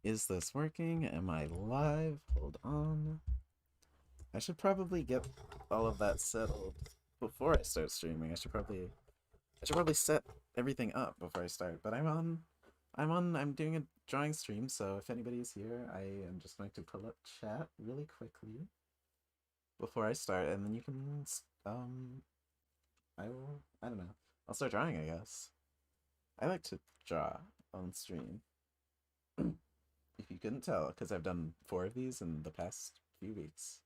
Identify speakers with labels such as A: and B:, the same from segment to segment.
A: Is this working? Am I live? Hold on. I should probably get all of that settled before I start streaming. I should probably set everything up before I start. But I'm doing a drawing stream, so if anybody is here, I am just going to pull up chat really quickly before I start, and then you can I don't know. I'll start drawing, I guess. I like to draw on stream. If you couldn't tell, because I've done 4 of these in the past few weeks.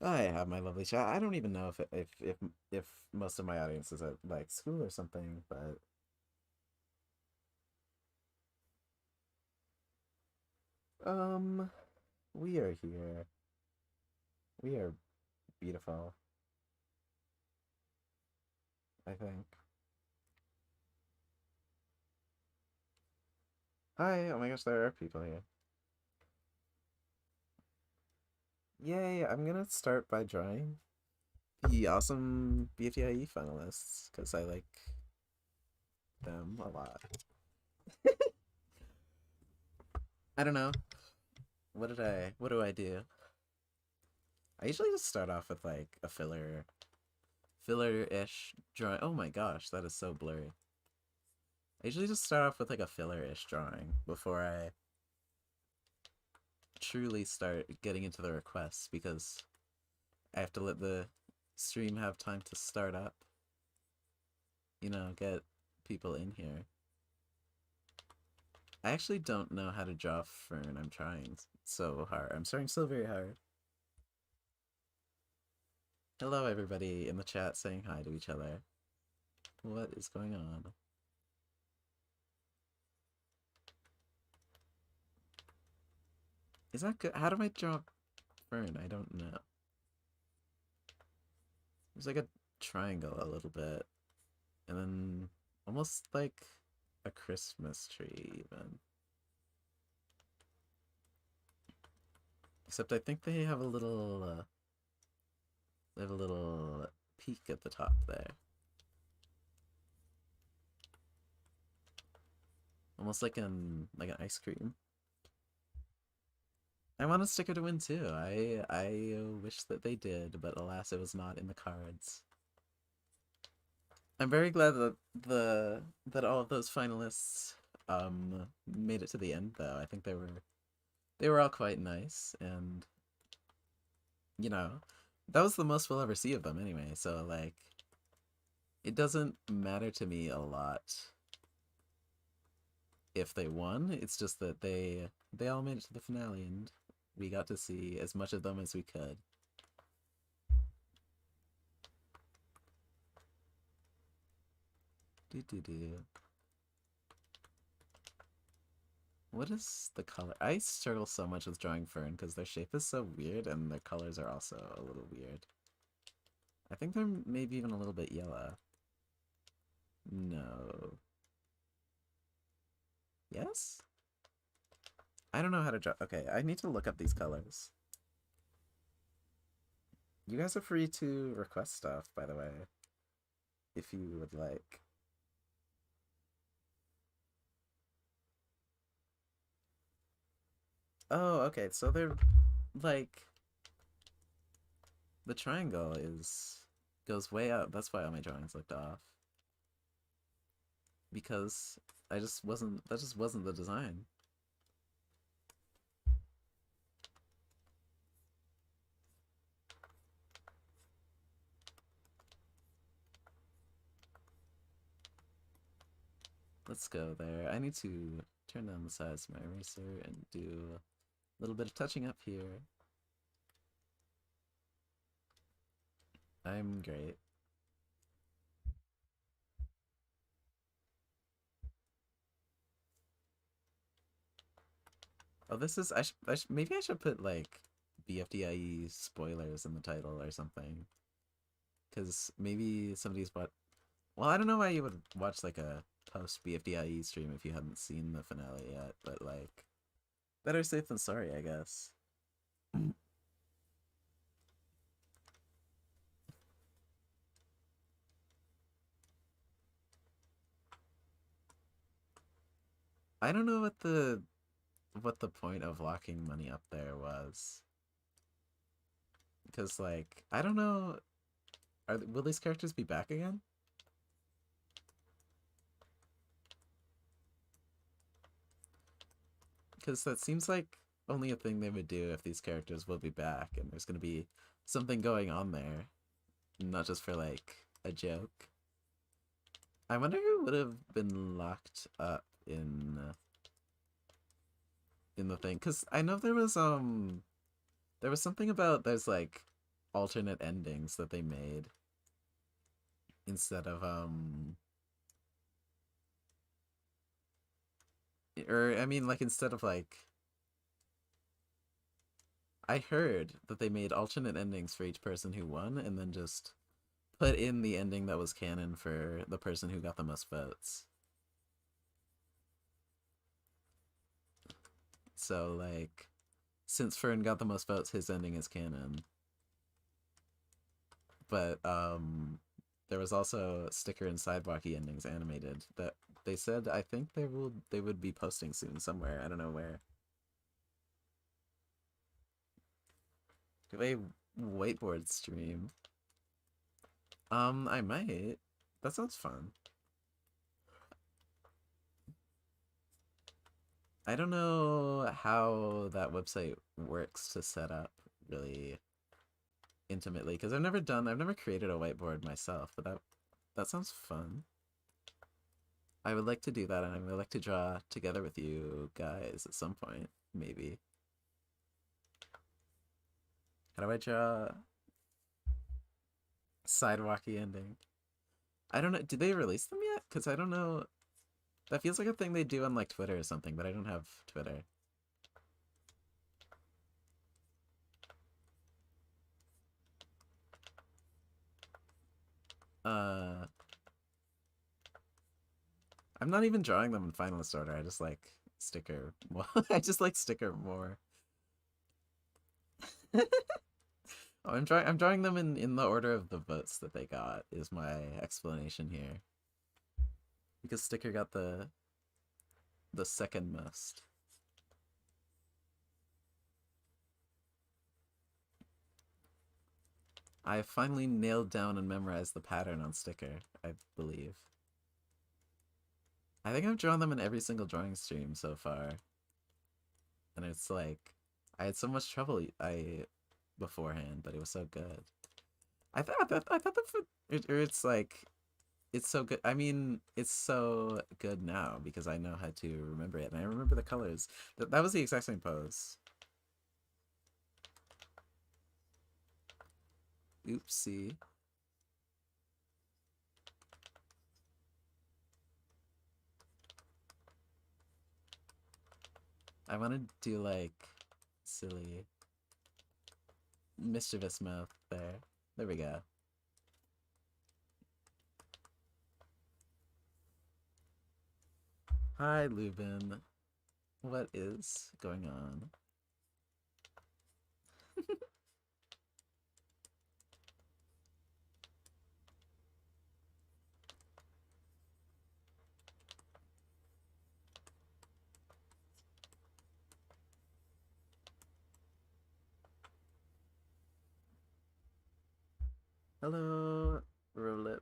A: I have my lovely chat. I don't even know if most of my audience is at like school or something, but um, we are here. We are beautiful, I think. Hi, oh my gosh, there are people here. Yay, I'm gonna start by drawing the awesome BFDIE finalists, because I like them a lot. I don't know. What do I do? I usually just start off with like a filler-ish drawing. Oh my gosh, that is so blurry. I usually just start off with like a filler-ish drawing before I truly start getting into the requests, because I have to let the stream have time to start up. You know, get people in here. I actually don't know how to draw Fern. I'm trying so hard. I'm starting so very hard. Hello everybody in the chat saying hi to each other. What is going on? Is that good? How do I draw Fern? I don't know. There's like a triangle a little bit. And then almost like a Christmas tree even. Except I think they have a little peak at the top there. Almost like an ice cream. I want a sticker to win too. I wish that they did, but alas, it was not in the cards. I'm very glad that that all of those finalists made it to the end though. I think they were all quite nice, and you know, that was the most we'll ever see of them anyway, so like it doesn't matter to me a lot if they won. It's just that they all made it to the finale, and we got to see as much of them as we could. Do do do. What is the color? I struggle so much with drawing Fern because their shape is so weird and their colors are also a little weird. I think they're maybe even a little bit yellow. No. Yes? I don't know how to draw. Okay, I need to look up these colors. You guys are free to request stuff, by the way, if you would like. Oh, okay, so they're like the triangle is goes way up. That's why all my drawings looked off. Because that just wasn't the design. Let's go there. I need to turn down the size of my eraser and do a little bit of touching up here. I'm great. Oh, this is maybe I should put like BFDIE spoilers in the title or something. Because maybe somebody's bought. Well, I don't know why you would watch like a post BFDIE stream if you hadn't seen the finale yet, but like, better safe than sorry, I guess. I don't know what the point of locking money up there was. Because, like, I don't know. Will these characters be back again? Because that seems like only a thing they would do if these characters will be back and there's going to be something going on there, not just for, like, a joke. I wonder who would have been locked up in the thing, because I know there was something about there's like alternate endings that they made instead of or I mean like instead of like I heard that they made alternate endings for each person who won and then just put in the ending that was canon for the person who got the most votes. So like since Fern got the most votes, his ending is canon. But there was also sticker and sidewalky endings animated that they said I think they would be posting soon somewhere. I don't know where. Do a whiteboard stream. I might. That sounds fun. I don't know how that website works to set up really intimately because I've never created a whiteboard myself, but that sounds fun. I would like to do that and I would like to draw together with you guys at some point, maybe. How do I draw sidewalky ending? I don't know. Did they release them yet? Because I don't know. That feels like a thing they do on like Twitter or something, but I don't have Twitter. Uh, I'm not even drawing them in finalist order. I just like sticker. I just like sticker more. Oh, I'm drawing them in the order of the votes that they got. Is my explanation here. Because sticker got the second most. I finally nailed down and memorized the pattern on sticker, I believe. I think I've drawn them in every single drawing stream so far. And it's like I had so much trouble beforehand, but it was so good. I thought or it's like it's so good. I mean, it's so good now because I know how to remember it and I remember the colors. That was the exact same pose. Oopsie. I want to do like silly mischievous mouth there. There we go. Hi, Lubin. What is going on? Hello, Rolip.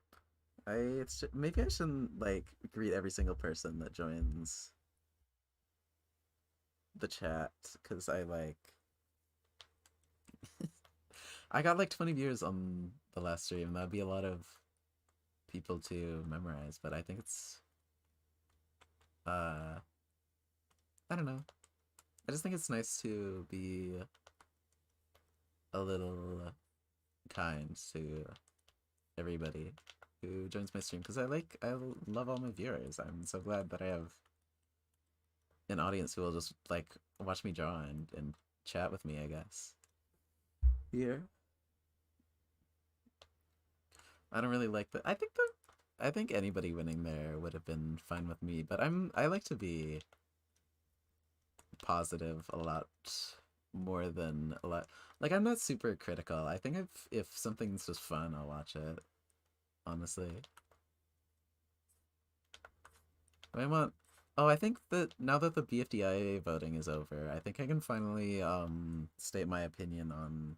A: Maybe I shouldn't like greet every single person that joins the chat because I like I got like 20 views on the last stream. That'd be a lot of people to memorize, but I think it's uh I don't know. I just think it's nice to be a little kind to everybody who joins my stream because I love all my viewers. I'm so glad that I have an audience who will just like watch me draw and chat with me, I guess. Here. I don't really like the I think anybody winning there would have been fine with me, but I like to be positive a lot more than a lot. Like I'm not super critical. I think if something's just fun, I'll watch it. Honestly. I want Oh, I think that now that the BFDIA voting is over, I think I can finally state my opinion on.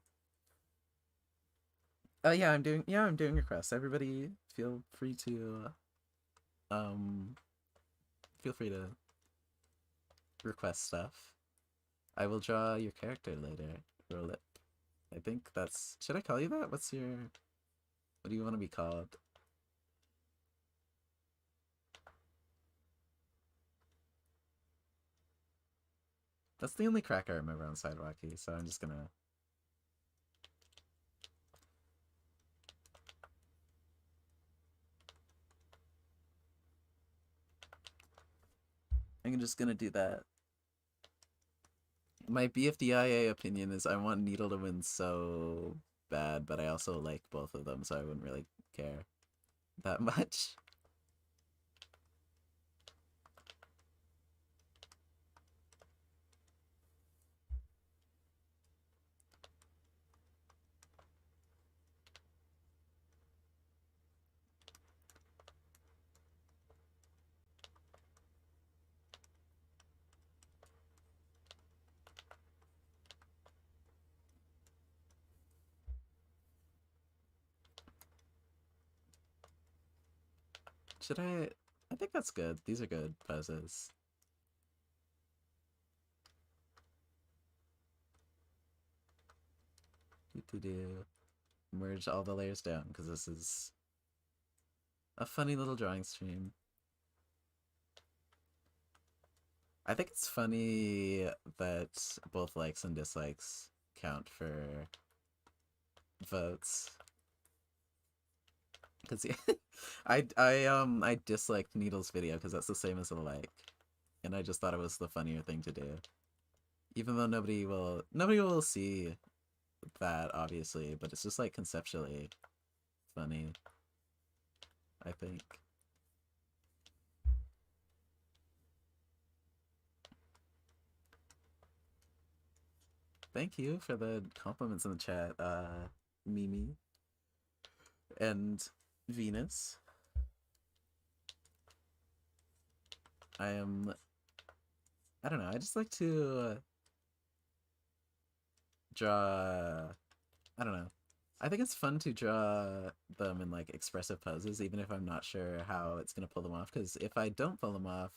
A: Oh yeah, I'm doing requests. Everybody um feel free to request stuff. I will draw your character later. Roll it. I think that's. Should I call you that? What's your? What do you want to be called? That's the only crack I remember on Sidewalkie, so I'm just gonna. I'm just gonna do that. My BFDIA opinion is I want Needle to win so bad, but I also like both of them, so I wouldn't really care that much. Should I? I think that's good. These are good poses. Do. Merge all the layers down, because this is a funny little drawing stream. I think it's funny that both likes and dislikes count for votes. Because yeah, I disliked Needle's video because that's the same as a like, and I just thought it was the funnier thing to do. Even though nobody will see that obviously, but it's just like conceptually funny, I think. Thank you for the compliments in the chat, Mimi and Venus. I don't know, I just like to draw. I don't know. I think it's fun to draw them in like expressive poses, even if I'm not sure how it's gonna pull them off. Because if I don't pull them off,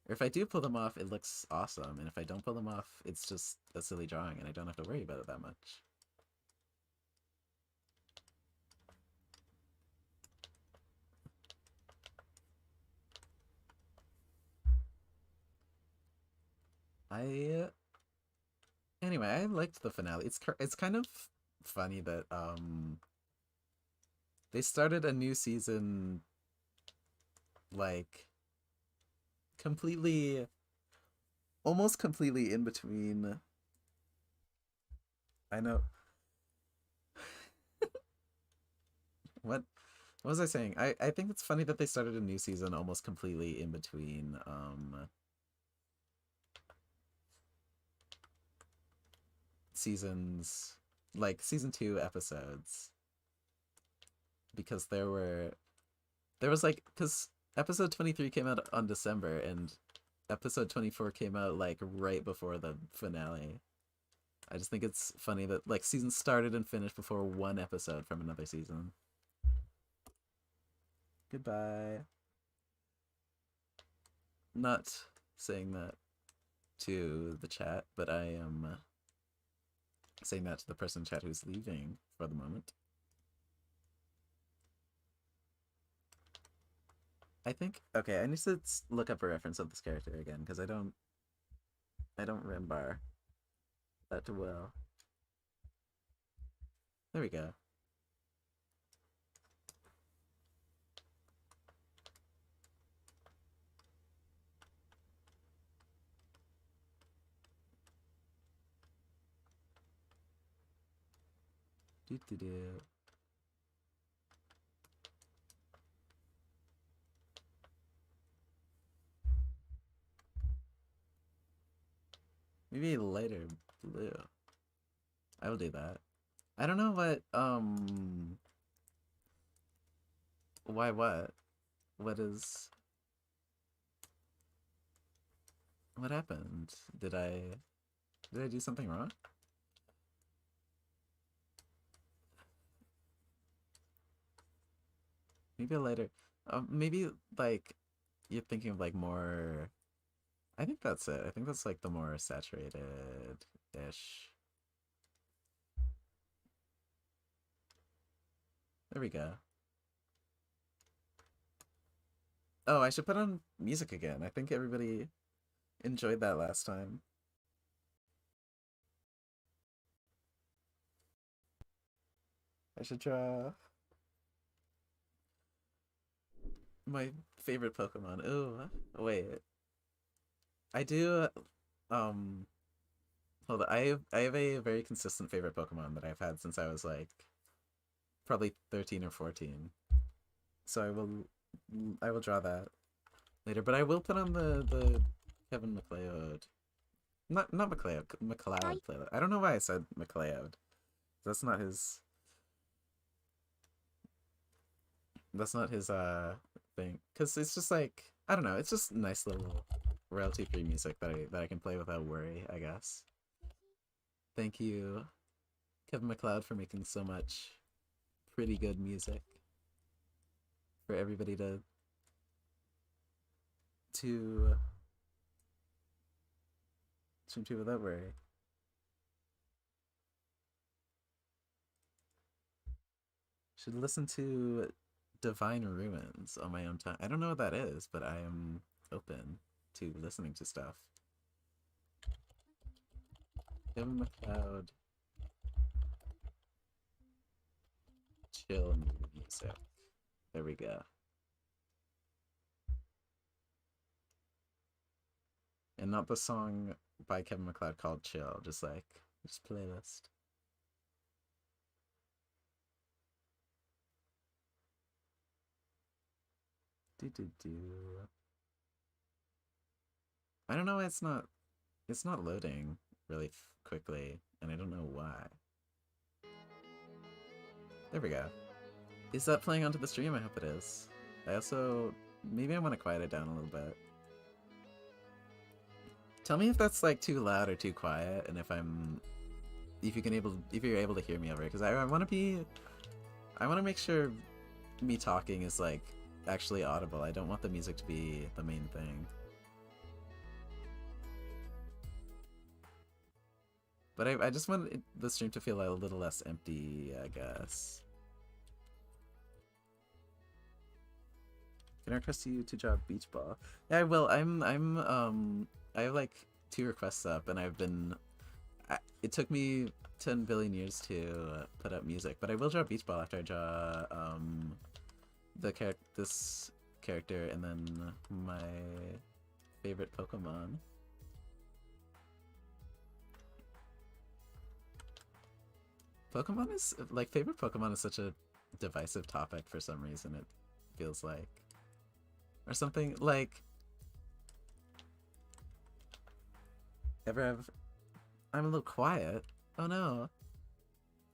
A: or if I do pull them off, it looks awesome. And if I don't pull them off, it's just a silly drawing, and I don't have to worry about it that much. I Anyway, I liked the finale. It's kind of funny that they started a new season like completely, almost completely in between. I know what was I saying? I think it's funny that they started a new season almost completely in between seasons, like season 2 episodes, because there was like, because episode 23 came out on December and episode 24 came out like right before the finale. I just think it's funny that like seasons started and finished before one episode from another season. Goodbye. Not saying that to the chat, but I am saying that to the person in chat who's leaving for the moment. I think, okay, I need to look up a reference of this character again because I don't remember that too well. There we go. Do do do. Maybe lighter blue. I will do that. I don't know what why what? What is What happened? Did I do something wrong? Maybe a lighter. Maybe like you're thinking of like more. I think that's it. I think that's like the more saturated ish. There we go. Oh, I should put on music again. I think everybody enjoyed that last time. I should draw my favorite Pokemon. Ooh, wait. I do. Um, hold on. I have a very consistent favorite Pokemon that I've had since I was like probably 13 or 14. So I will draw that later. But I will put on the Kevin MacLeod. Not MacLeod. MacLeod playlist. I don't know why I said MacLeod. That's not his. That's not his thing. Cause it's just like I don't know. It's just nice little royalty free music that I can play without worry. I guess. Thank you, Kevin MacLeod, for making so much pretty good music for everybody to stream to without worry. Should listen to Divine Ruins on my own time. I don't know what that is, but I am open to listening to stuff. Kevin MacLeod, chill music. There we go. And not the song by Kevin MacLeod called Chill, just playlist. Do do do. I don't know why it's not loading really quickly, and I don't know why. There we go. Is that playing onto the stream? I hope it is. I also maybe I want to quiet it down a little bit. Tell me if that's like too loud or too quiet, and if you're able to hear me over it, because I want to make sure me talking is like actually audible. I don't want the music to be the main thing. But I just want the stream to feel a little less empty, I guess. Can I request you to draw beach ball? Yeah, I will. I have like 2 requests up, and it took me 10 billion years to put up music, but I will draw beach ball after I draw this character and then my favorite Pokemon. Pokemon is like favorite Pokemon is such a divisive topic for some reason. It feels like, or something like. Ever have? I'm a little quiet. Oh no.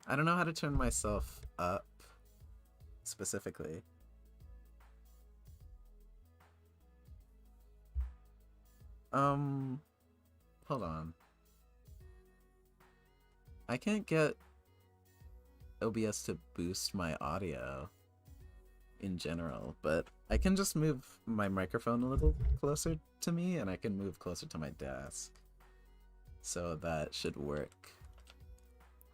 A: I don't know how to turn myself up specifically. Hold on. I can't get OBS to boost my audio in general, but I can just move my microphone a little closer to me, and I can move closer to my desk. So that should work.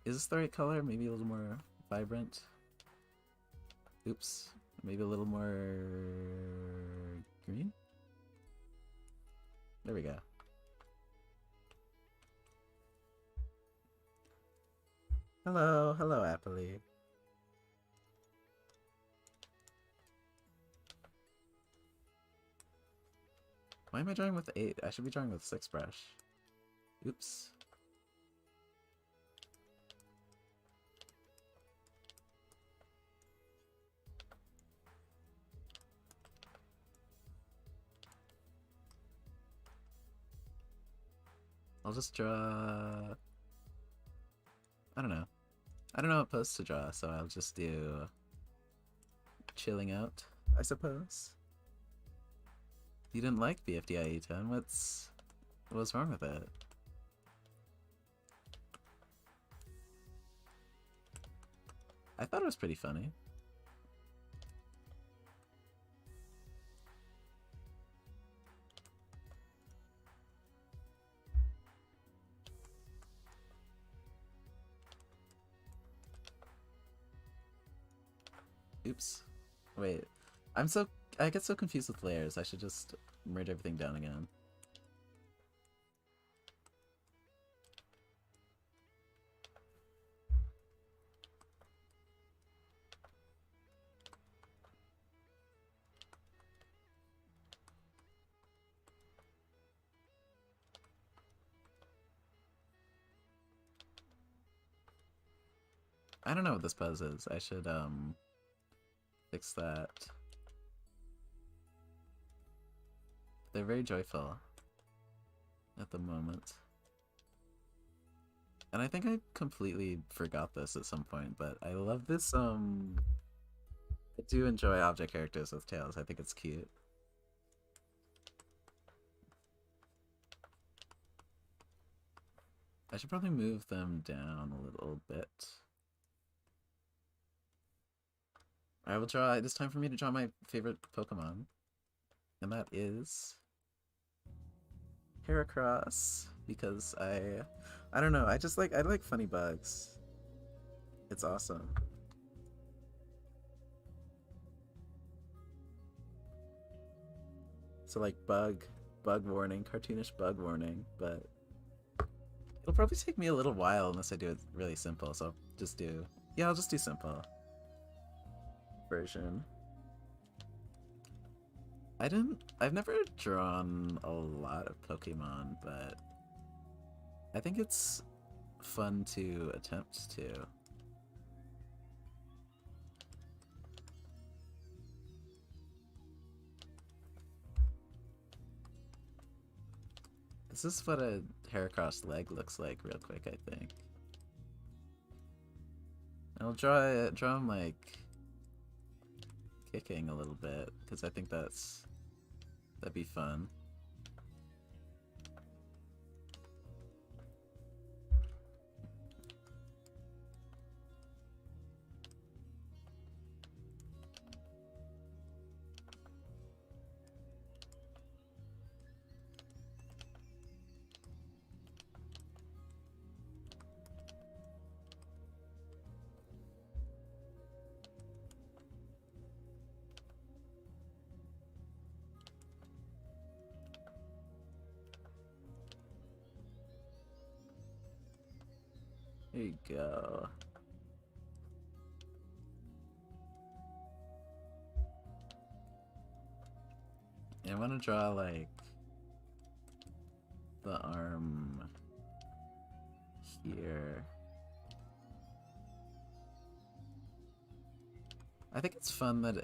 A: Is this the right color? Maybe a little more vibrant? Oops. Maybe a little more green? There we go. Hello, hello, Appley. Why am I drawing with 8? I should be drawing with 6 brush. Oops. I'll just draw... I don't know. I don't know what pose to draw, so I'll just do... chilling out, I suppose. You didn't like BFDIE 10? was wrong with it? I thought it was pretty funny. Oops. Wait. I get so confused with layers. I should just merge everything down again. I don't know what this pose is. I should, fix that. They're very joyful at the moment. And I think I completely forgot this at some point, but I love this, I do enjoy object characters with tails. I think it's cute. I should probably move them down a little bit. I will draw, it is time for me to draw my favorite Pokemon. And that is Heracross, because I don't know, I like funny bugs. It's awesome. So like bug warning, cartoonish bug warning, but it'll probably take me a little while unless I do it really simple, so I'll just do simple version. I've never drawn a lot of Pokemon, but I think it's fun to attempt to. This is what a Heracross leg looks like real quick, I think. I'll draw him like kicking a little bit, because I think that'd be fun. There you go. I want to draw like the arm here. I think it's fun that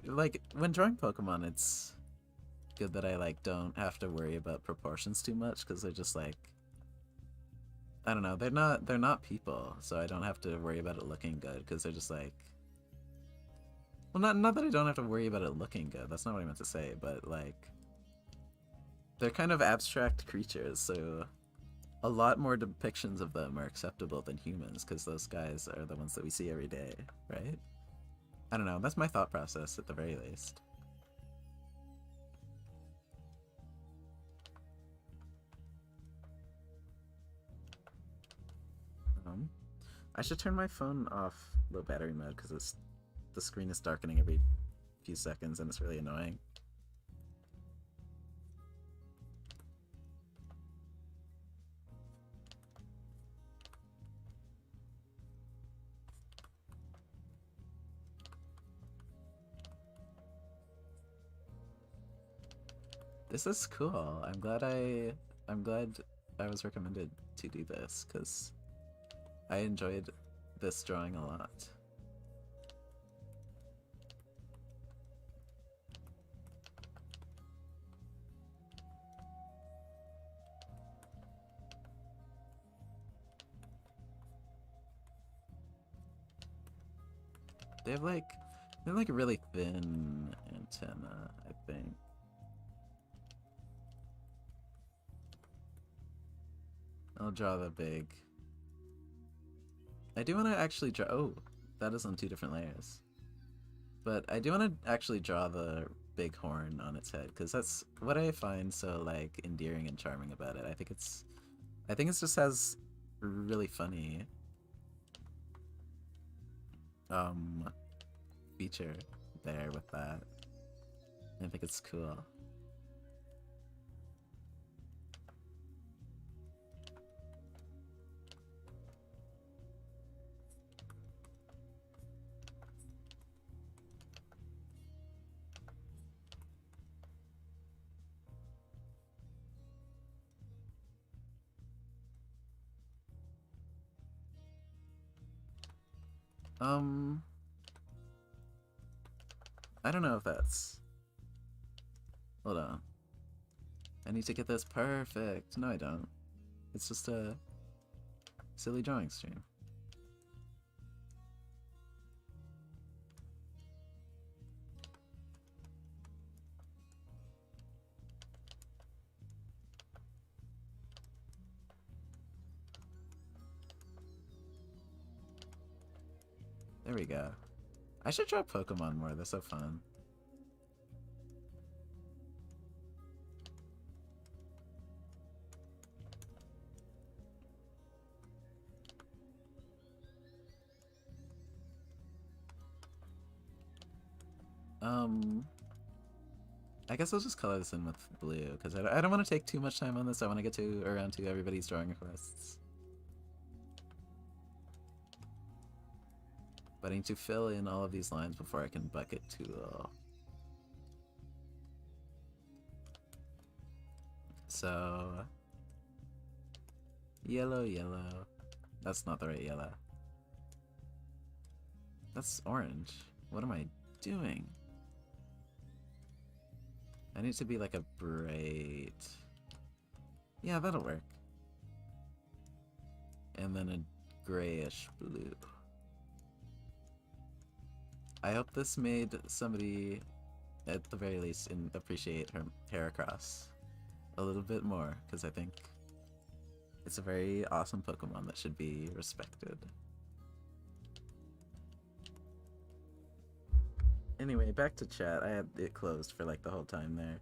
A: like when drawing Pokemon, it's good that I like don't have to worry about proportions too much, because they're just like, I don't know, they're not people, so I don't have to worry about it looking good, because they're just like, well, not that I don't have to worry about it looking good, that's not what I meant to say, but like, they're kind of abstract creatures, so a lot more depictions of them are acceptable than humans, because those guys are the ones that we see every day, right? I don't know, that's my thought process at the very least. I should turn my phone off low battery mode, because the screen is darkening every few seconds and it's really annoying. This is cool. I'm glad I was recommended to do this, because I enjoyed this drawing a lot. They're like a really thin antenna, I think. I'll draw the big. I do want to actually draw. Oh, that is on 2 different layers. But I do want to actually draw the big horn on its head, because that's what I find so like endearing and charming about it. I think it just has really funny feature there with that. I think it's cool. I don't know if that's... Hold on. I need to get this perfect. No, I don't. It's just a silly drawing stream. There we go. I should draw Pokemon more, they're so fun. I guess I'll just color this in with blue, because I don't want to take too much time on this. I want to get around to everybody's drawing requests. But I need to fill in all of these lines before I can bucket tool. So... Yellow, yellow. That's not the right yellow. That's orange. What am I doing? I need to be like a bright... Yeah, that'll work. And then a grayish blue. I hope this made somebody, at the very least, appreciate her Heracross a little bit more, because I think it's a very awesome Pokemon that should be respected. Anyway, back to chat. I had it closed for like the whole time there.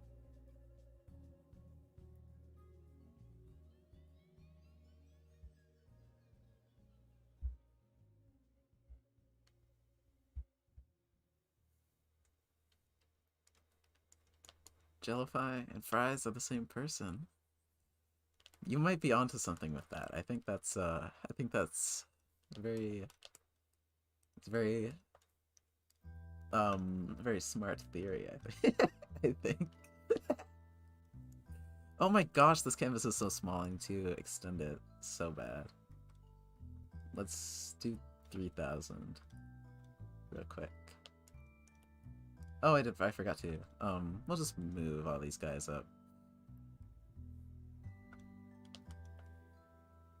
A: Jellify and Fries are the same person. You might be onto something with that. I think that's very, it's very very smart theory, I think. I think. Oh my gosh, this canvas is so small. I need to extend it so bad. Let's do 3,000 real quick. Oh, I forgot to. We'll just move all these guys up.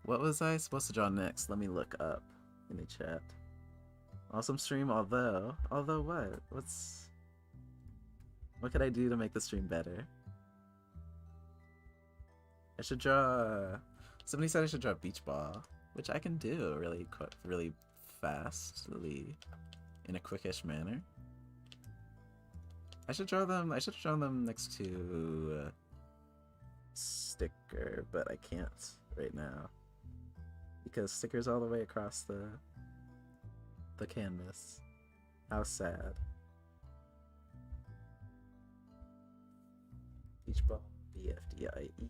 A: What was I supposed to draw next? Let me look up in the chat. Awesome stream, although what? What could I do to make the stream better? I should draw... Somebody said I should draw Beach Ball, which I can do really quick, really fastly, in a quickish manner. I should draw them next to Sticker, but I can't right now because Sticker's all the way across the canvas. How sad. Beach Ball BFDIE.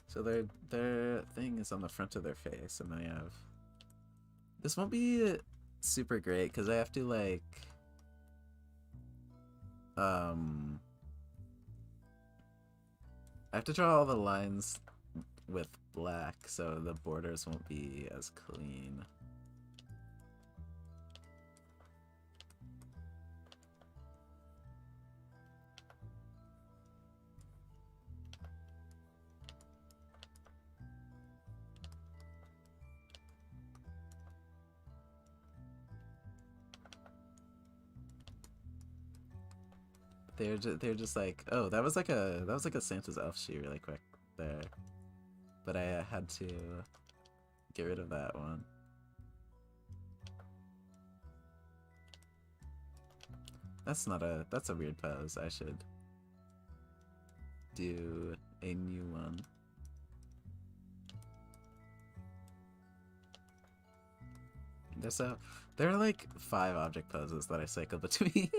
A: So their thing is on the front of their face, and then I have... This won't be super great because I have to like I have to draw all the lines with black so the borders won't be as clean. They're just like, oh, that was like a Santa's elf shoe really quick there, but I had to get rid of that one. That's a weird pose. I should do a new one. There are like 5 object poses that I cycle between.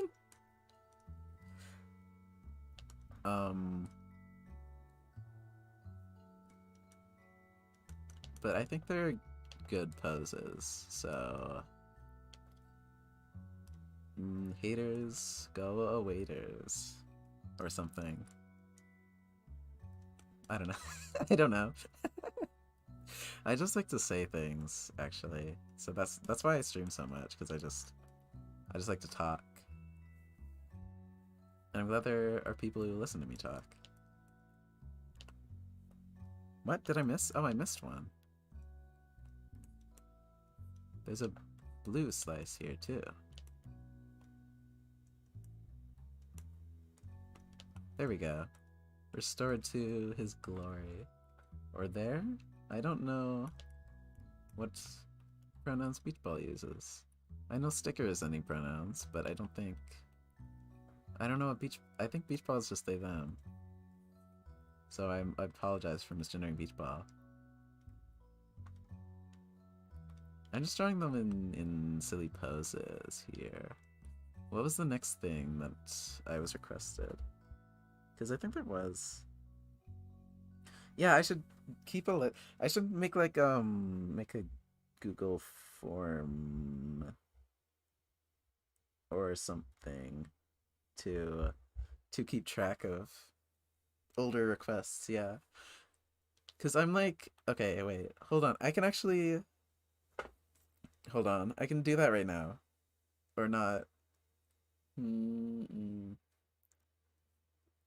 A: But I think they're good poses, so haters go awaiters or something. I don't know. I don't know. I just like to say things, actually. So that's why I stream so much, because I just like to talk. And I'm glad there are people who listen to me talk. What did I miss? Oh, I missed one. There's a blue slice here too. There we go. Restored to his glory. Or there? I don't know what pronouns Beach Ball uses. I know Sticker is any pronouns, but I don't know what I think Beach Ball is just they, them. So I apologize for misgendering Beach Ball. I'm just drawing them in silly poses here. What was the next thing that I was requested? Because I think there was. Yeah, I should keep a I should make like make a Google form or something to keep track of older requests. Yeah, because I'm like, okay, wait, hold on. I can actually hold on. I can do that right now, or not.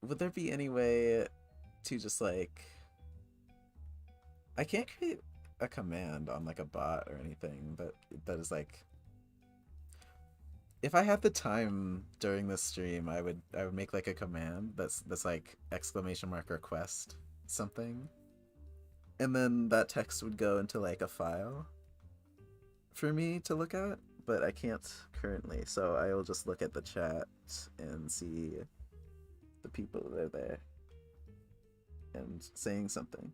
A: Would there be any way to just like? I can't create a command on like a bot or anything that is like. If I had the time during this stream, I would make like a command that's like !request something, and then that text would go into like a file for me to look at, but I can't currently, so I'll just look at the chat and see the people that are there and saying something.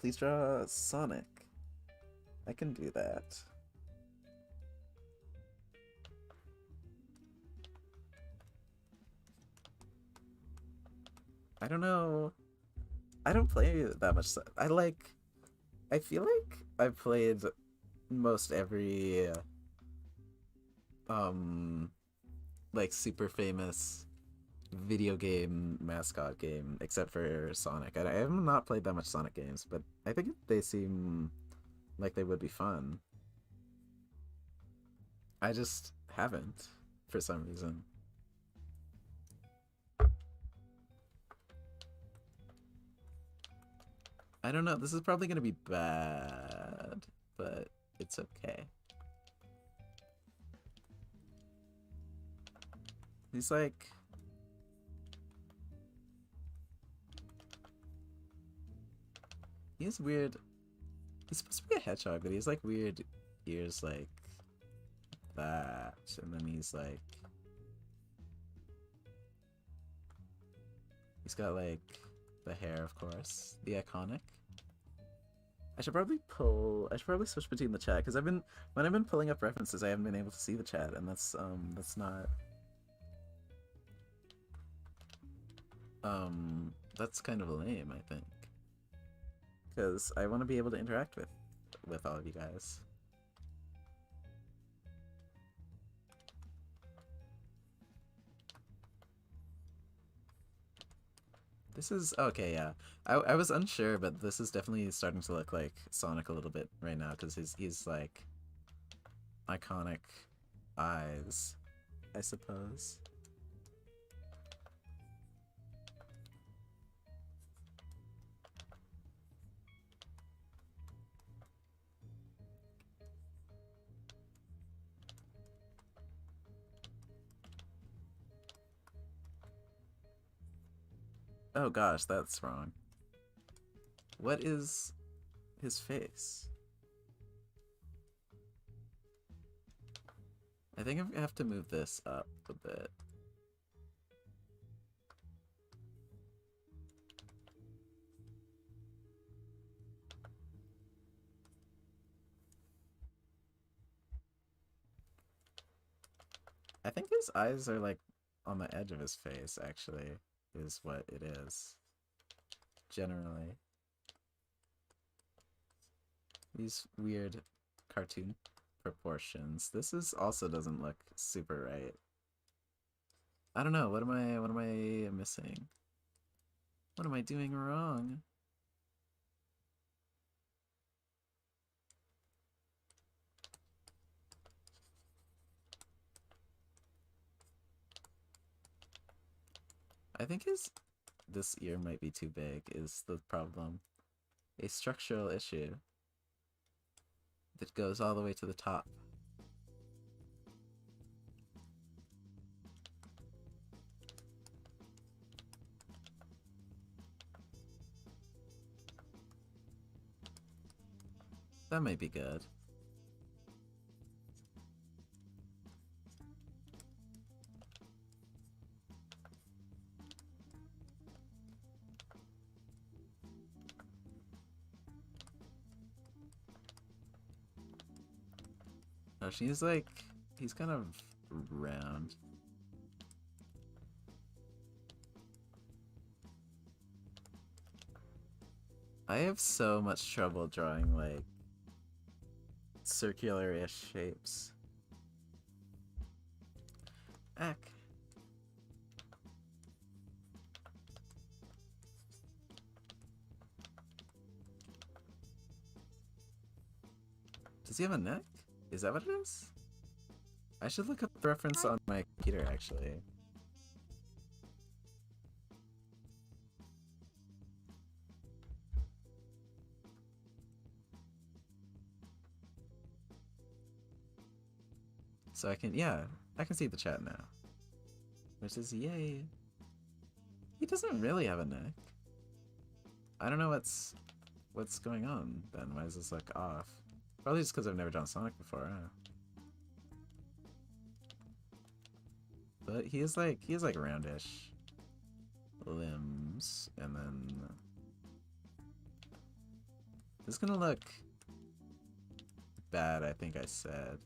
A: Please draw Sonic. I can do that. I don't know. I don't play that much. I feel like I've played most every like super famous video game mascot game except for Sonic. I have not played that much Sonic games, but I think they seem like they would be fun. I just haven't for some reason. I don't know, this is probably gonna be bad, but it's okay. He's like... He has weird... He's supposed to be a hedgehog, but he's like weird ears like that. And then he's like... He's got like the hair, of course. The iconic. I should probably switch between the chat, because when I've been pulling up references, I haven't been able to see the chat, and that's not... That's kind of lame, I think. Because I want to be able to interact with all of you guys. This is... Okay, yeah. I was unsure, but this is definitely starting to look like Sonic a little bit right now, because he's like... iconic eyes, I suppose. Oh gosh, that's wrong. What is his face? I think I have to move this up a bit. I think his eyes are like on the edge of his face, actually, is what it is. Generally. These weird cartoon proportions. This is also doesn't look super right. I don't know, what am I missing? What am I doing wrong? I think this ear might be too big is the problem. A structural issue that goes all the way to the top. That might be good. Oh, he's kind of round. I have so much trouble drawing, like, circular-ish shapes. Ack. Does he have a neck? Is that what it is? I should look up the reference on my computer, actually. So I can, yeah, I can see the chat now. Which is yay. He doesn't really have a neck. I don't know what's going on then. Why does this look off? Probably just because I've never done Sonic before, huh? But he has like roundish limbs, and then this is gonna look bad, I think I said.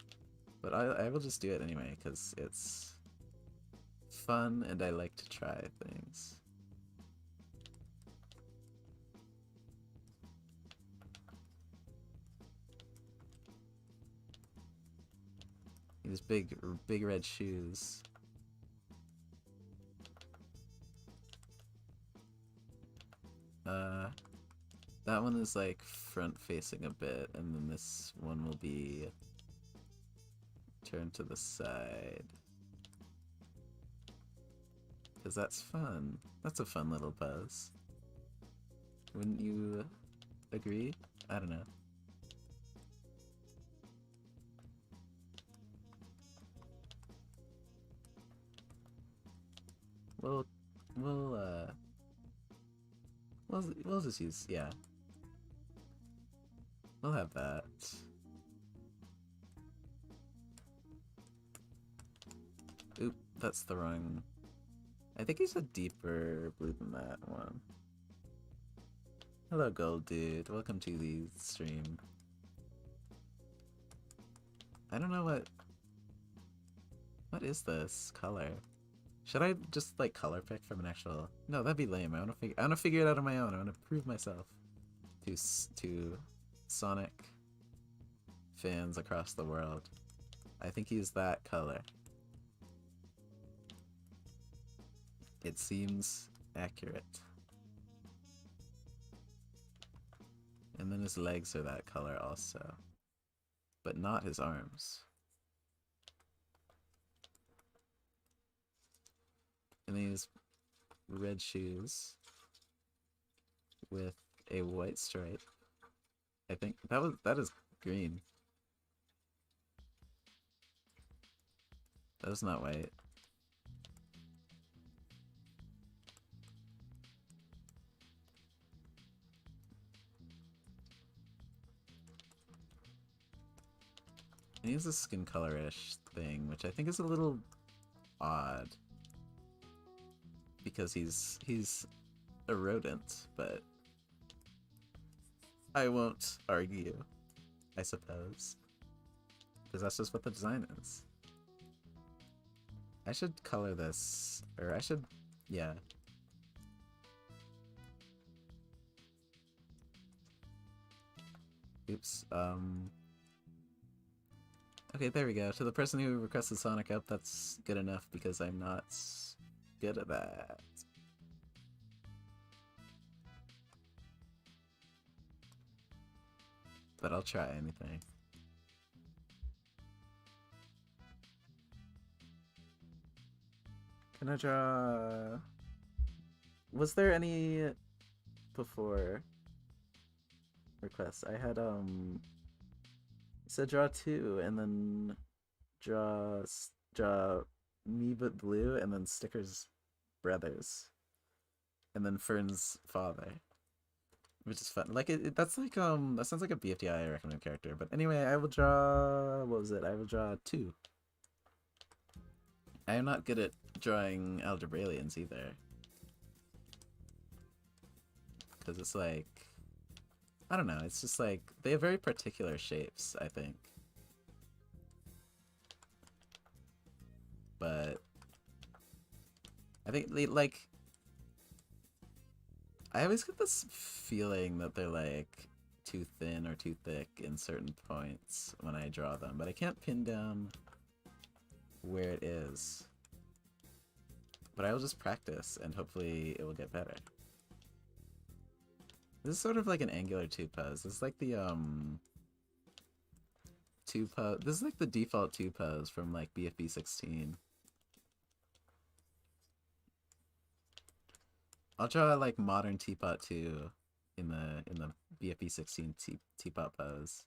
A: But I will just do it anyway, because it's fun and I like to try things. These big red shoes. That one is like front facing a bit, and then this one will be turned to the side. Because that's fun. That's a fun little buzz. Wouldn't you agree? I don't know. We'll we'll just use, yeah. We'll have that. Oop, that's the wrong. I think he's a deeper blue than that one. Hello, Gold Dude. Welcome to the stream. I don't know what is this color? Should I just like color pick from an actual? No, that'd be lame. I wanna figure it out on my own. I wanna prove myself to Sonic fans across the world. I think he's that color. It seems accurate. And then his legs are that color also. But not his arms. And he has red shoes with a white stripe. I think that is green. That is not white. He has a skin color-ish thing, which I think is a little odd. Because he's a rodent, but I won't argue, I suppose. Because that's just what the design is. I should color this, or I should, yeah. Oops, okay, there we go. To the person who requested Sonic Up, that's good enough because I'm not good at that. But I'll try anything. Can I draw... Was there any before requests? I had, said draw 2, and then draw me but blue, and then Sticker's brothers. And then Fern's father. Which is fun. Like, that's like, that sounds like a BFDIE recommended character. But anyway, I will draw, what was it? I will draw 2. I am not good at drawing algebrailians either. Because it's like, I don't know, it's just like, they have very particular shapes, I think. But I think they, like, I always get this feeling that they're like too thin or too thick in certain points when I draw them, but I can't pin down where it is. But I will just practice and hopefully it will get better. This is sort of like an angular 2-pose. This is like the 2-pose. This is like the default 2-pose from like BFB 16. I'll draw like modern Teapot 2 in the BFB 16 Teapot pose.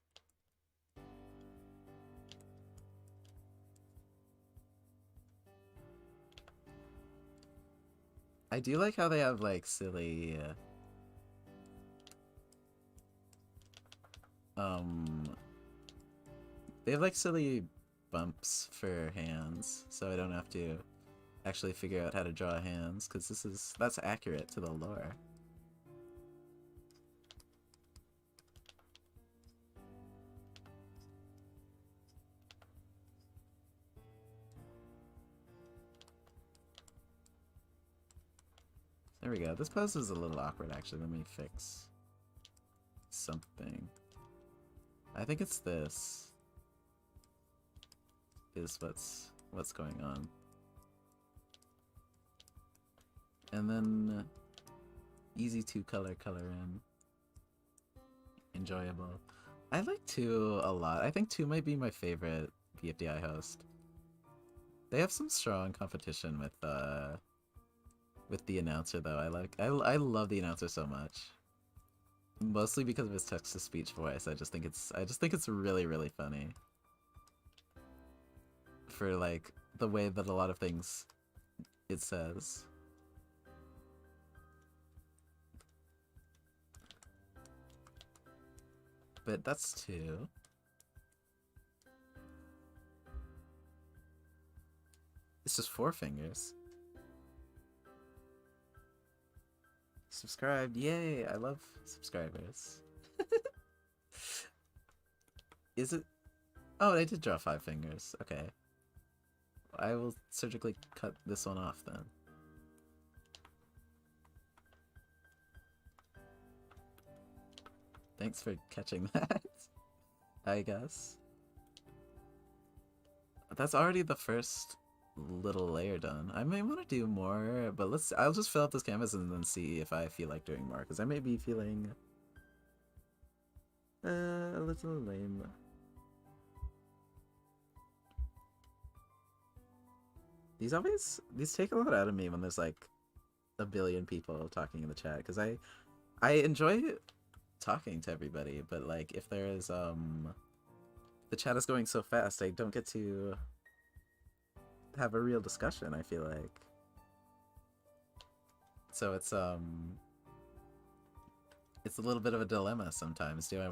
A: I do like how they have like silly they have like silly bumps for hands, so I don't have to actually figure out how to draw hands, because that's accurate to the lore. There we go. This pose is a little awkward actually. Let me fix something. I think it's this is what's going on. And then easy to color in. Enjoyable. I like 2 a lot. I think 2 might be my favorite BFDI host. They have some strong competition with the announcer though. I love the announcer so much. Mostly because of his text-to-speech voice. I just think it's really, really funny. For like the way that a lot of things it says. But that's 2. It's just 4 fingers. Subscribed, yay! I love subscribers. Is it? Oh, I did draw 5 fingers. Okay. I will surgically cut this one off then. Thanks for catching that, I guess. That's already the first little layer done. I may want to do more, but I'll just fill up this canvas and then see if I feel like doing more, because I may be feeling a little lame. These take a lot out of me when there's like a billion people talking in the chat, because I enjoy talking to everybody, but like if there is the chat is going so fast, I don't get to have a real discussion, I feel like. So it's a little bit of a dilemma sometimes. Do I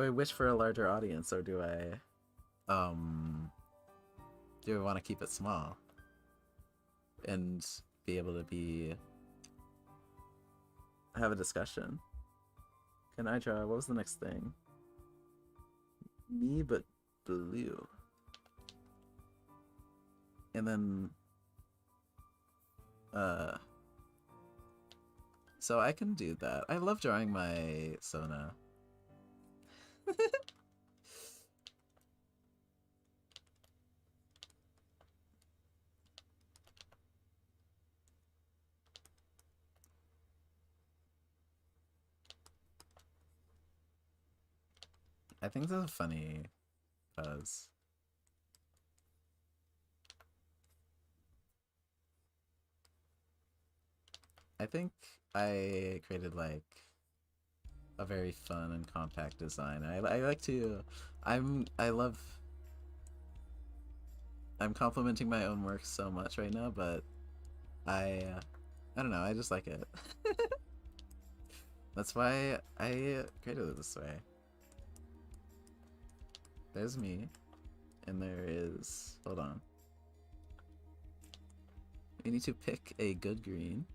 A: wish for a larger audience, or do I do we want to keep it small and be able to have a discussion? Can I draw? What was the next thing? Me, but blue. And then, so I can do that. I love drawing my Sona. I think this is a funny pose. I think I created like a very fun and compact design. I like to I'm complimenting my own work so much right now, but I don't know, I just like it. That's why I created it this way. There's me, and there is, hold on. You need to pick a good green.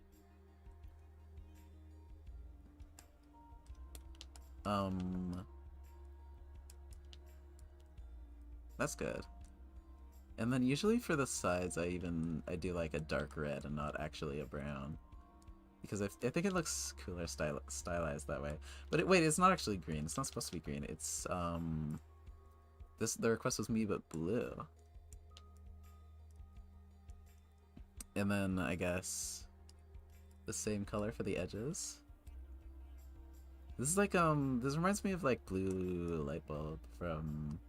A: That's good. And then usually for the sides, I do like a dark red and not actually a brown. Because I think it looks cooler stylized that way. But wait, it's not actually green. It's not supposed to be green. It's, the request was me, but blue. And then, I guess, the same color for the edges. This is like, this reminds me of, like, blue light bulb from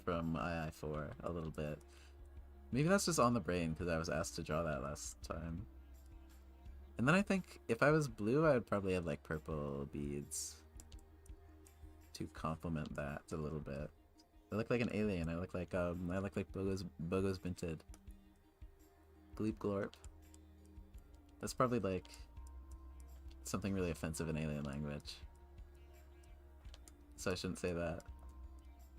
A: II4 a little bit. Maybe that's just on the brain, because I was asked to draw that last time. And then I think if I was blue, I would probably have, like, purple beads to complement that a little bit. I look like an alien. I look like Bogo's Binted. Gleep Glorp. That's probably like something really offensive in alien language. So I shouldn't say that.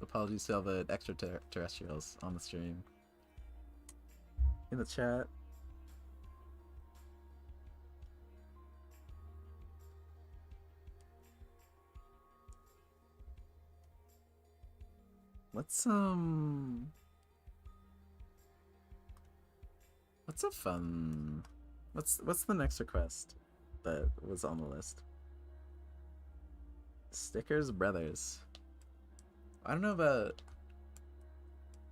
A: Apologies to all the extraterrestrials on the stream. In the chat. What's a fun... What's the next request that was on the list? Stickers Brothers. I don't know about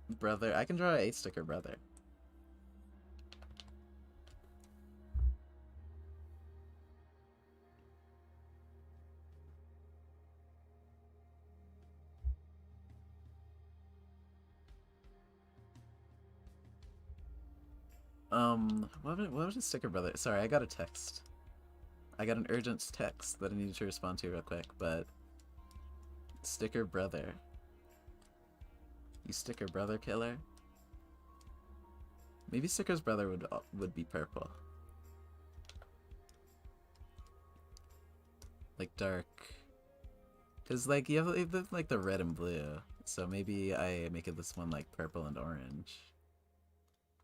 A: brother. I can draw a 8-sticker brother. What was a sticker brother? Sorry, I got a text. I got an urgent text that I needed to respond to real quick, but... Sticker brother. You sticker brother killer? Maybe Sticker's brother would be purple. Like dark. Cause like you have like the red and blue. So maybe I make it this one like purple and orange.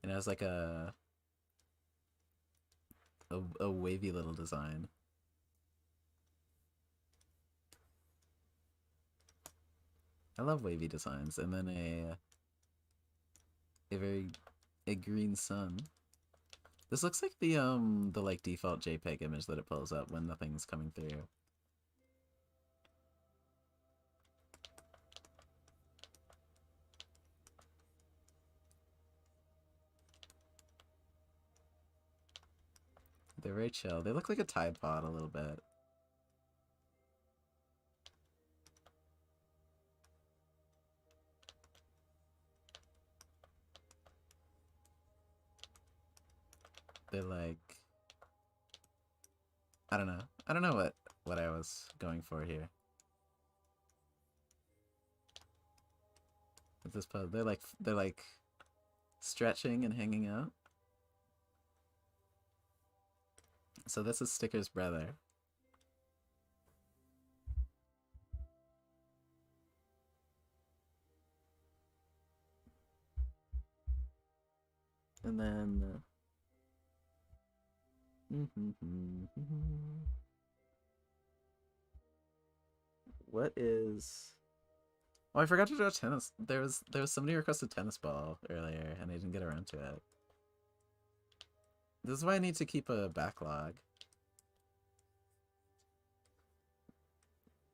A: And it has like a wavy little design. I love wavy designs. And then a green sun. This looks like the like default JPEG image that it pulls up when nothing's coming through. They're very chill. They look like a Tide Pod a little bit. They're like... I don't know. I don't know what I was going for here. With this pose, they're like stretching and hanging out. So this is Sticker's brother. And then... what is... Oh, I forgot to draw tennis. There was somebody requested tennis ball earlier, and I didn't get around to it. This is why I need to keep a backlog.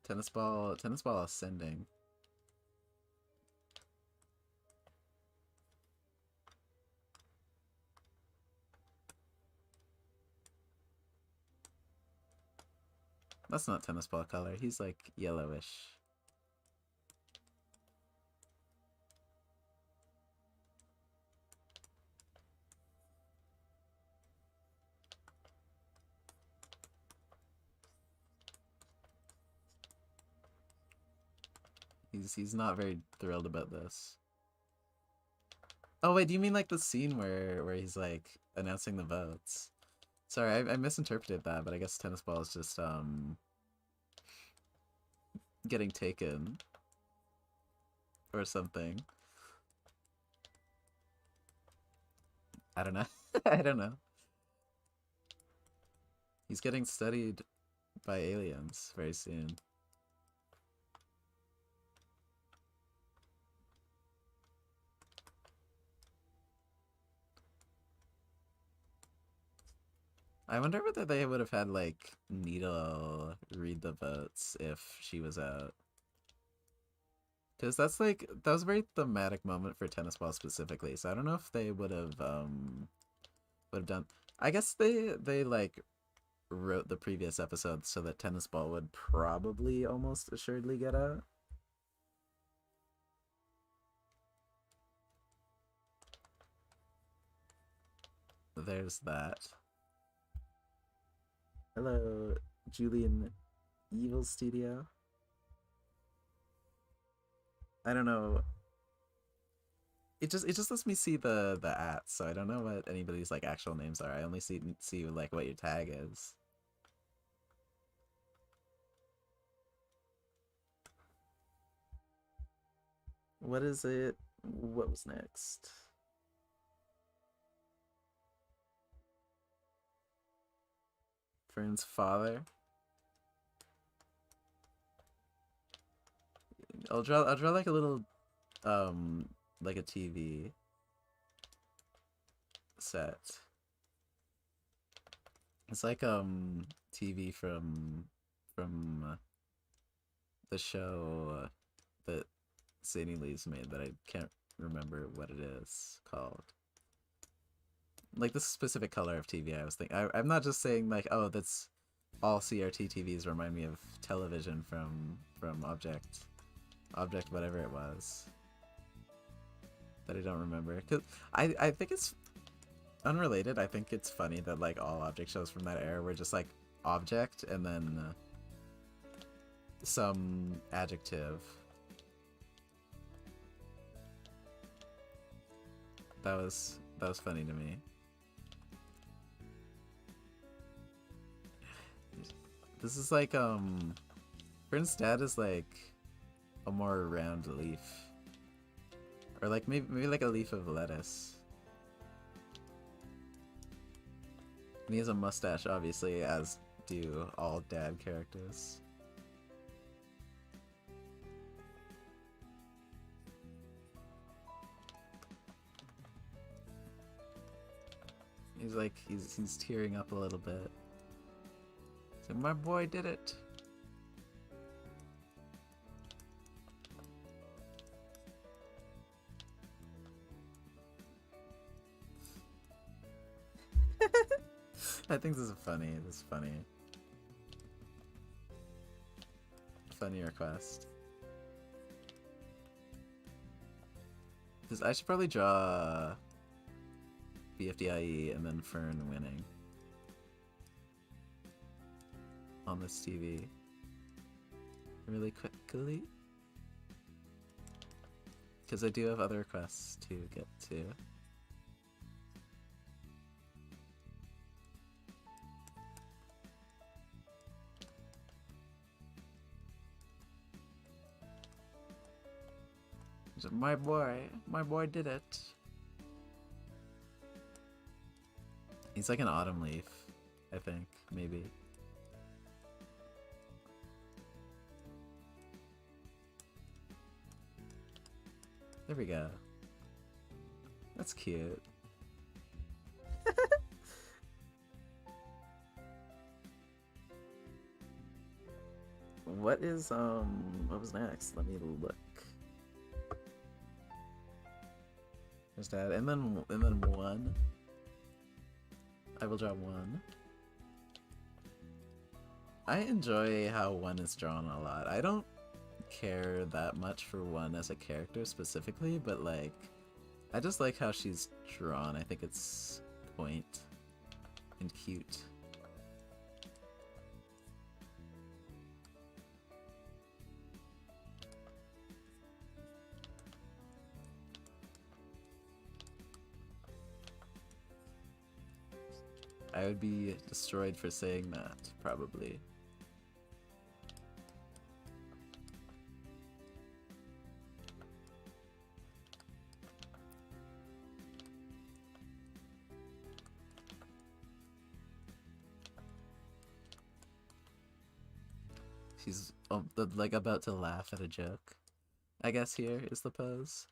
A: Tennis ball ascending. That's not tennis ball color. He's like yellowish. He's not very thrilled about this. Oh wait, do you mean like the scene where he's like announcing the votes? Sorry, I misinterpreted that, but I guess tennis ball is just getting taken or something. I don't know. I don't know. He's getting studied by aliens very soon. I wonder whether they would have had like Needle read the votes if she was out. Because that was a very thematic moment for tennis ball specifically. So I don't know if they would have done. I guess they like wrote the previous episode so that tennis ball would probably almost assuredly get out. There's that. Hello, Julian Evil Studio. I don't know. It just lets me see the @, so I don't know what anybody's like actual names are. I only see like what your tag is. What is it? What was next? Fern's father. I'll draw like a little like a TV set. It's like TV from the show that Sadie Lee's made that I can't remember what it is called. Like this specific color of TV I was thinking. I'm not just saying like, oh, that's all CRT TVs remind me of television from Object whatever it was that I don't remember. Cause I think it's unrelated. I think it's funny that like all Object shows from that era were just like Object and then some adjective. That was funny to me. This is like Fern's dad is like a more round leaf. Or like maybe like a leaf of lettuce. And he has a mustache, obviously, as do all dad characters. He's like he's tearing up a little bit. So my boy did it. I think this is funny. This is funny. Funny request. I should probably draw BFDIE and then Fern winning on this TV really quickly, because I do have other requests to get to. My boy did it. He's like an autumn leaf, I think, maybe. There we go. That's cute. What was next? Let me look. There's that, and then one. I will draw one. I enjoy how one is drawn a lot. I don't care that much for one as a character specifically, but like, I just like how she's drawn. I think it's quaint and cute. I would be destroyed for saying that, probably. She's like about to laugh at a joke. I guess here is the pose.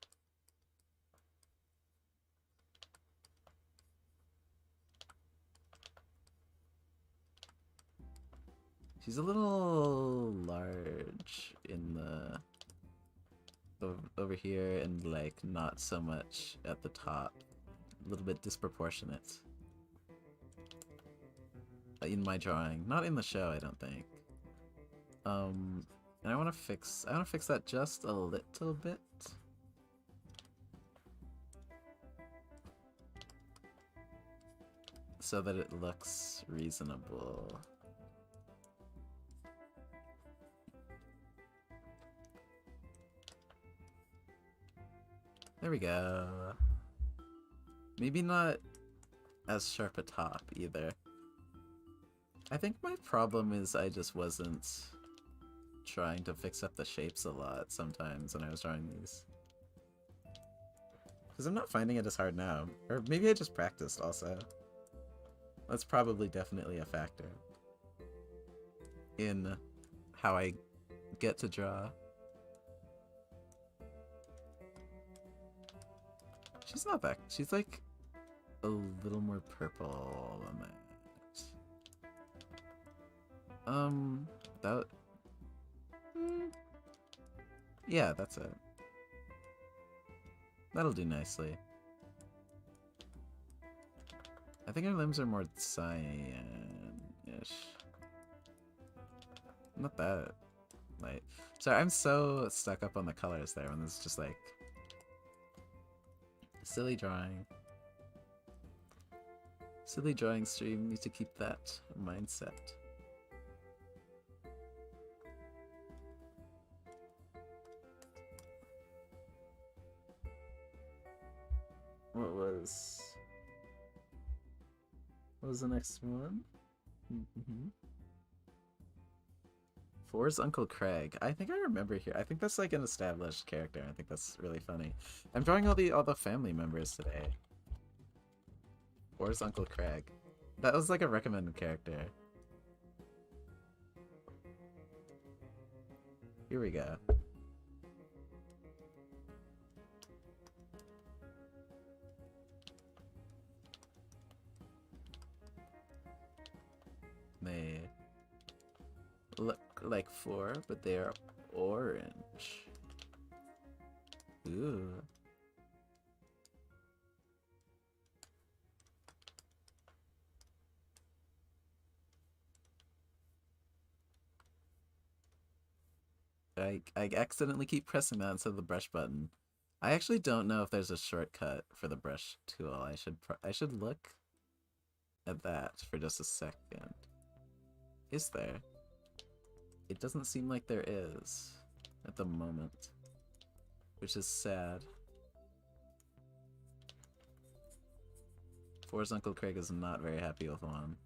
A: She's a little large in the over here, and like not so much at the top. A little bit disproportionate in my drawing, not in the show, I don't think. And I want to fix that just a little bit. So that it looks reasonable. There we go. Maybe not as sharp a top either. I think my problem is I just wasn't trying to fix up the shapes a lot sometimes when I was drawing these. Because I'm not finding it as hard now. Or maybe I just practiced also. That's probably definitely a factor in how I get to draw. She's not that. She's like a little more purple than that. That. Yeah, that's it. That'll do nicely. I think her limbs are more cyan-ish. Not that light. Sorry, I'm so stuck up on the colors there when this is just like silly drawing. Silly drawing stream, need to keep that mindset. What was the next one? Four's Uncle Craig. I think I remember here. I think that's like an established character. I think that's really funny. I'm drawing all the family members today. Four's Uncle Craig. That was like a recommended character. Here we go. They look like four, but they are orange. Ooh. I accidentally keep pressing that instead of the brush button. I actually don't know if there's a shortcut for the brush tool. I should look at that for just a second. Is there? It doesn't seem like there is at the moment, which is sad. Four's Uncle Craig is not very happy with one.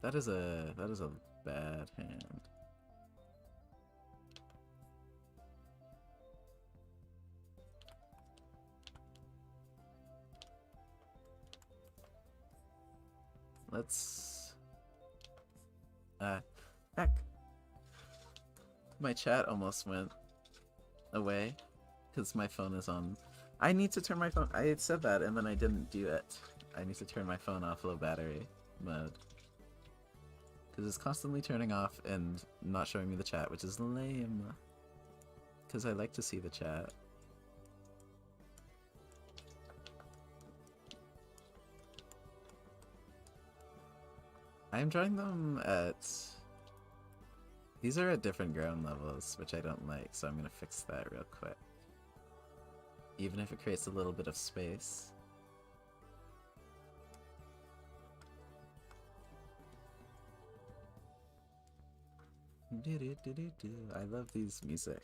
A: that is a bad hand. Let's heck. My chat almost went away because my phone is on. I need to turn my phone. I had said that and then I didn't do it. I need to turn my phone off low battery mode because it's constantly turning off and not showing me the chat, which is lame because I like to see the chat. I'm drawing them at... These are at different ground levels, which I don't like, so I'm gonna fix that real quick. Even if it creates a little bit of space. I love these music.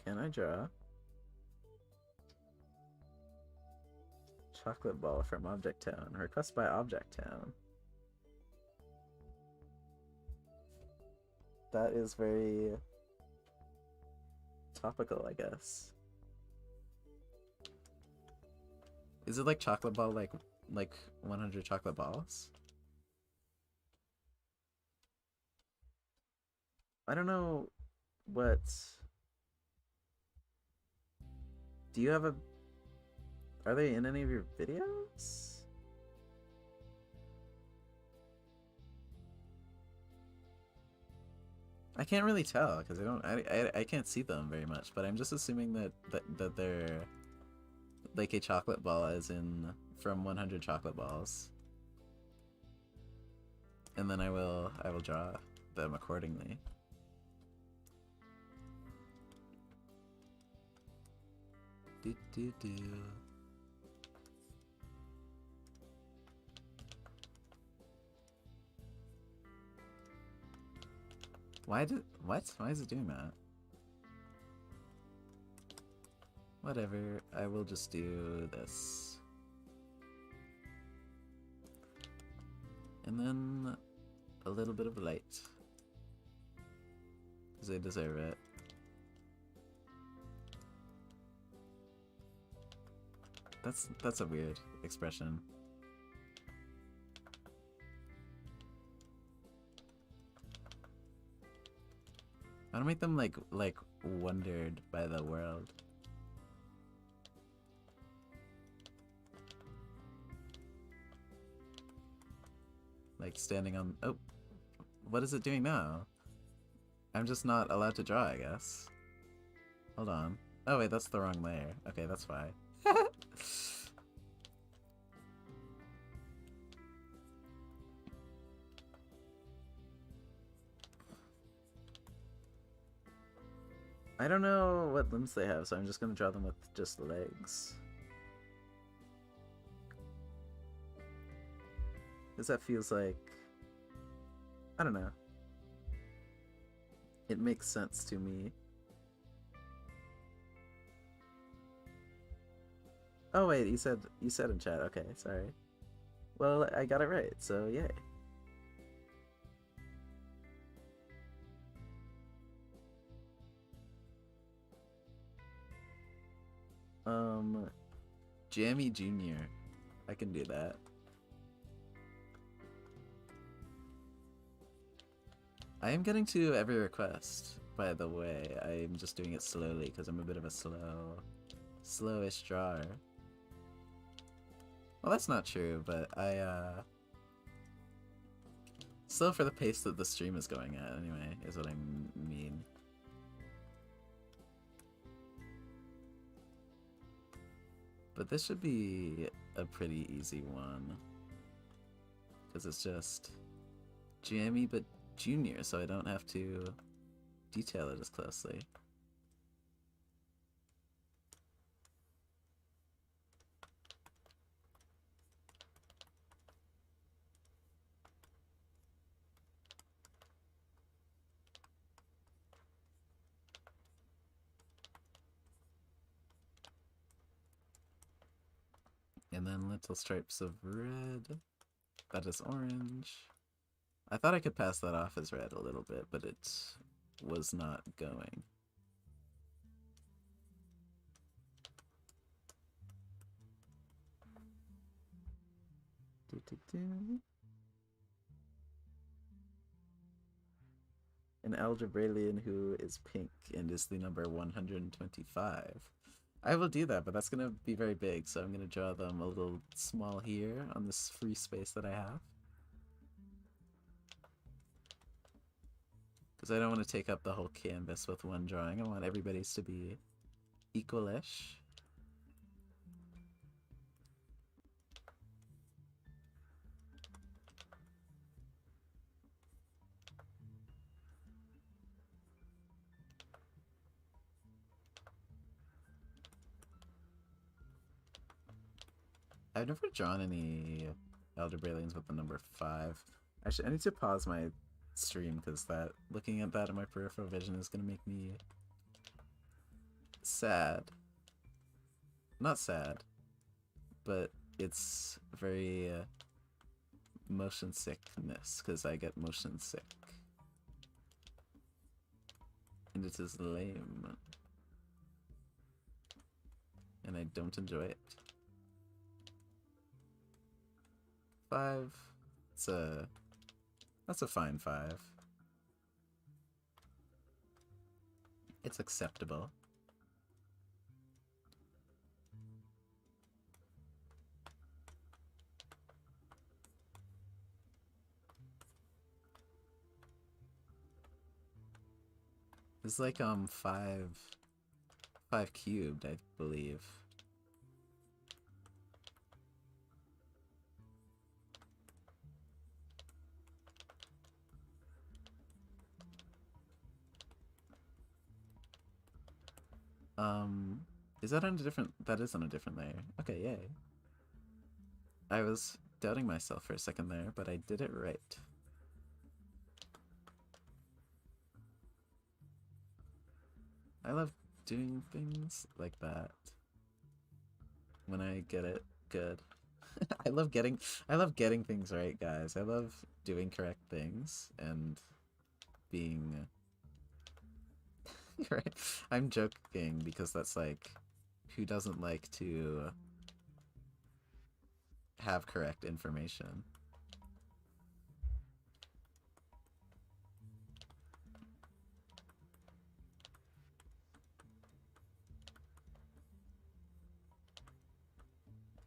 A: Can I draw? Chocolate ball from Object Town. Request by Object Town. That is very topical, I guess. Is it like chocolate ball, like 100 chocolate balls? I don't know what... Do you have a... Are they in any of your videos? I can't really tell because I can't see them very much, but I'm just assuming that they're like a chocolate ball as in from 100 chocolate balls. And then I will draw them accordingly. Do do do. Why is it doing that? Whatever, I will just do this. And then a little bit of light. Because they deserve it. That's a weird expression. I don't make them like wondered by the world. Like standing on... Oh! What is it doing now? I'm just not allowed to draw, I guess. Hold on. Oh wait, that's the wrong layer. Okay, that's why. I don't know what limbs they have, so I'm just gonna draw them with just legs. Because that feels like... I don't know. It makes sense to me. Oh wait, you said in chat. Okay, sorry. Well, I got it right, so yay. Jammy Jr. I can do that. I am getting to every request, by the way. I'm just doing it slowly because I'm a bit of a slowish drawer. Well, that's not true, but slow for the pace that the stream is going at, anyway, is what I mean. But this should be a pretty easy one. Because it's just jammy but junior, so I don't have to detail it as closely. And then little stripes of red. That is orange. I thought I could pass that off as red a little bit, but it was not going. An algebraian who is pink and is the number 125. I will do that, but that's going to be very big, so I'm going to draw them a little small here on this free space that I have. Because I don't want to take up the whole canvas with one drawing. I want everybody's to be equal-ish. I've never drawn any algebraians with the number 5. Actually, I need to pause my stream because that looking at that in my peripheral vision is going to make me sad. Not sad, but it's very motion sickness because I get motion sick. And it is lame. And I don't enjoy it. 5. That's a fine 5. It's acceptable. It's like 5 cubed, I believe. Is that on a different... That is on a different layer. Okay, yay. I was doubting myself for a second there, but I did it right. I love doing things like that. When I get it good. I love getting things right, guys. I love doing correct things and being... Right. I'm joking because that's like, who doesn't like to have correct information?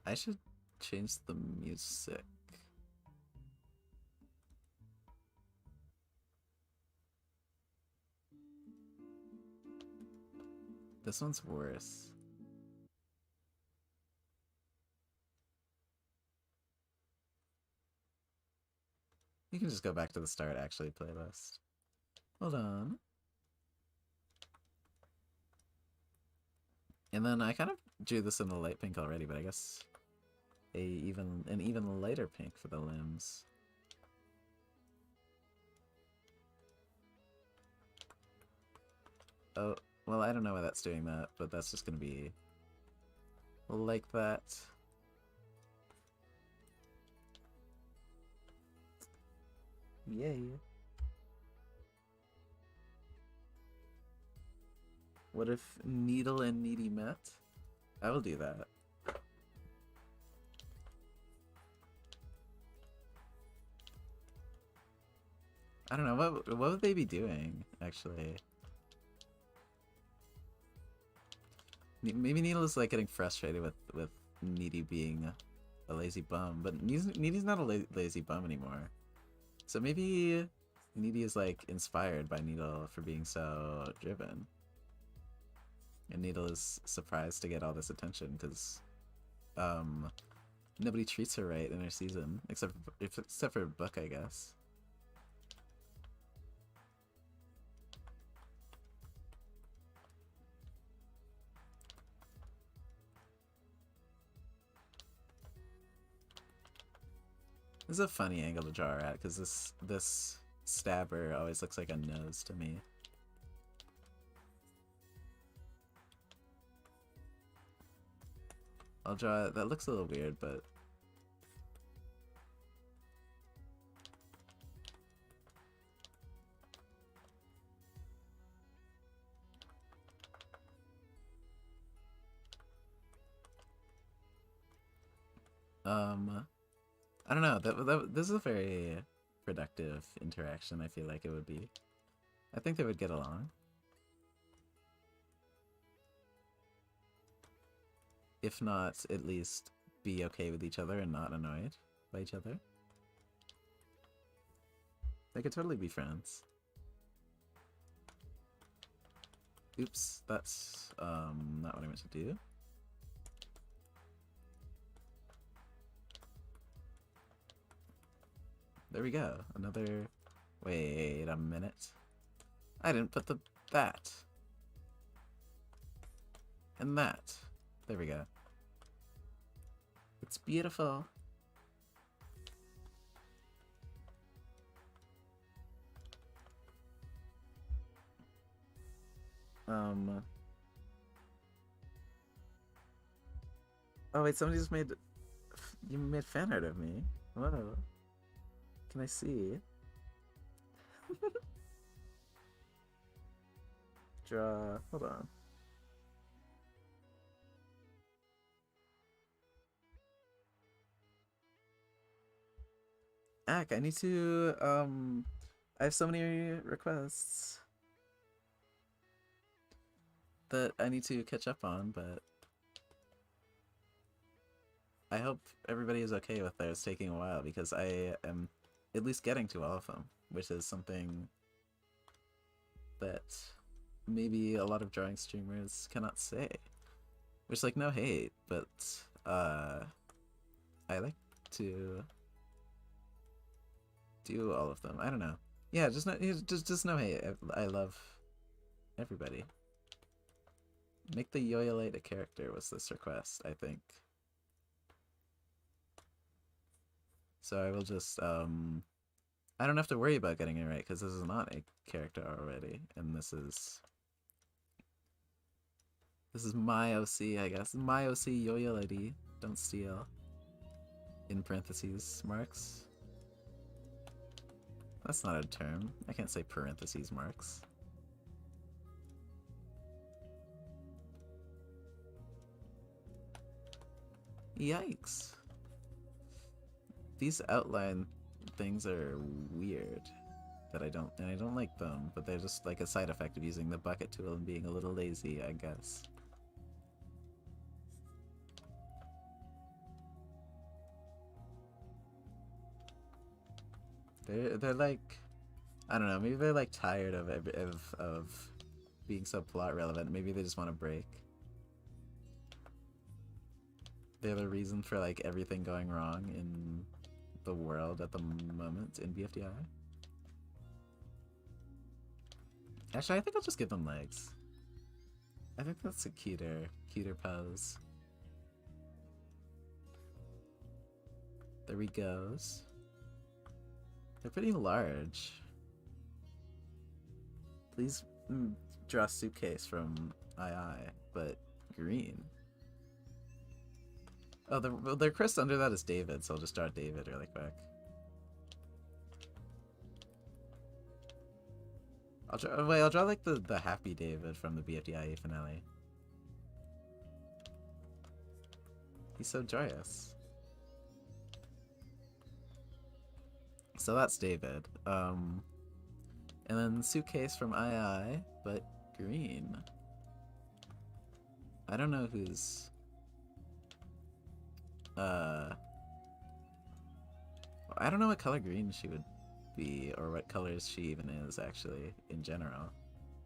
A: I should change the music. This one's worse. You can just go back to the start actually playlist. Hold on. And then I kind of drew this in the light pink already, but I guess an even lighter pink for the limbs. Oh, well, I don't know why that's doing that, but that's just gonna be like that. Yay. What if Needle and Needy met? I will do that. I don't know, what would they be doing, actually? Maybe Needle is like getting frustrated with Needy being a lazy bum, but Needy's not a lazy bum anymore. So maybe Needy is like inspired by Needle for being so driven. And Needle is surprised to get all this attention because nobody treats her right in her season, except for Book, I guess. This is a funny angle to draw her at because this stabber always looks like a nose to me. I'll draw it. That looks a little weird, but I don't know. This is a very productive interaction. I feel like it would be. I think they would get along. If not, at least be okay with each other and not annoyed by each other. They could totally be friends. Oops, that's not what I meant to do. There we go. Another. Wait a minute. I didn't put that. And that. There we go. It's beautiful. Oh wait, somebody just made. You made fan art of me. Whoa. Can I see? Draw. Hold on. Ack, I need to. I have so many requests that I need to catch up on, but I hope everybody is okay with theirs taking a while because I am at least getting to all of them, which is something that maybe a lot of drawing streamers cannot say. Which, like, no hate, but I like to do all of them. I don't know. Yeah, just no hate. I love everybody. Make the Yoyolite a character was this request, I think. So I will just I don't have to worry about getting it right because this is not a character already, and this is my OC, I guess. My OC Yoyolite. Don't steal. In parentheses marks. That's not a term. I can't say parentheses marks. Yikes. These outline things are weird. That I don't like them, but they're just like a side effect of using the bucket tool and being a little lazy, I guess. They're like, I don't know, maybe they're like tired of being so plot relevant. Maybe they just want to break. They're the reason for like everything going wrong in the world at the moment in BFDI. Actually, I think I'll just give them legs. I think that's a cuter pose. There he goes. They're pretty large. Please draw a suitcase from II, but green. Oh, the crest under that is David, so I'll just draw David really quick. I'll draw like the happy David from the BFDIE finale. He's so joyous. So that's David. And then suitcase from II, but green. I don't know who's I don't know what color green she would be, or what colors she even is, actually, in general.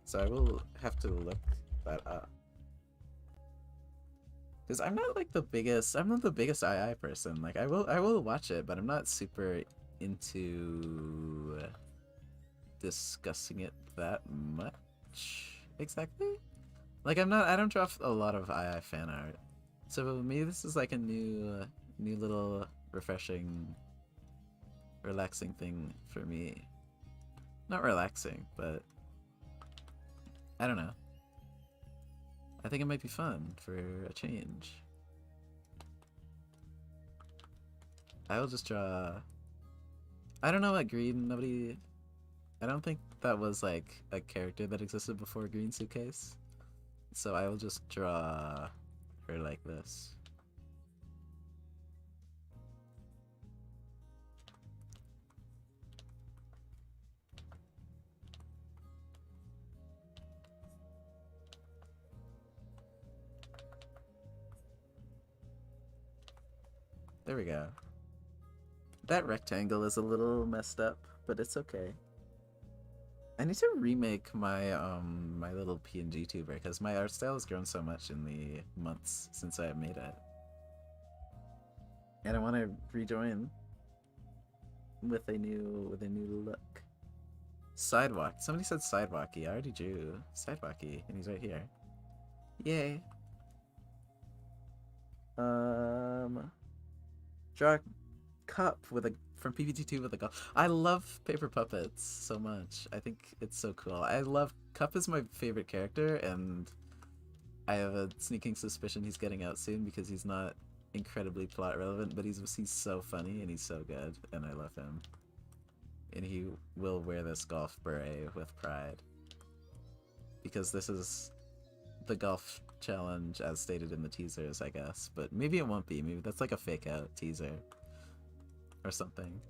A: So I will have to look that up. Because I'm not like the biggest, I'm not the biggest II person. Like, I will watch it, but I'm not super into discussing it that much, exactly? Like, I don't draw a lot of II fan art. So maybe this is like a new little refreshing, relaxing thing for me. Not relaxing, but I don't know. I think it might be fun for a change. I will just draw. I don't know what green. Nobody. I don't think that was like a character that existed before Green Suitcase. So I will just draw her like this. There we go. That rectangle is a little messed up, but it's okay. I need to remake my my little PNG tuber because my art style has grown so much in the months since I made it. And I want to rejoin with a new look. Sidewalk. Somebody said sidewalky. I already drew sidewalky, and he's right here. Yay. Draw a cup with a from PPT2 with a golf. I love paper puppets so much. I think it's so cool. I love Cup is my favorite character, and I have a sneaking suspicion he's getting out soon because he's not incredibly plot relevant, but he's so funny and he's so good, and I love him. And he will wear this golf beret with pride because this is the golf challenge as stated in the teasers, I guess. But maybe it won't be. Maybe that's like a fake out teaser or something.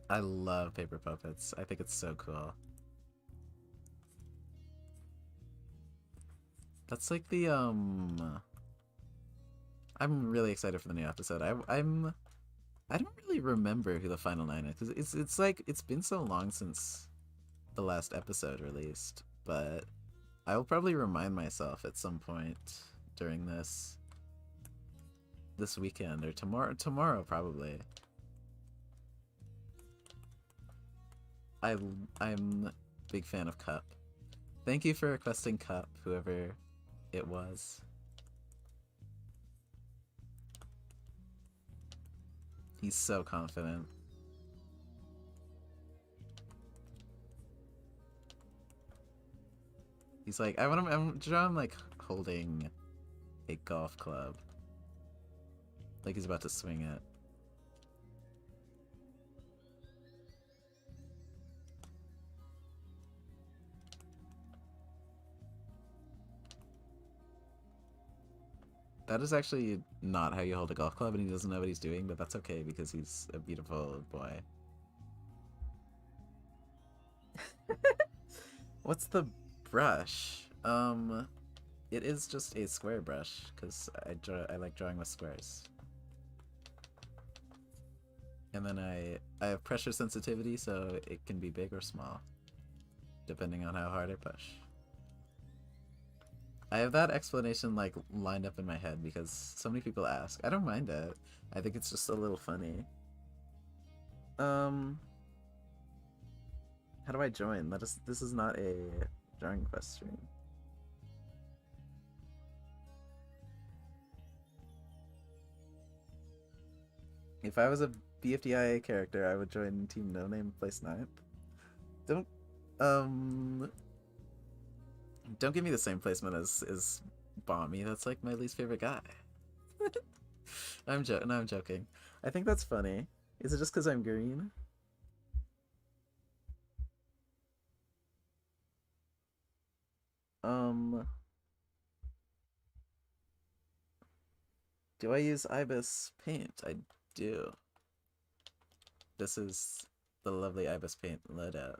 A: I love paper puppets. I think it's so cool. That's like the I'm really excited for the new episode. I don't really remember who the final 9 is because it's like it's been so long since the last episode released, but I will probably remind myself at some point during this weekend or tomorrow probably. I'm a big fan of Cup. Thank you for requesting Cup, whoever it was. He's so confident. He's like, I'm draw him like holding a golf club. Like he's about to swing it. That is actually not how you hold a golf club, and he doesn't know what he's doing, but that's okay because he's a beautiful boy. What's the brush? It is just a square brush because I like drawing with squares. And then I have pressure sensitivity, so it can be big or small, depending on how hard I push. I have that explanation like lined up in my head because so many people ask. I don't mind it. I think it's just a little funny. How do I join? This is not a drawing quest stream. If I was a BFDIE character, I would join Team No Name, place 9th. Don't give me the same placement as Bommy. That's like my least favorite guy. I'm joking. I think that's funny. Is it just because I'm green? Do I use Ibis paint? I do. This is the lovely Ibis paint loadout.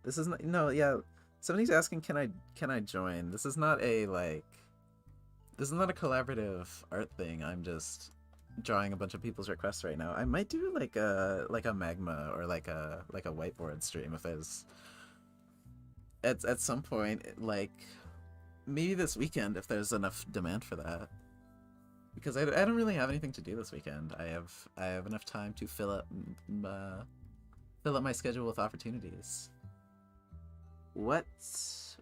A: This is not, no, yeah. Somebody's asking, can I join? This is not a this is not a collaborative art thing. I'm just drawing a bunch of people's requests right now. I might do like a magma or like a whiteboard stream if there's at some point, like maybe this weekend if there's enough demand for that. Because I don't really have anything to do this weekend. I have enough time to fill up my schedule with opportunities. What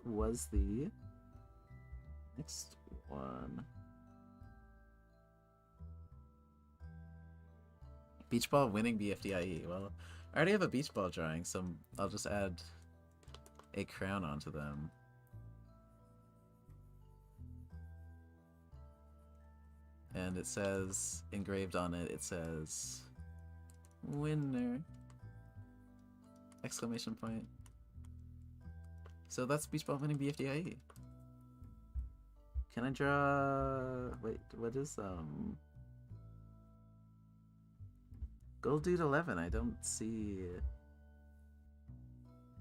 A: was the next one? Beach ball winning BFDIE. Well, I already have a beach ball drawing, so I'll just add a crown onto them. and it says, engraved on it, it says, winner! Exclamation point. So that's beach ball winning BFDIE. Can I draw... Wait, what is, Gold Dude 11, I don't see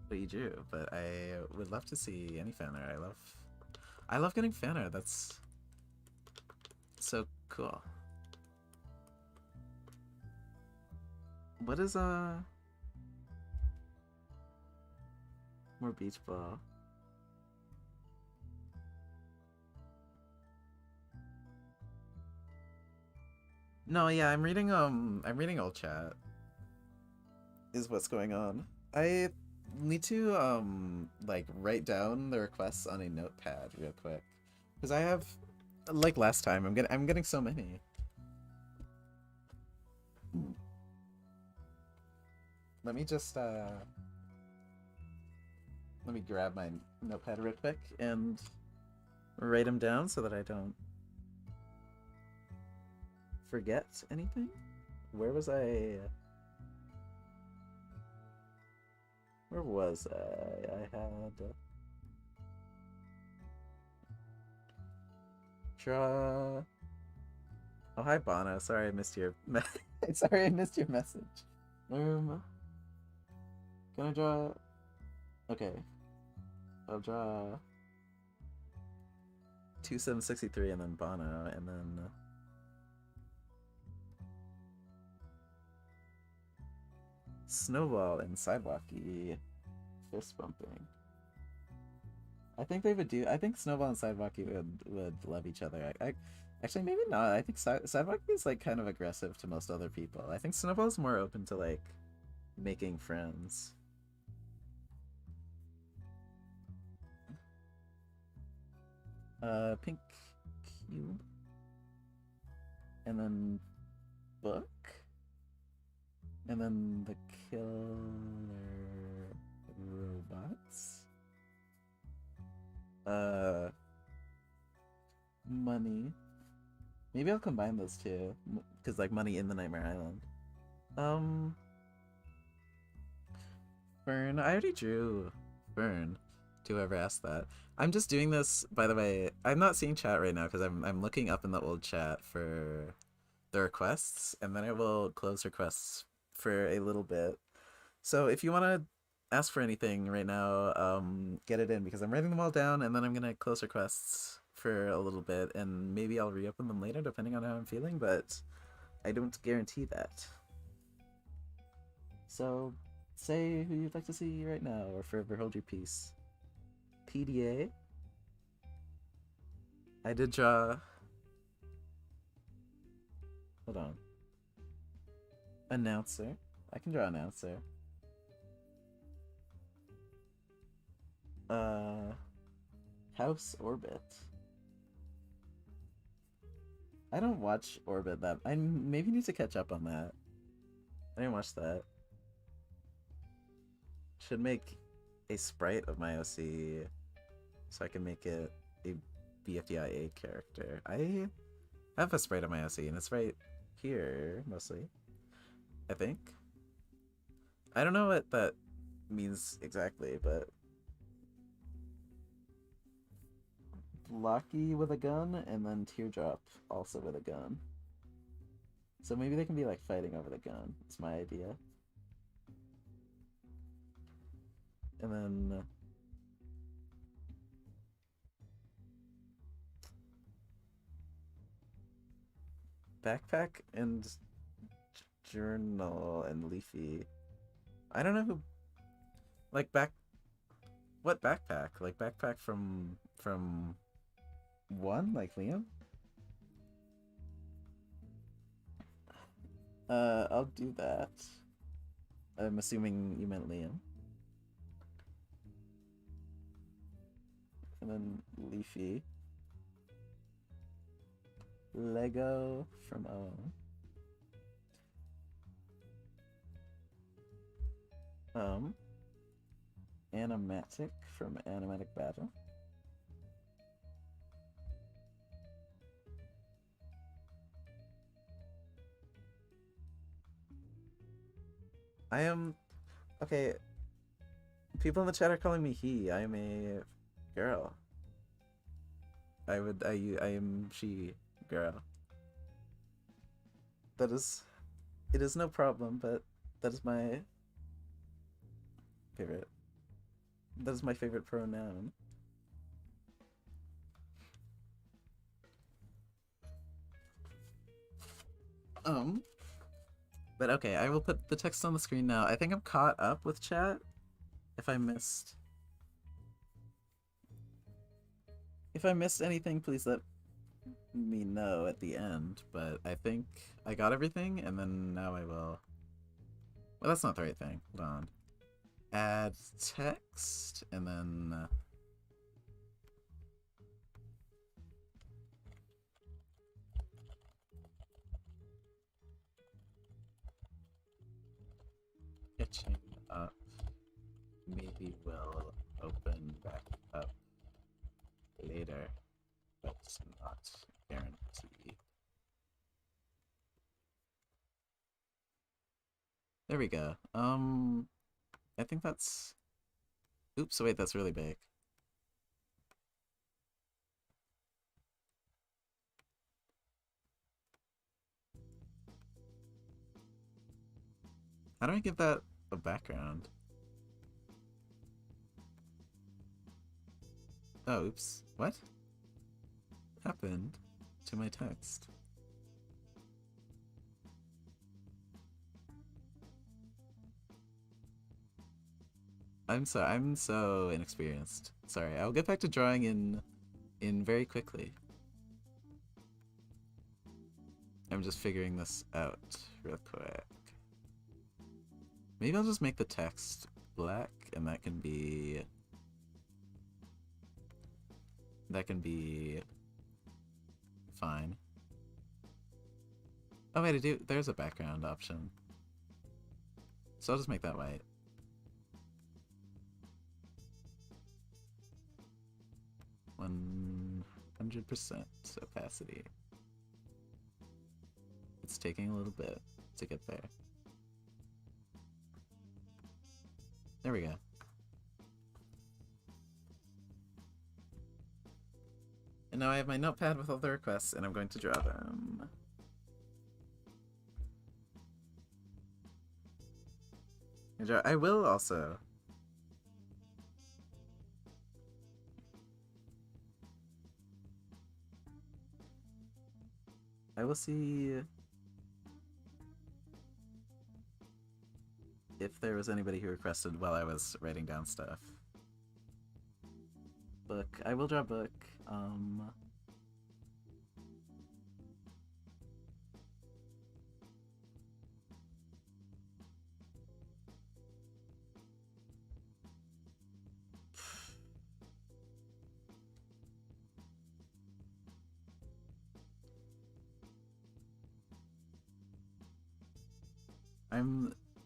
A: what you drew, but I would love to see any fan art. I love getting fan art, that's so cool. What is, more beach ball? No, yeah, I'm reading old chat. Is what's going on. I need to like write down the requests on a notepad real quick. Because I have, like last time, I'm getting so many. Let me just let me grab my notepad real quick and write them down so that I don't forget anything. Where was I? Where was I? I had draw. Oh, hi Bono. Sorry I missed your sorry I missed your message. Can I draw? Okay. I'll draw 2763 and then Bono and then Snowball and Sidewalky fist bumping. I think they would do. I think Snowball and Sidewalky would love each other. I actually maybe not. I think Sidewalky is like kind of aggressive to most other people. I think Snowball's more open to like making friends. Pink cube, and then book. And then the killer robots. Money. Maybe I'll combine those two, because like money in the Nightmare Island. Fern. I already drew Fern. To whoever asked that. I'm just doing this, by the way. I'm not seeing chat right now because I'm looking up in the old chat for the requests, and then I will close requests for a little bit. So if you want to ask for anything right now, get it in because I'm writing them all down, and then I'm gonna close requests for a little bit, and maybe I'll reopen them later depending on how I'm feeling, but I don't guarantee that. So say who you'd like to see right now, or forever hold your peace. PDA. I did draw. Hold on. Announcer. I can draw announcer. House Orbit. I don't watch Orbit that. I maybe need to catch up on that. I didn't watch that. Should make a sprite of my OC so I can make it a BFDIA character. I have a sprite of my OC and it's right here mostly. I think. I don't know what that means exactly, but Blocky with a gun and then Teardrop also with a gun. So maybe they can be like fighting over the gun. It's my idea. And then Backpack and Journal and Leafy. I don't know who. Like what backpack? Like backpack from one? Like Liam? I'll do that. I'm assuming you meant Liam. And then Leafy. Lego from O. Animatic from Animatic Battle. I am okay. People in the chat are calling me he. I am a girl. I am she girl. That is it is no problem, but that is my favorite. That is my favorite pronoun. Um, but okay, I will put the text on the screen now. I think I'm caught up with chat. If I missed anything, please let me know at the end. But I think I got everything, and then now I will. Well, that's not the right thing. Hold on. Add text, and then. Catching up. Maybe will open back up later, but it's not guaranteed. There we go. I think that's. Oops, wait, that's really big. How do I give that a background? Oh, oops. What happened to my text? I'm so inexperienced. Sorry, I'll get back to drawing in very quickly. I'm just figuring this out real quick. Maybe I'll just make the text black, and that can be fine. Oh wait, there's a background option. So I'll just make that white. %100% opacity. It's taking a little bit to get there. There we go. And now I have my notepad with all the requests, and I'm going to draw them. I will also. I will see if there was anybody who requested while I was writing down stuff. Book. I will draw book.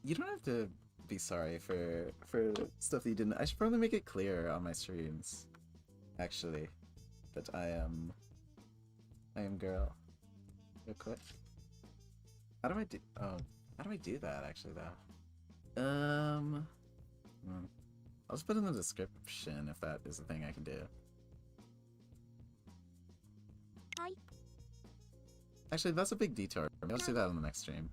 A: You don't have to be sorry for stuff that you didn't. I should probably make it clear on my streams, actually, that I am girl. Real quick. How do I do? Oh, how do I do that actually though? I'll just put in the description if that is a thing I can do.
B: Hi.
A: Actually, that's a big detour. Maybe I'll do that on the next stream.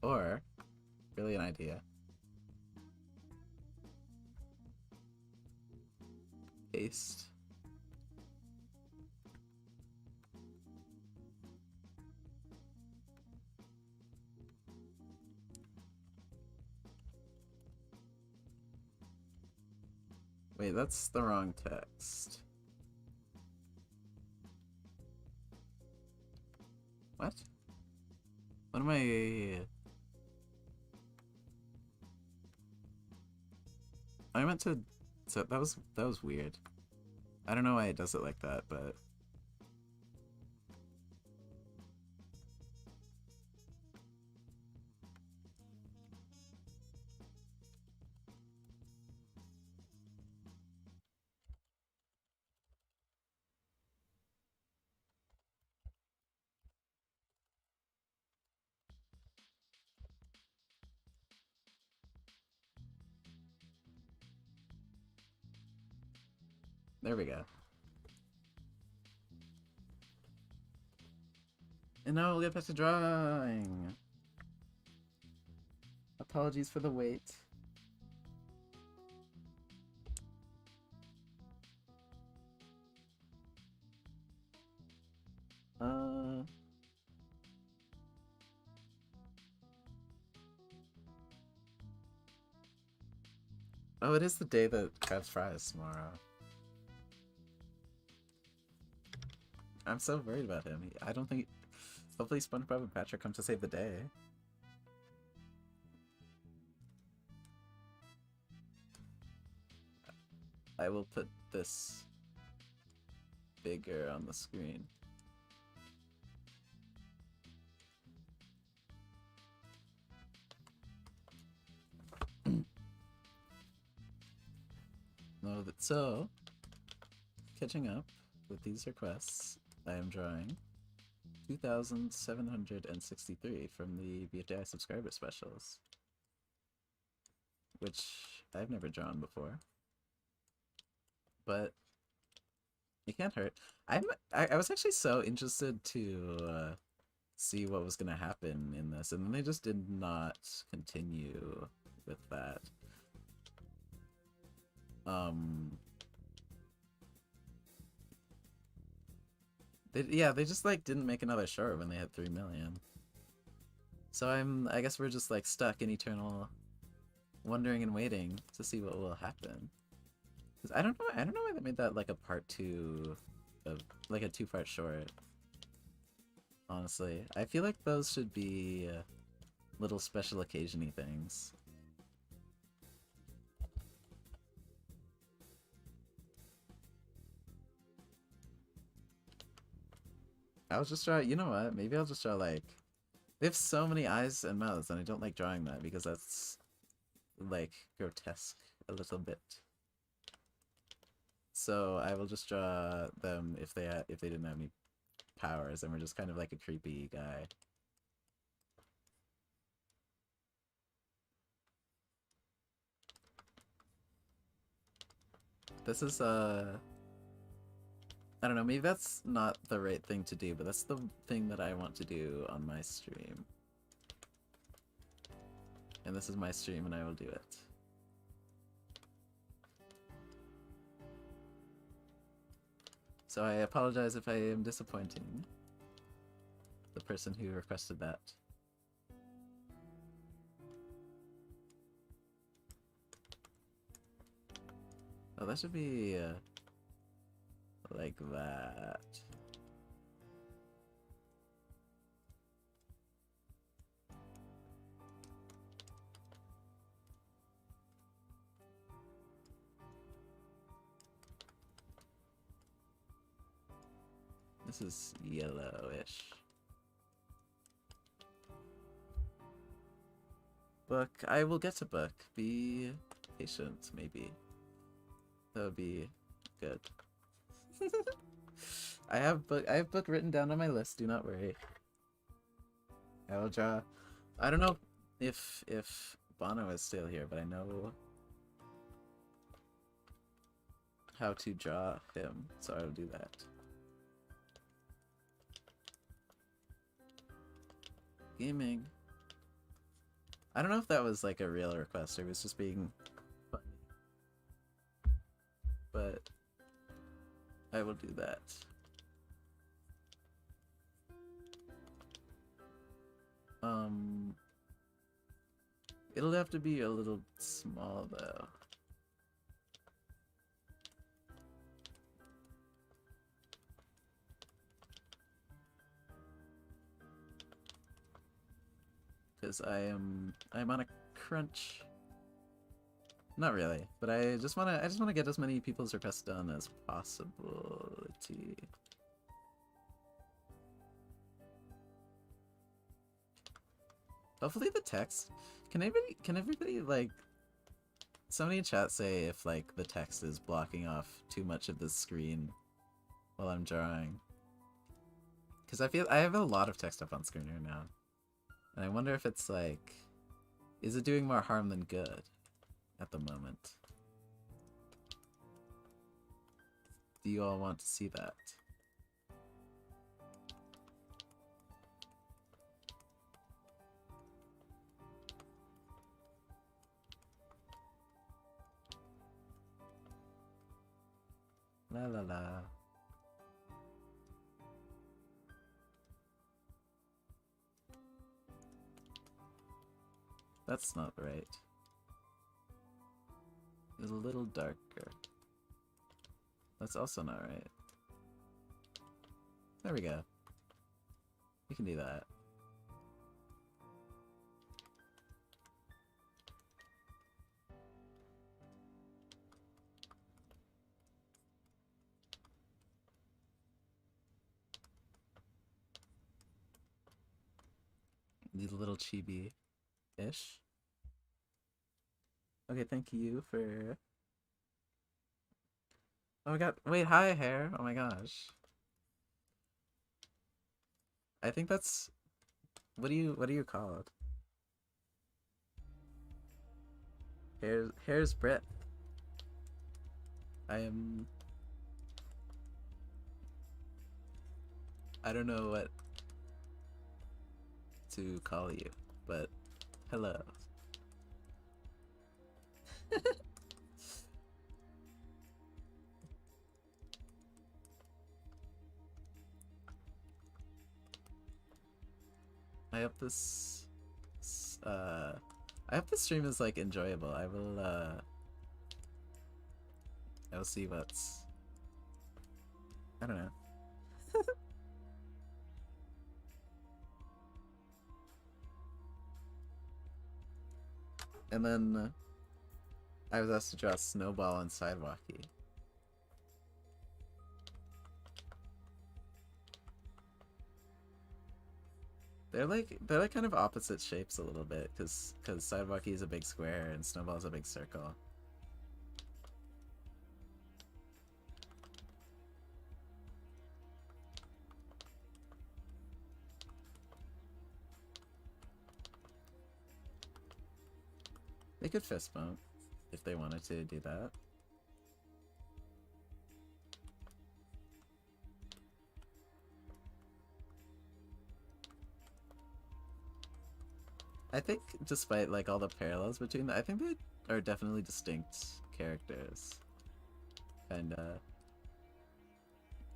A: Or, really an idea. Paste. Wait, that's the wrong text. What? What am I... I meant to... So that was weird. I don't know why it does it like that, but... There we go. And now we'll get back to drawing. Apologies for the wait. Oh, it is the day that Krabs fries tomorrow. I'm so worried about him. I don't think... Hopefully SpongeBob and Patrick come to save the day. I will put this bigger on the screen. No, that so catching up with these requests, I am drawing 2,763 from the BFDIE subscriber specials, which I've never drawn before, but it can't hurt. I was actually so interested to see what was gonna happen in this, and then they just did not continue with that. They just like didn't make another short when they had 3 million. So I guess we're just like stuck in eternal wondering and waiting to see what will happen. 'Cause I don't know why they made that like a part 2 of like a 2-part short. Honestly, I feel like those should be little special occasion-y things. I'll just draw, you know what, maybe I'll just draw like, they have so many eyes and mouths and I don't like drawing that because that's like grotesque a little bit. So I will just draw them if they didn't have any powers and we're just kind of like a creepy guy. This is I don't know, maybe that's not the right thing to do, but that's the thing that I want to do on my stream. And this is my stream and I will do it. So I apologize if I am disappointing the person who requested that. Oh, that should be like that. This is yellowish. Book. I will get to book. Be patient, maybe. That would be good. I have book written down on my list, do not worry. I will draw. I don't know if Bono is still here, but I know how to draw him, so I will do that. Gaming. I don't know if that was like a real request or it was just being funny. But I will do that. It'll have to be a little small though. Because I'm on a crunch. Not really, but I just wanna get as many people's requests done as possible. Hopefully the text. Can everybody like, somebody in chat say if like the text is blocking off too much of the screen while I'm drawing? Because I feel I have a lot of text up on screen right now. And I wonder if it's like, is it doing more harm than good at the moment? do you all want to see that? La la la. That's not right. It's a little darker. That's also not right. There we go. We can do that. These little chibi-ish. Okay, thank you for... Oh my god, wait, hi, hair. Oh my gosh. I think that's... what do you call it? Hair's breadth. I don't know what to call you, but hello. I hope this I hope this stream is like enjoyable. I will see what's... I don't know. And then I was asked to draw a snowball and sidewalky. They're like kind of opposite shapes a little bit, because sidewalky is a big square and snowball is a big circle. They could fist bump if they wanted to do that. I think, despite like all the parallels between them, I think they are definitely distinct characters. And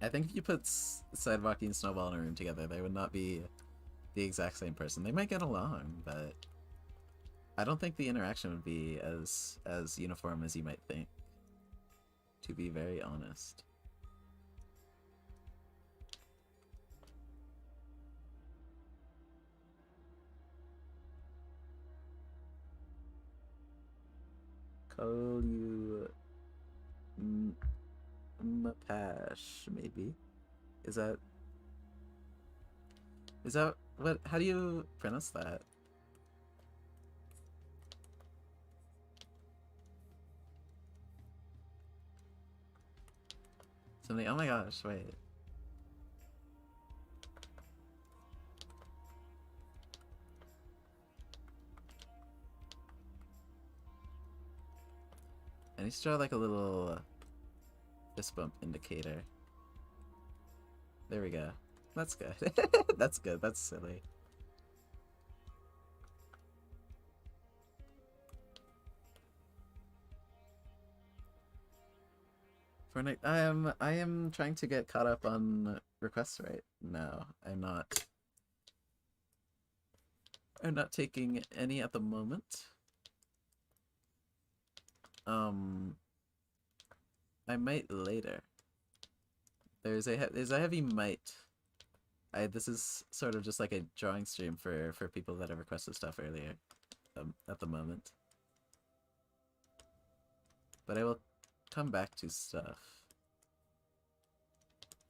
A: I think if you put Sidewalky and Snowball in a room together, they would not be the exact same person. They might get along, but I don't think the interaction would be as uniform as you might think, to be very honest. Call you Mapash, maybe? Is that what? How do you pronounce that? Something. Oh my gosh! Wait. I need to draw like a little fist bump indicator. There we go. That's good. That's good. That's silly. Fortnite. I am trying to get caught up on requests right now. I'm not taking any at the moment. I might later. There's a heavy might. This is sort of just like a drawing stream for people that have requested stuff earlier. At the moment. But I will come back to stuff.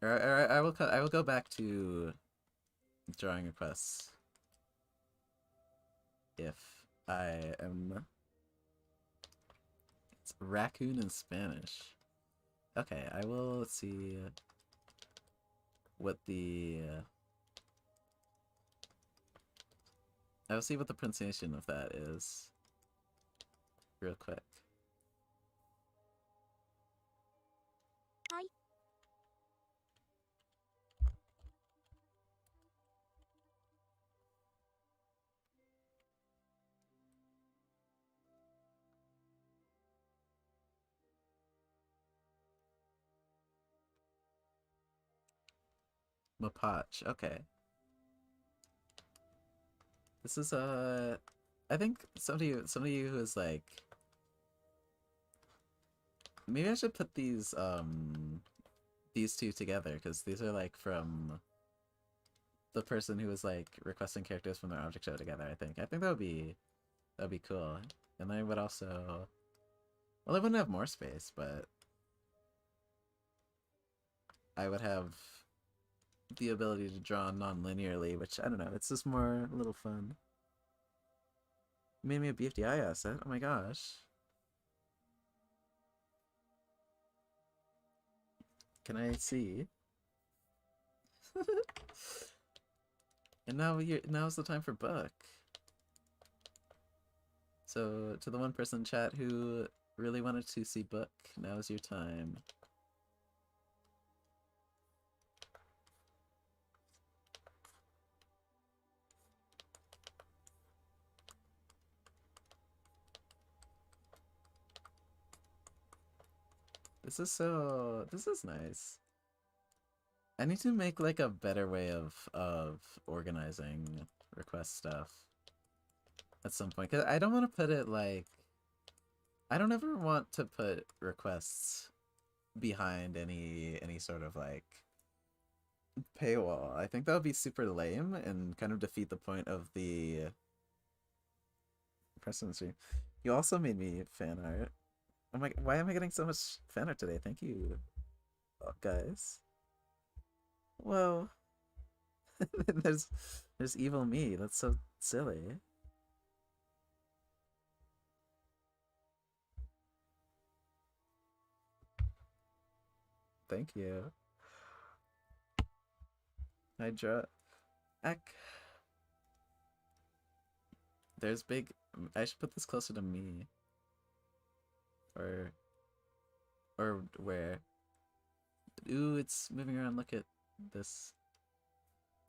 A: Or I will go back to drawing requests if I am... It's raccoon in Spanish. Okay, I will see what the I will see what the pronunciation of that is real quick.
B: Hi.
A: Mapach. Okay. This is I think somebody who is like, maybe I should put these two together because these are like from the person who was like requesting characters from their object show together. I think that'd be cool. And I would also, well, I wouldn't have more space, but I would have the ability to draw non-linearly, which I don't know. It's just more a little fun. You made me a BFDI asset. Oh my gosh. Can I see? And now's the time for book. So to the one person in chat who really wanted to see book, now is your time. This is nice. I need to make like a better way of organizing request stuff at some point, cause I don't want to put it like, I don't ever want to put requests behind any sort of like paywall. I think that would be super lame and kind of defeat the point of the presidency. You also made me fan art. Oh my, why am I getting so much fan art today? Thank you, guys. Whoa. There's evil me. That's so silly. Thank you. I draw. Eck. There's big. I should put this closer to me. Or where? Ooh, it's moving around. Look at this.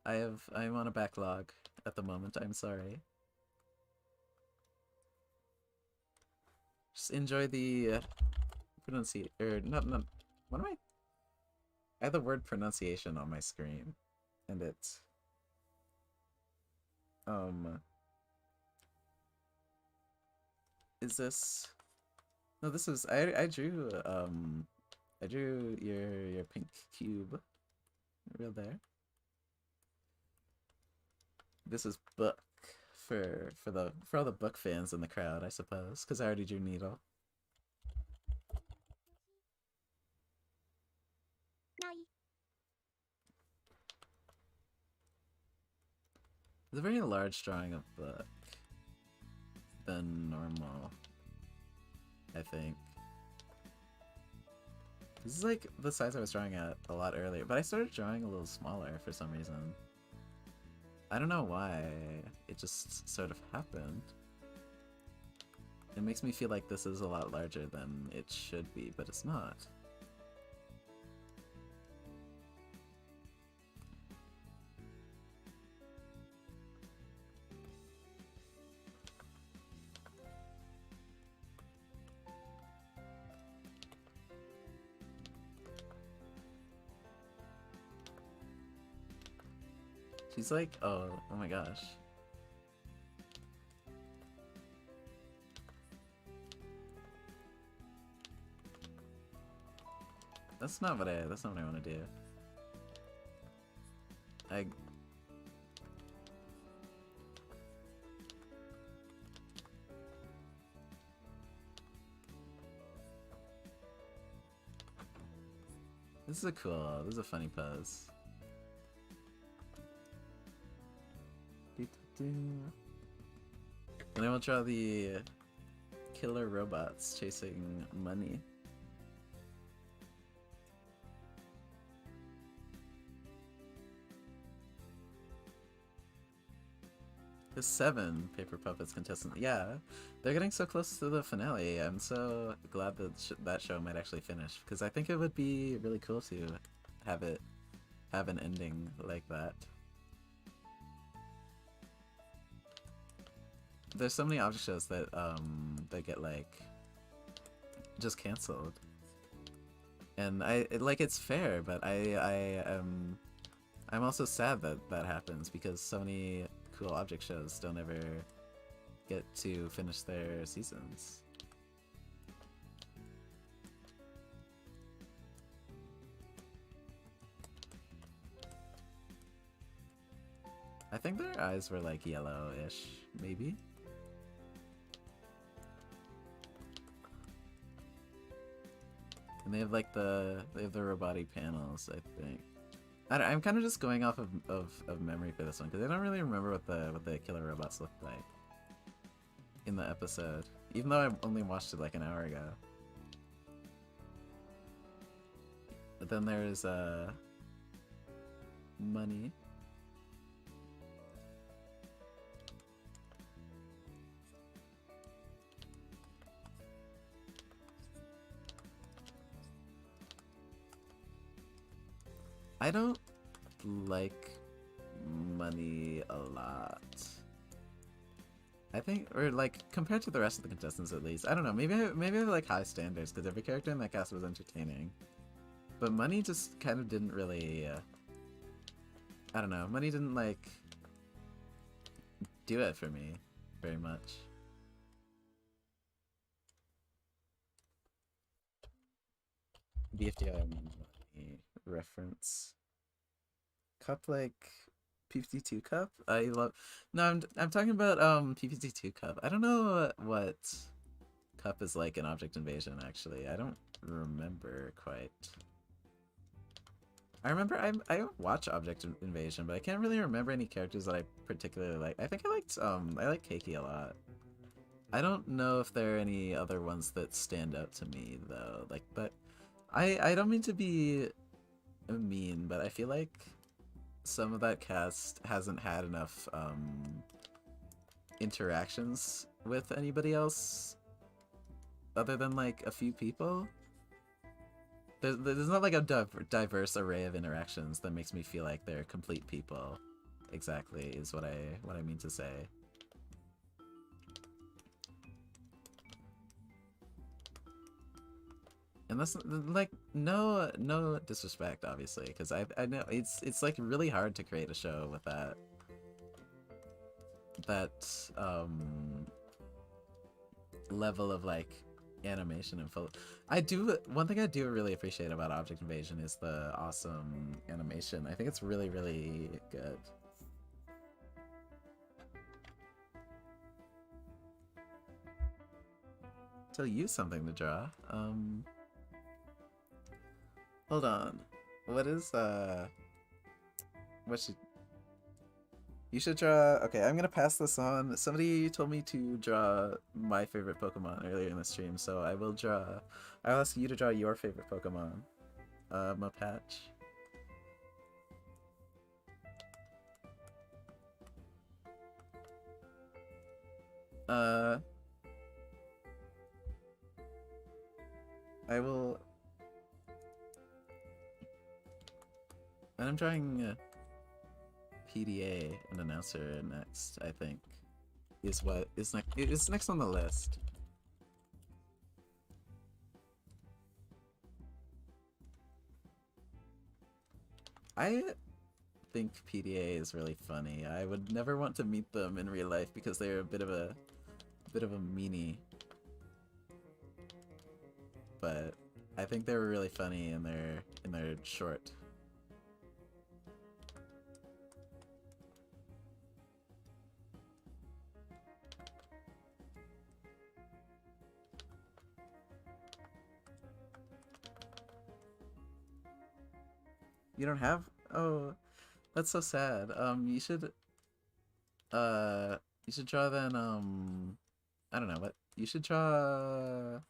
A: I'm on a backlog at the moment. I'm sorry. Just enjoy the pronunciation. Or not. What am I? I have the word pronunciation on my screen, and it's Is this? No, this is I drew your pink cube real there. This is book for all the book fans in the crowd, I suppose, because I already drew Needle. It's a very large drawing of book than normal, I think. This is like the size I was drawing at a lot earlier, but I started drawing a little smaller for some reason. I don't know why, it just sort of happened. It makes me feel like this is a lot larger than it should be, but it's not. She's like, oh my gosh. That's not what I want to do. This is a funny pose. And I will draw the killer robots chasing money. The 7 Paper Puppets contestant. Yeah, they're getting so close to the finale. I'm so glad that that show might actually finish, because I think it would be really cool to have an ending like that. There's so many object shows that that get like just canceled, and it's fair, but I'm also sad that that happens because so many cool object shows don't ever get to finish their seasons. I think their eyes were like yellowish, maybe? And they have like the robotic panels, I think. I'm kind of just going off of memory for this one because I don't really remember what the killer robots looked like in the episode, even though I only watched it like an hour ago. But then there's money. I don't like money a lot. I think, or like compared to the rest of the contestants at least. I don't know. Maybe I have like high standards because every character in that cast was entertaining. But money just kind of didn't really. I don't know. Money didn't like do it for me very much. BFDIE money reference. Cup like P52 cup? I love. No, I'm talking about P52 cup. I don't know what cup is like in Object Invasion actually. I don't remember quite. I remember I watch Object Invasion, but I can't really remember any characters that I particularly like. I think I like Keiki a lot. I don't know if there are any other ones that stand out to me though. Like, but I don't mean to be mean, but I feel like some of that cast hasn't had enough interactions with anybody else other than like a few people. There's not like a diverse array of interactions that makes me feel like they're complete people. Exactly is what I mean to say. And that's like no disrespect, obviously, because I know it's like really hard to create a show with that level of like animation and full. One thing I do really appreciate about Object Invasion is the awesome animation. I think it's really good. Tell you something to draw. Hold on. What is what should you should draw? Okay, I'm gonna pass this on. Somebody told me to draw my favorite Pokemon earlier in the stream, so I'll ask you to draw your favorite Pokemon. Mapatch. I will. And I'm drawing PDA, an announcer next. I think is what is next. It's next on the list. I think PDA is really funny. I would never want to meet them in real life because they're a bit of a meanie. But I think they were really funny in their short. You don't have? Oh, that's so sad. You should draw then, I don't know, what? You should draw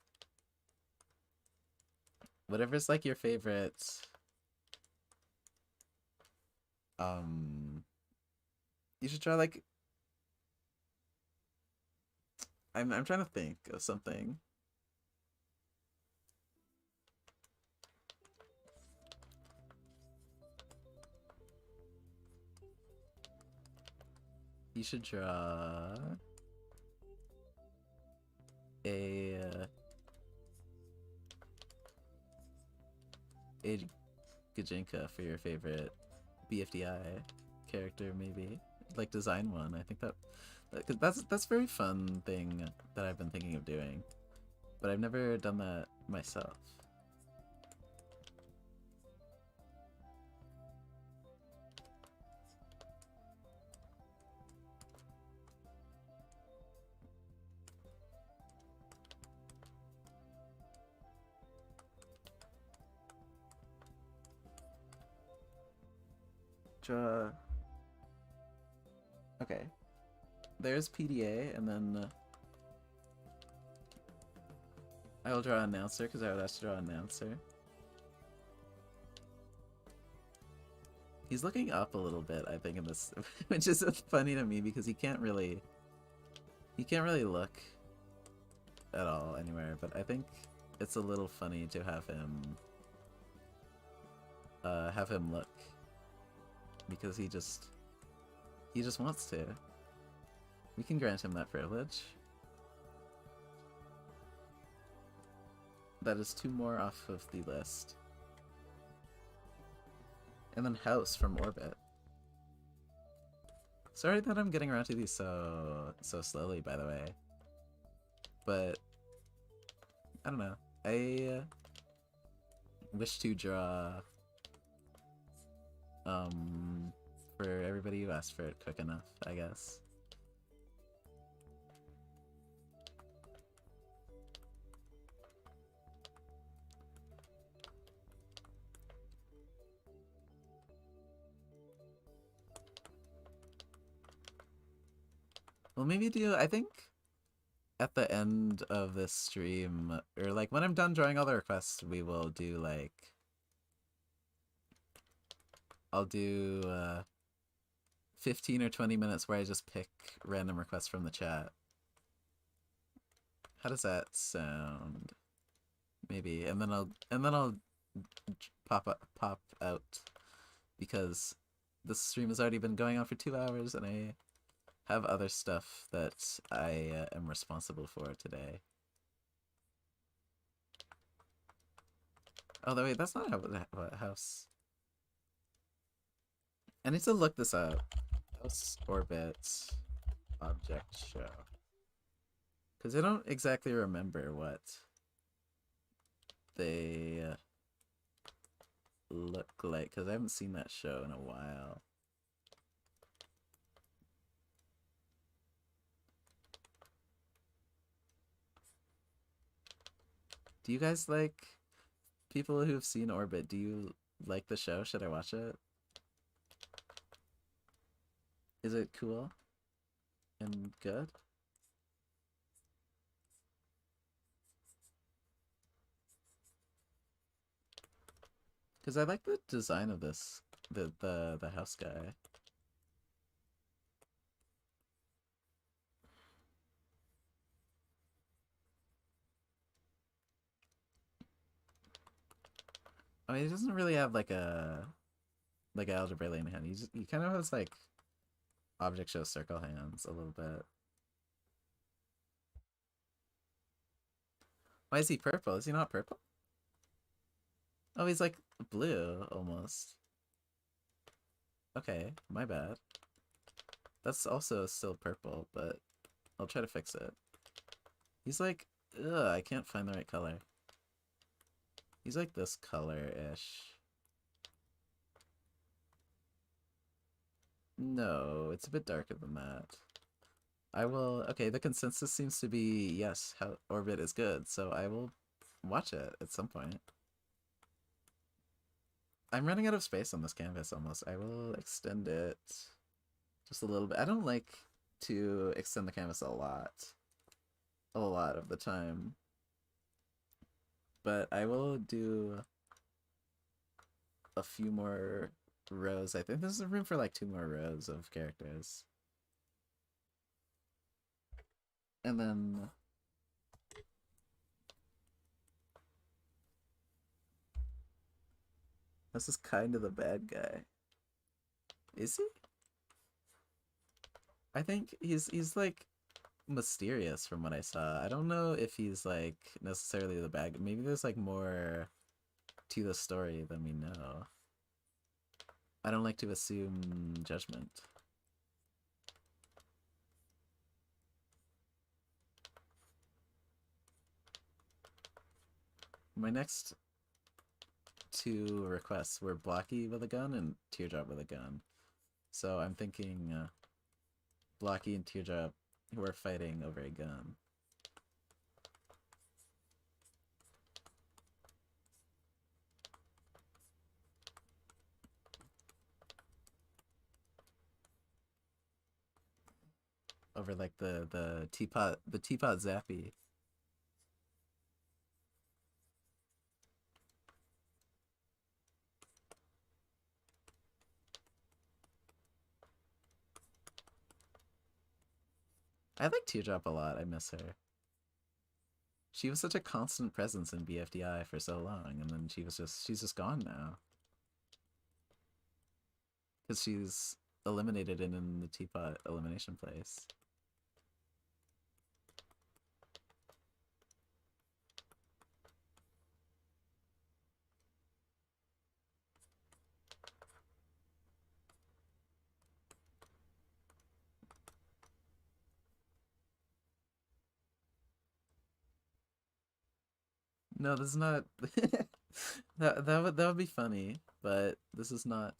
A: whatever's like your favorite, you should draw like, I'm trying to think of something. You should draw a Gajinka for your favorite Post-BFDIE character, maybe. Like, design one. I think that's a very fun thing that I've been thinking of doing. But I've never done that myself. Draw. Okay. There's PDA, and then I will draw announcer because I would have to draw announcer. He's looking up a little bit, I think, in this, which is funny to me because he can't really look at all anywhere. But I think it's a little funny to have him look because he just wants to. We can grant him that privilege. That is 2 more off of the list. And then House from Orbit. Sorry that I'm getting around to these so slowly, by the way. But I don't know. I wish to draw for everybody who asked for it quick enough, I guess. Well, maybe I think at the end of this stream, or like when I'm done drawing all the requests, we will do like, I'll do 15 or 20 minutes where I just pick random requests from the chat. How does that sound? Maybe, and then I'll pop out because this stream has already been going on for 2 hours and I have other stuff that I am responsible for today. Oh, wait, that's not what House. I need to look this up. House Orbit Object Show. Because I don't exactly remember what they look like, because I haven't seen that show in a while. Do you guys like, people who've seen Orbit, do you like the show? Should I watch it? Is it cool and good? Because I like the design of this, the house guy. I mean, he doesn't really have like a algebraic hand. He kind of has like object show circle hands a little bit. Why is he purple? Is he not purple? Oh, he's like blue almost. Okay, my bad. That's also still purple, but I'll try to fix it. He's like, ugh, I can't find the right color. He's like this color-ish. No, it's a bit darker than that. I will, okay, the consensus seems to be, yes, how Orbit is good, so I will watch it at some point. I'm running out of space on this canvas almost. I will extend it just a little bit. I don't like to extend the canvas a lot of the time. But I will do a few more rows. I think there's room for like 2 more rows of characters. And then this is kind of the bad guy. Is he? I think he's like mysterious from what I saw. I don't know if he's like necessarily the bad guy. Maybe there's like more to the story than we know. I don't like to assume judgment. My next two requests were Blocky with a gun and Teardrop with a gun. So I'm thinking Blocky and Teardrop who are fighting over a gun. Over like the teapot zappy. I like Teardrop a lot. I miss her. She was such a constant presence in BFDI for so long, and then she's just gone now. Because she's eliminated in the teapot elimination place. No, this is not. that would be funny, but this is not.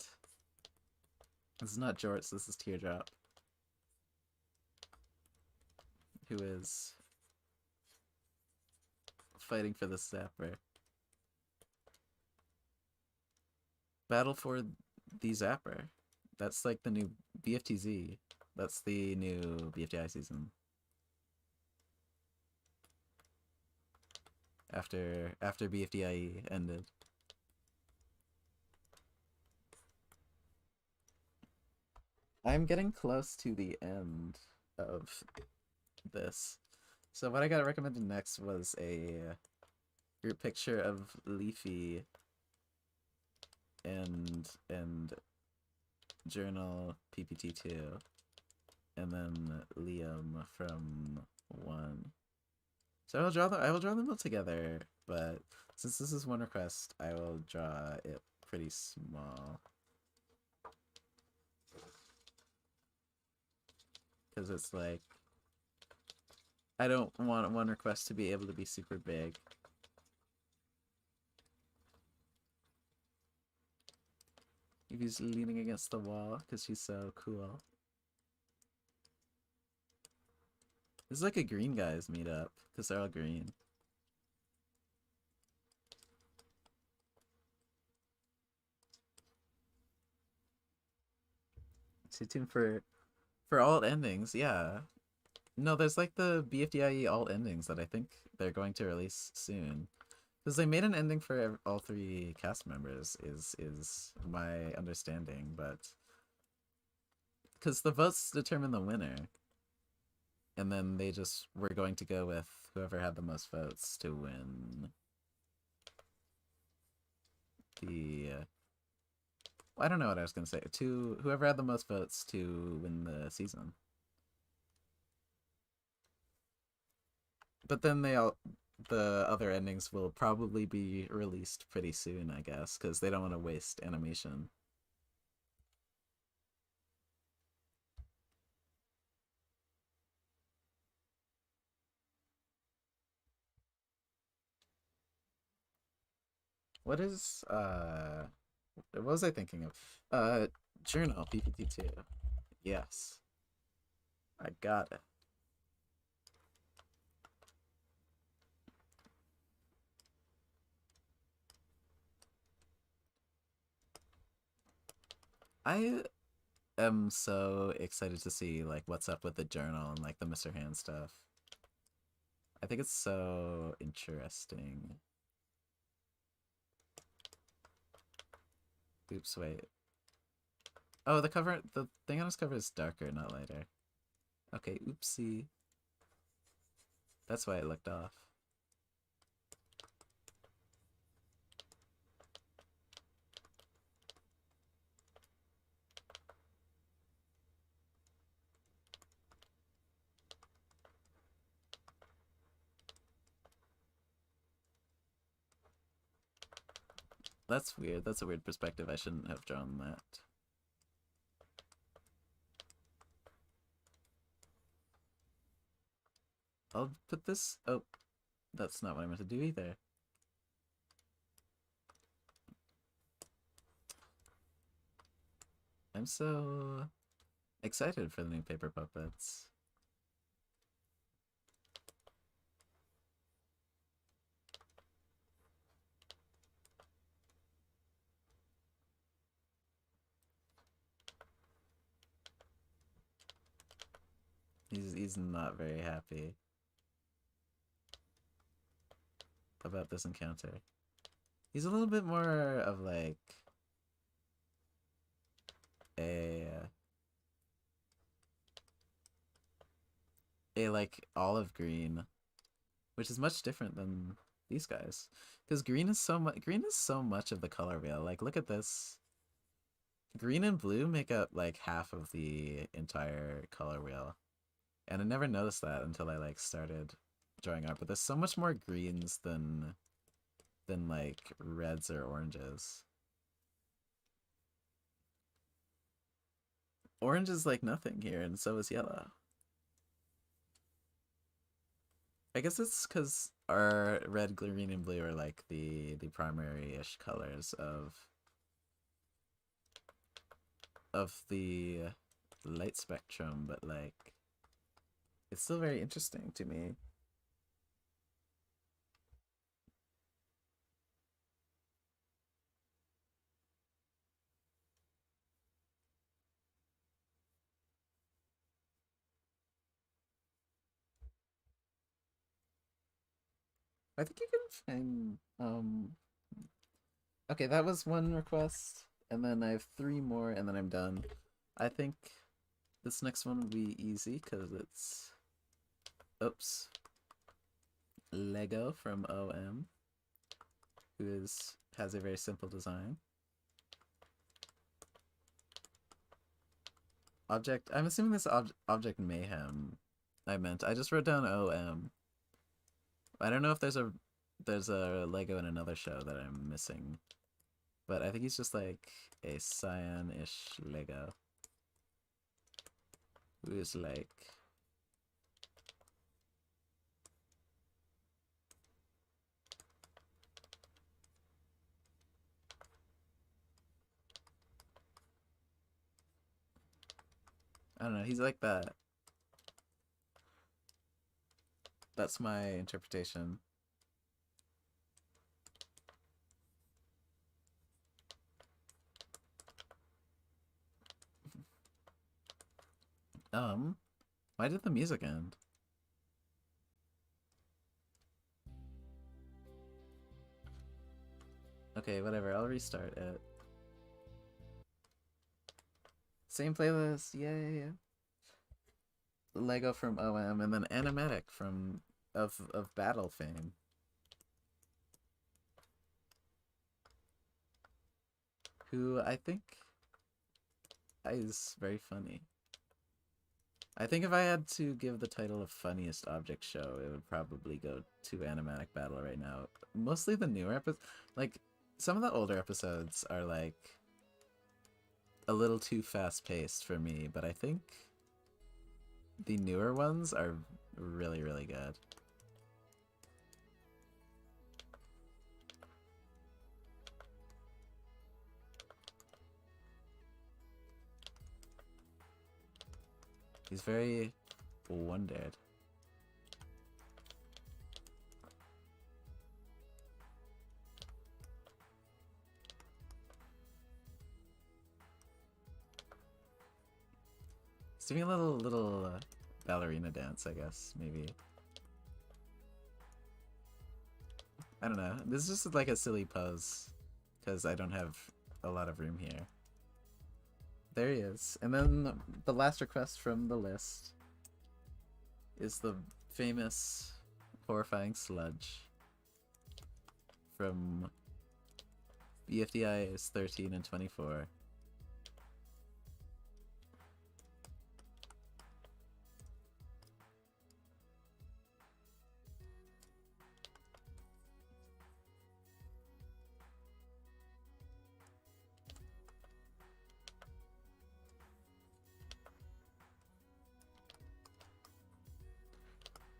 A: This is not Jorts. This is Teardrop, who is fighting for the Zapper. Battle for the Zapper. That's like the new BFTZ. That's the new BFDI season. After BFDIE ended. I'm getting close to the end of this. So what I got recommended next was a group picture of Leafy and Journal PPT2 and then Liam from 1. So I will draw them all together, but since this is one request, I will draw it pretty small. Because it's like, I don't want one request to be able to be super big. Evie's leaning against the wall because she's so cool. This is like a green guys meetup because they're all green. Stay tuned for alt endings, yeah. No, there's like the BFDIE alt endings that I think they're going to release soon. Because they made an ending for all 3 cast members, is my understanding, but because the votes determine the winner, and then they just were going to go with whoever had the most votes to win the. I don't know what I was gonna say. To whoever had the most votes to win the season. But then the other endings will probably be released pretty soon, I guess, because they don't want to waste animation. What is what was I thinking of? Journal PPT2. Yes. I got it. I am so excited to see like what's up with the journal and like the Mr. Hand stuff. I think it's so interesting. Oops, wait. Oh, the thing on his cover is darker, not lighter. Okay, oopsie. That's why it looked off. That's weird. That's a weird perspective. I shouldn't have drawn that. I'll put this... Oh, that's not what I meant to do either. I'm so excited for the new paper puppets. He's not very happy about this encounter. He's a little bit more of like a like olive green, which is much different than these guys. Because green is so much of the color wheel. Like look at this. Green and blue make up like half of the entire color wheel. And I never noticed that until I like started drawing art, but there's so much more greens than like reds or oranges. Orange is like nothing here, and so is yellow. I guess it's because our red, green, and blue are like the primary-ish colors of the light spectrum, but like it's still very interesting to me. I think you can find okay, that was one request, and then I have three more, and then I'm done. I think this next one will be easy because it's oops, Lego from OM, who has a very simple design. Object. I'm assuming this object mayhem. I just wrote down OM. I don't know if there's a Lego in another show that I'm missing, but I think he's just like a cyan-ish Lego who is like I don't know. He's like that. That's my interpretation. Why did the music end? Okay, whatever. I'll restart it. Same playlist. Yay. Lego from OM, and then Animatic from of Battle fame. Who I think is very funny. I think if I had to give the title of funniest object show, it would probably go to Animatic Battle right now. Mostly the newer episodes. Like, some of the older episodes are like a little too fast-paced for me, but I think the newer ones are really, really good. He's very wondered. He's doing a little ballerina dance, I guess, maybe. I don't know. This is just like a silly pose because I don't have a lot of room here. There he is. And then the last request from the list is the famous horrifying sludge from BFDIE is 13 and 24.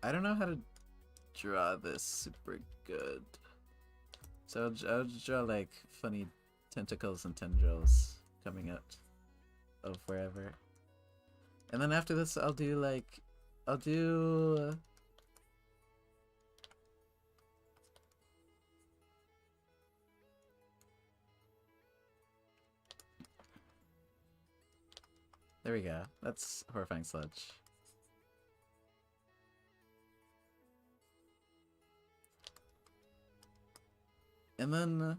A: I don't know how to draw this super good. So I'll just draw like funny tentacles and tendrils coming out of wherever. And then after this I'll do like, there we go. That's horrifying sludge. And then,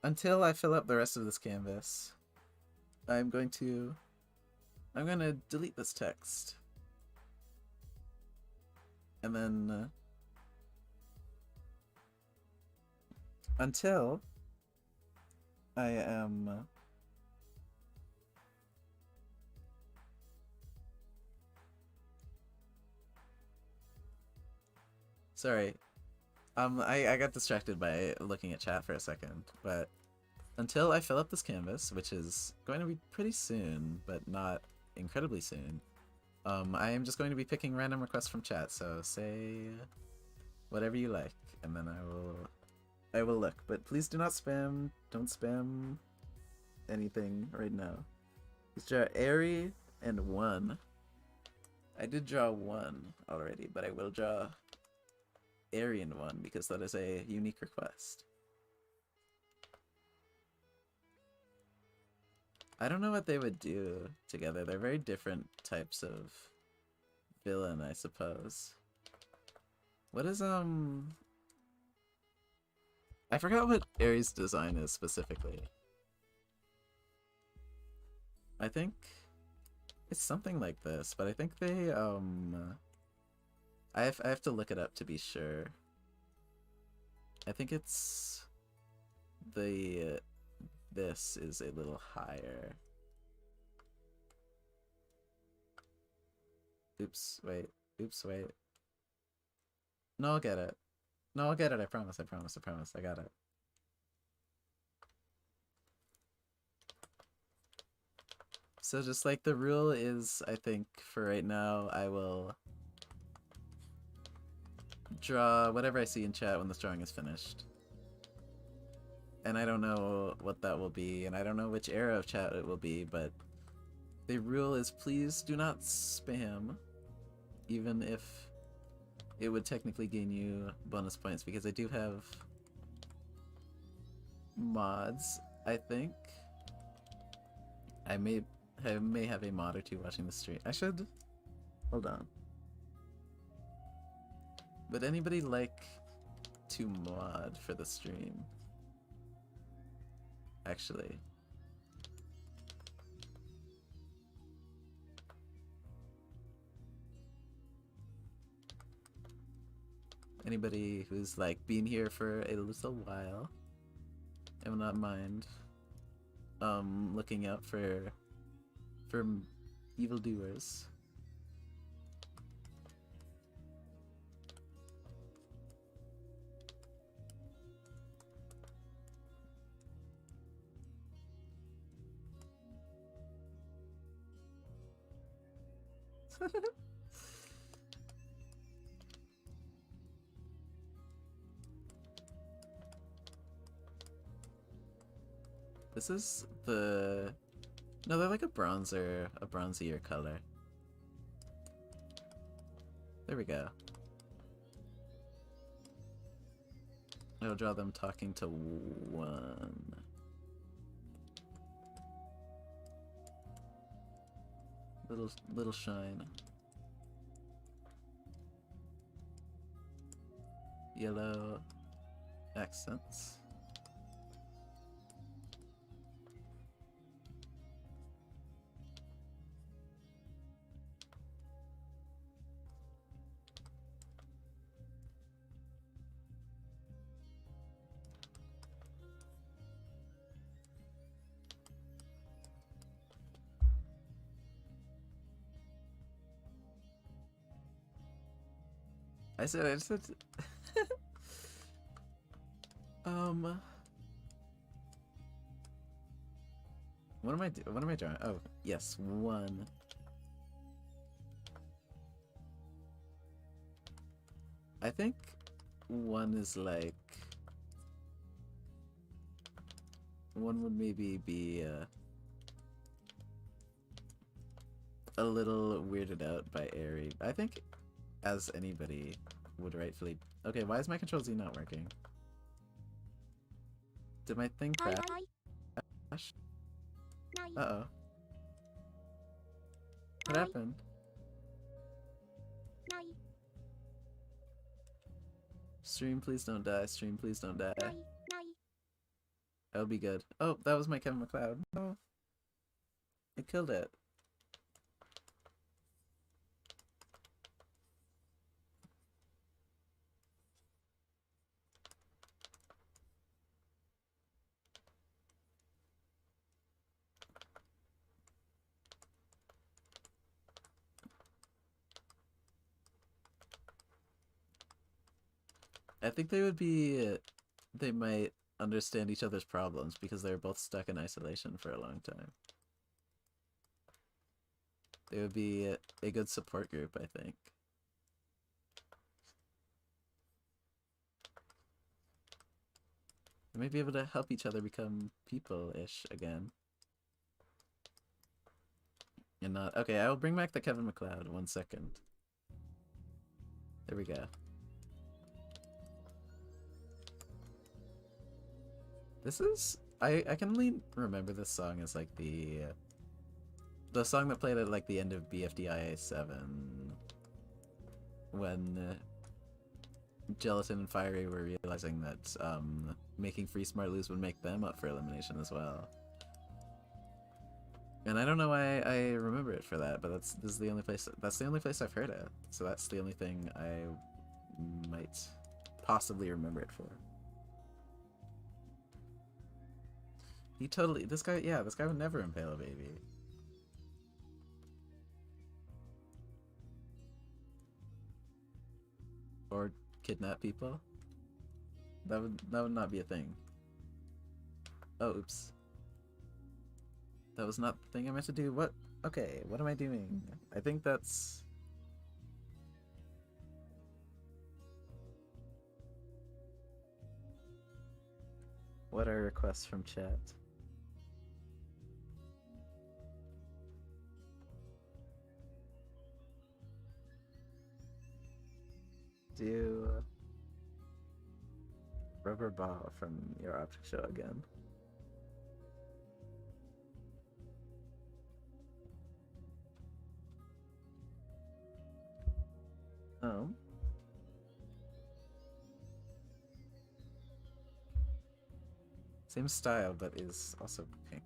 A: until I fill up the rest of this canvas, I'm gonna delete this text. And then, until I am... Sorry. I got distracted by looking at chat for a second, but until I fill up this canvas, which is going to be pretty soon, but not incredibly soon, I am just going to be picking random requests from chat, so say whatever you like, and then I will look. But please do not spam, don't spam anything right now. Let's draw Airy and 1. I did draw 1 already, but I will draw Aryan one because that is a unique request. I don't know what they would do together. They're very different types of villain, I suppose. What is I forgot what Ares' design is specifically. I think it's something like this, but I think they I have to look it up to be sure. I think it's this is a little higher. Oops, wait. Oops, wait. No, I'll get it. No, I'll get it. I promise. I promise. I promise. I got it. So just like the rule is, I think for right now, I will draw whatever I see in chat when this drawing is finished. And I don't know what that will be, and I don't know which era of chat it will be, but the rule is please do not spam, even if it would technically gain you bonus points, because I do have mods, I think. I may have a mod or two watching the stream. I should... Hold on. Would anybody like to mod for the stream? Actually. Anybody who's like been here for a little while, I will not mind looking out for evildoers. This is the... No, they're like a bronzier color. There we go. I'll draw them talking to 1. Little shine. Yellow accents. I said what am I drawing? Oh, yes, 1. I think one is like... One would maybe be a little weirded out by Airy. I think as anybody would rightfully... Okay, why is my Control Z not working? Did my thing crash? Uh-oh. What happened? Stream, please don't die. Stream, please don't die. That would be good. Oh, that was my Kevin McLeod. No. It killed it. I think they would be... they might understand each other's problems because they were both stuck in isolation for a long time. They would be a good support group, I think. They might be able to help each other become people-ish again. And not... Okay, I will bring back the Kevin McLeod. 1 second. There we go. This is... I can only remember this song as like the song that played at like the end of BFDIE 7 when Gelatin and Fiery were realizing that making Free Smart lose would make them up for elimination as well. And I don't know why I remember it for that, but that's the only place I've heard it. So that's the only thing I might possibly remember it for. He totally... This guy would never impale a baby. Or kidnap people. That would not be a thing. Oh, oops. That was not the thing I meant to do. What? Okay, what am I doing? I think that's... What are requests from chat? Do rubber ball from your object show again. Oh. Same style, but is also pink.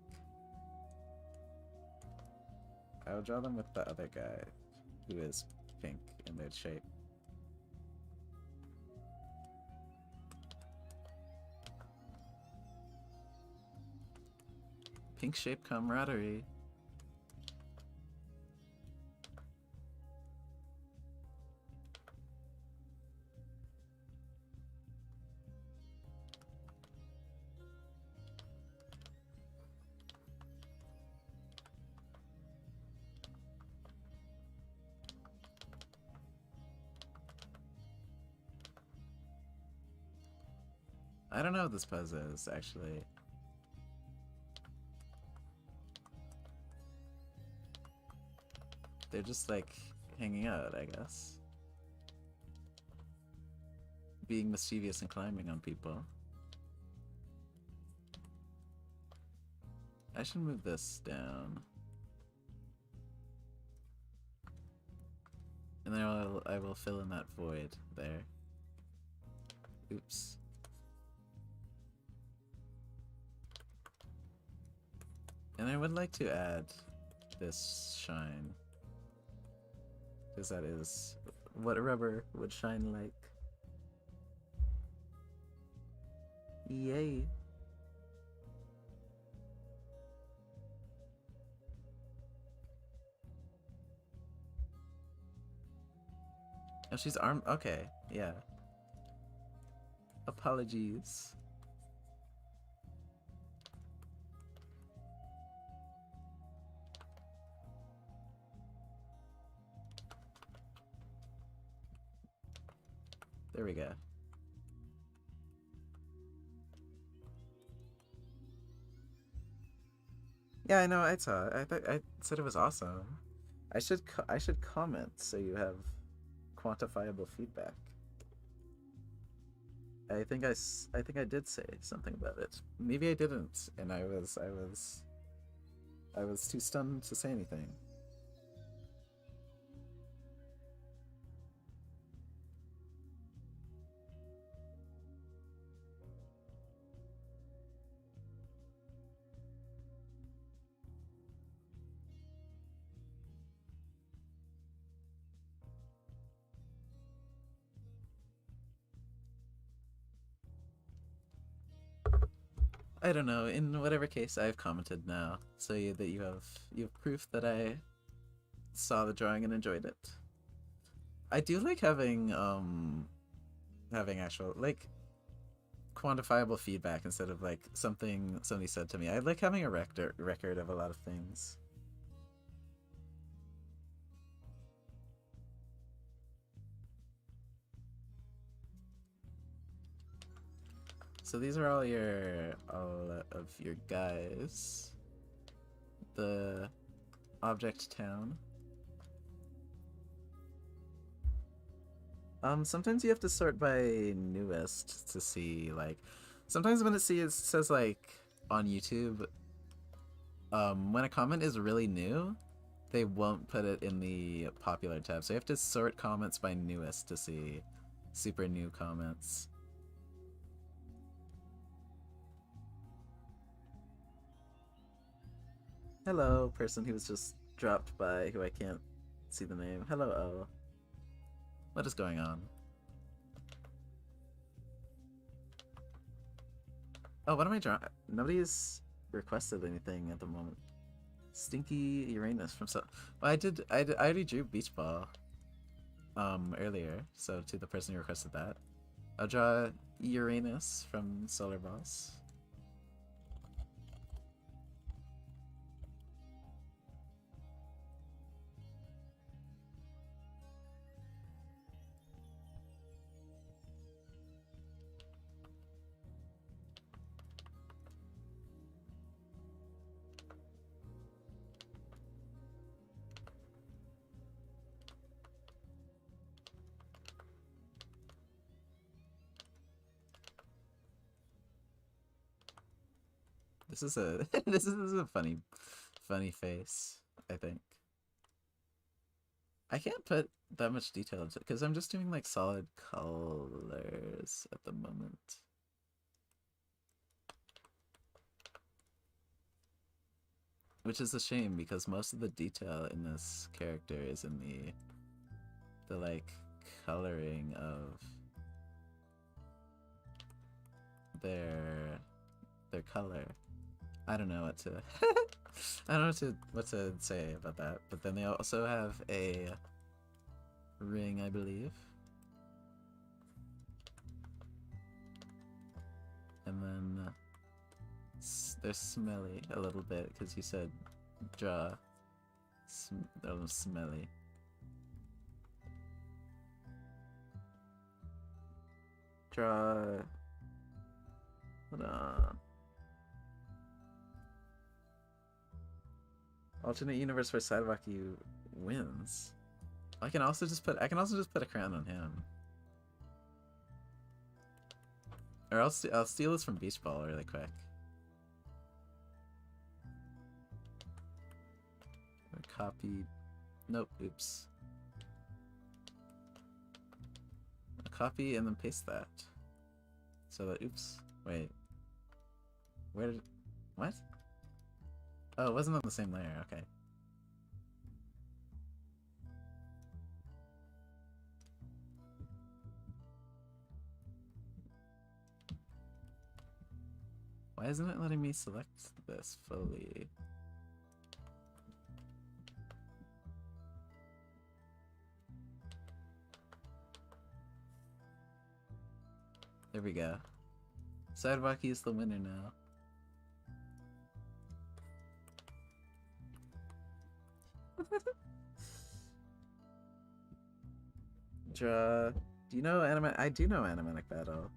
A: I'll draw them with the other guy, who is pink in their shape. Pink shape camaraderie. I don't know what this pose is, actually. They're just, like, hanging out, I guess. Being mischievous and climbing on people. I should move this down. And then I will fill in that void there. Oops. And I would like to add this shine. Because that is what rubber would shine like. Yay. Oh, she's armed. Okay, yeah. Apologies. There we go. Yeah, I know. I saw it. I said it was awesome. I should comment so you have quantifiable feedback. I think I did say something about it. Maybe I didn't, and I was too stunned to say anything. I don't know. In whatever case, I've commented now, so that you have proof that I saw the drawing and enjoyed it. I do like having actual like quantifiable feedback instead of like something somebody said to me. I like having a record of a lot of things. So these are all of your guys. The object town. Sometimes you have to sort by newest to see like. Sometimes when it says like on YouTube, when a comment is really new, they won't put it in the popular tab. So you have to sort comments by newest to see super new comments. Hello, person who was just dropped by, who I can't see the name. Hello, O. What is going on? Oh, what am I drawing? Nobody's requested anything at the moment. Stinky Uranus from so. Well, I already drew Beach Ball. Earlier, so to the person who requested that, I'll draw Uranus from Solar Boss. This is a this is a funny face, I think. I can't put that much detail into it because I'm just doing like solid colors at the moment. Which is a shame because most of the detail in this character is in the like coloring of their color. I don't know what to I don't know what to say about that. But then they also have a ring, I believe. And then they're smelly a little bit because you said draw smelly. Draw. Hold on. Alternate universe where Sidewalkie wins. I can also just put a crown on him. Or I'll steal this from Beach Ball really quick. Copy. Nope. Oops. Copy and then paste that. So that. Oops. Wait. Where did? What? Oh, it wasn't on the same layer. Okay. Why isn't it letting me select this fully? There we go. Sidewalkie is the winner now. Draw Do you know anime? I do know Animatic Battle.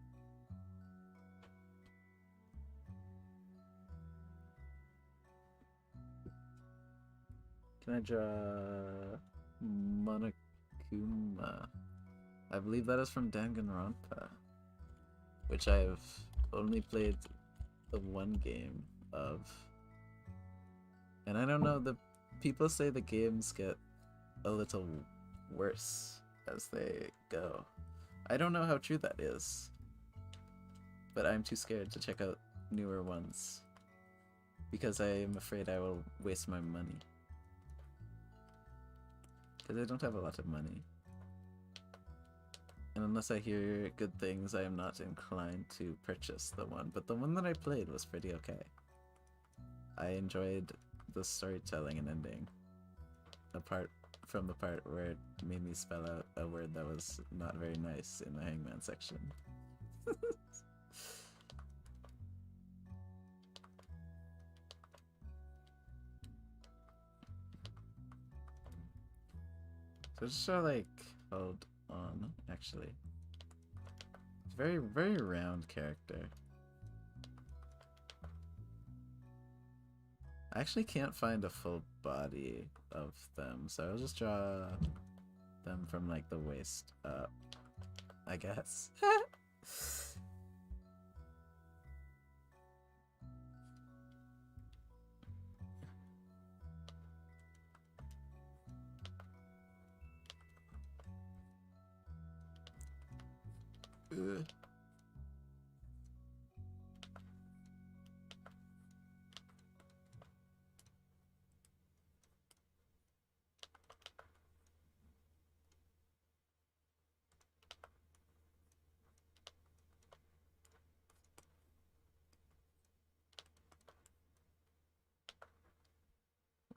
A: Can I draw Monokuma? I believe that is from Danganronpa, which I've only played the one game of. And I don't know, the people say the games get a little worse as they go. I don't know how true that is, but I'm too scared to check out newer ones because I am afraid I will waste my money. Because I don't have a lot of money. And unless I hear good things, I am not inclined to purchase the one. But the one that I played was pretty okay. I enjoyed the storytelling and ending. Apart from the part where it made me spell out a word that was not very nice in the Hangman section. So just sort of like, hold on, actually. It's very, very round character. I actually can't find a full body of them, so I'll just draw them from like the waist up, I guess. Ugh.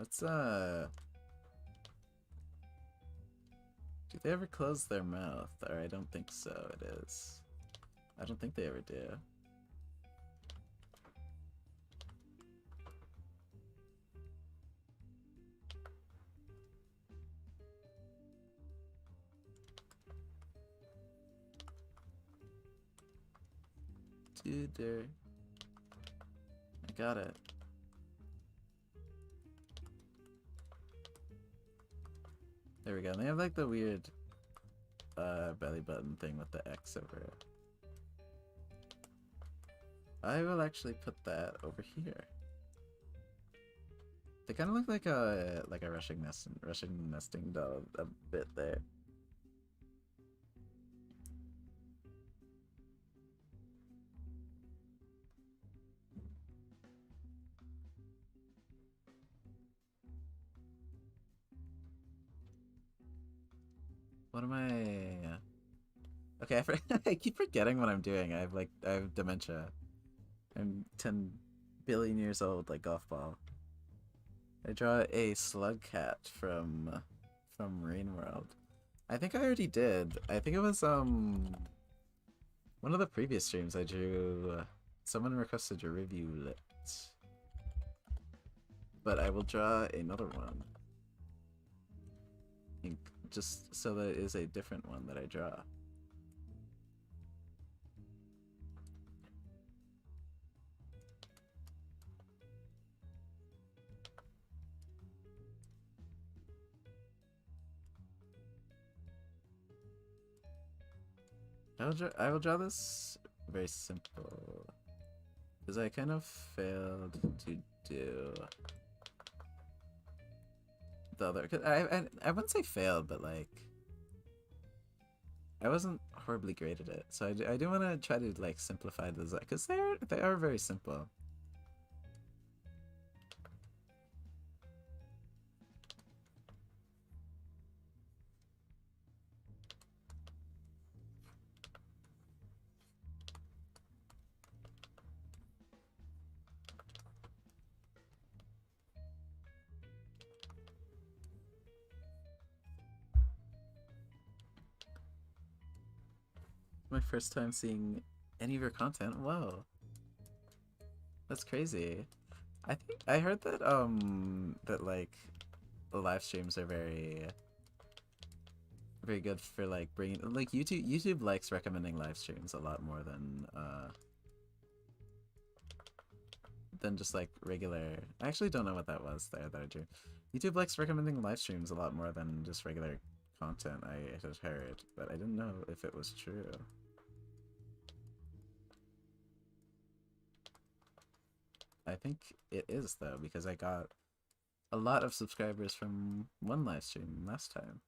A: Let's do they ever close their mouth? Or I don't think so, it is. I don't think they ever do. Dude, there. I got it. There we go. And they have like the weird belly button thing with the X over it. I will actually put that over here. They kind of look like a Russian nesting doll a bit there. What am I? Okay, I keep forgetting what I'm doing. I have dementia. I'm 10 billion years old, like golf ball. I draw a slug cat from Rain World. I think I already did. I think it was one of the previous streams I drew. Someone requested a review lit, but I will draw another one. Just so that it is a different one that I draw. I will draw this very simple. Because I kind of failed to do the other. Cause I wouldn't say failed, but like I wasn't horribly great at it. So I do want to try to like simplify the design because they are very simple. My first time seeing any of your content. Whoa, that's crazy. I think I heard that that like the live streams are very very good for like bringing like YouTube likes recommending live streams a lot more than just like regular. I actually don't know what that was there that I drew. YouTube likes recommending live streams a lot more than just regular content, I had heard, but I didn't know if it was true. I think it is though, because I got a lot of subscribers from one live stream last time.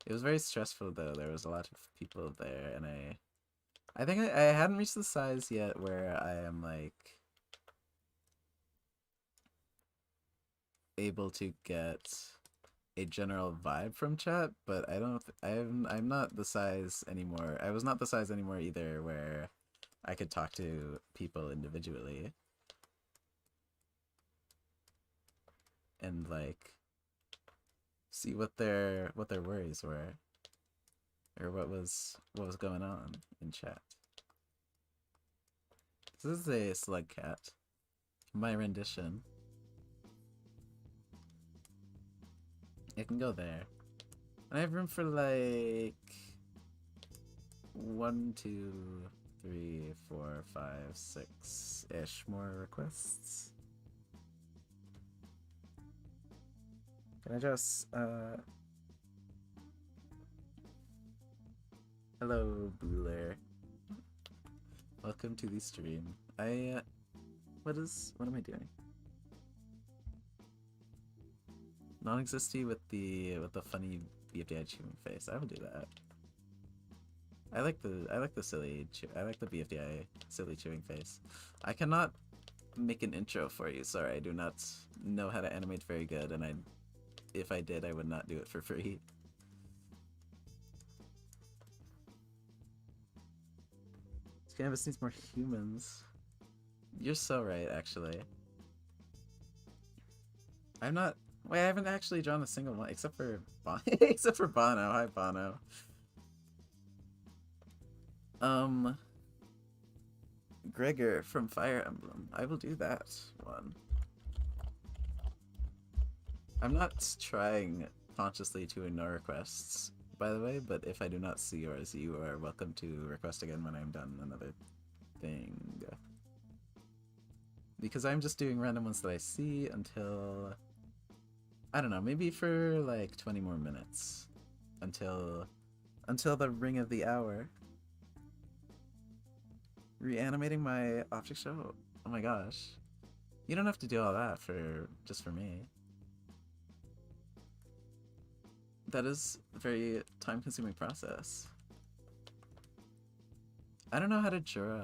A: It was very stressful though. There was a lot of people there, and I think I hadn't reached the size yet where I am like able to get a general vibe from chat, but I'm not the size anymore. I was not the size anymore either where I could talk to people individually and like see what their worries were or what was going on in chat. This is a slug cat. My rendition. It can go there. And I have room for like 1, 2, 3, 4, 5, 6-ish more requests. Can I just hello Bueller. Welcome to the stream. What am I doing? Non-existy with the funny BFDIE chewing face. I will do that. I like the silly BFDIE silly chewing face. I cannot make an intro for you. Sorry, I do not know how to animate very good, and if I did, I would not do it for free. This canvas needs more humans. You're so right, actually. Wait, I haven't actually drawn a single one except for except for Bono. Hi, Bono. Gregor from Fire Emblem. I will do that one. I'm not trying consciously to ignore requests, by the way, but if I do not see yours, you are welcome to request again when I'm done another thing. Because I'm just doing random ones that I see until, I don't know, maybe for like 20 more minutes. Until the ring of the hour. Reanimating my object show? Oh my gosh. You don't have to do all that just for me. That is a very time-consuming process. I don't know how to draw.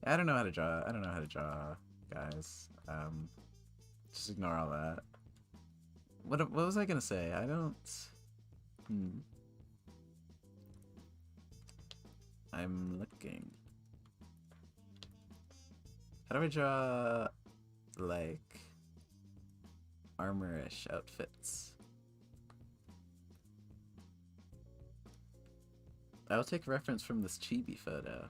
A: I don't know how to draw. I don't know how to draw, guys. Just ignore all that. What was I gonna say? I don't. I'm looking. How do I draw like armor-ish outfits? I'll take reference from this chibi photo.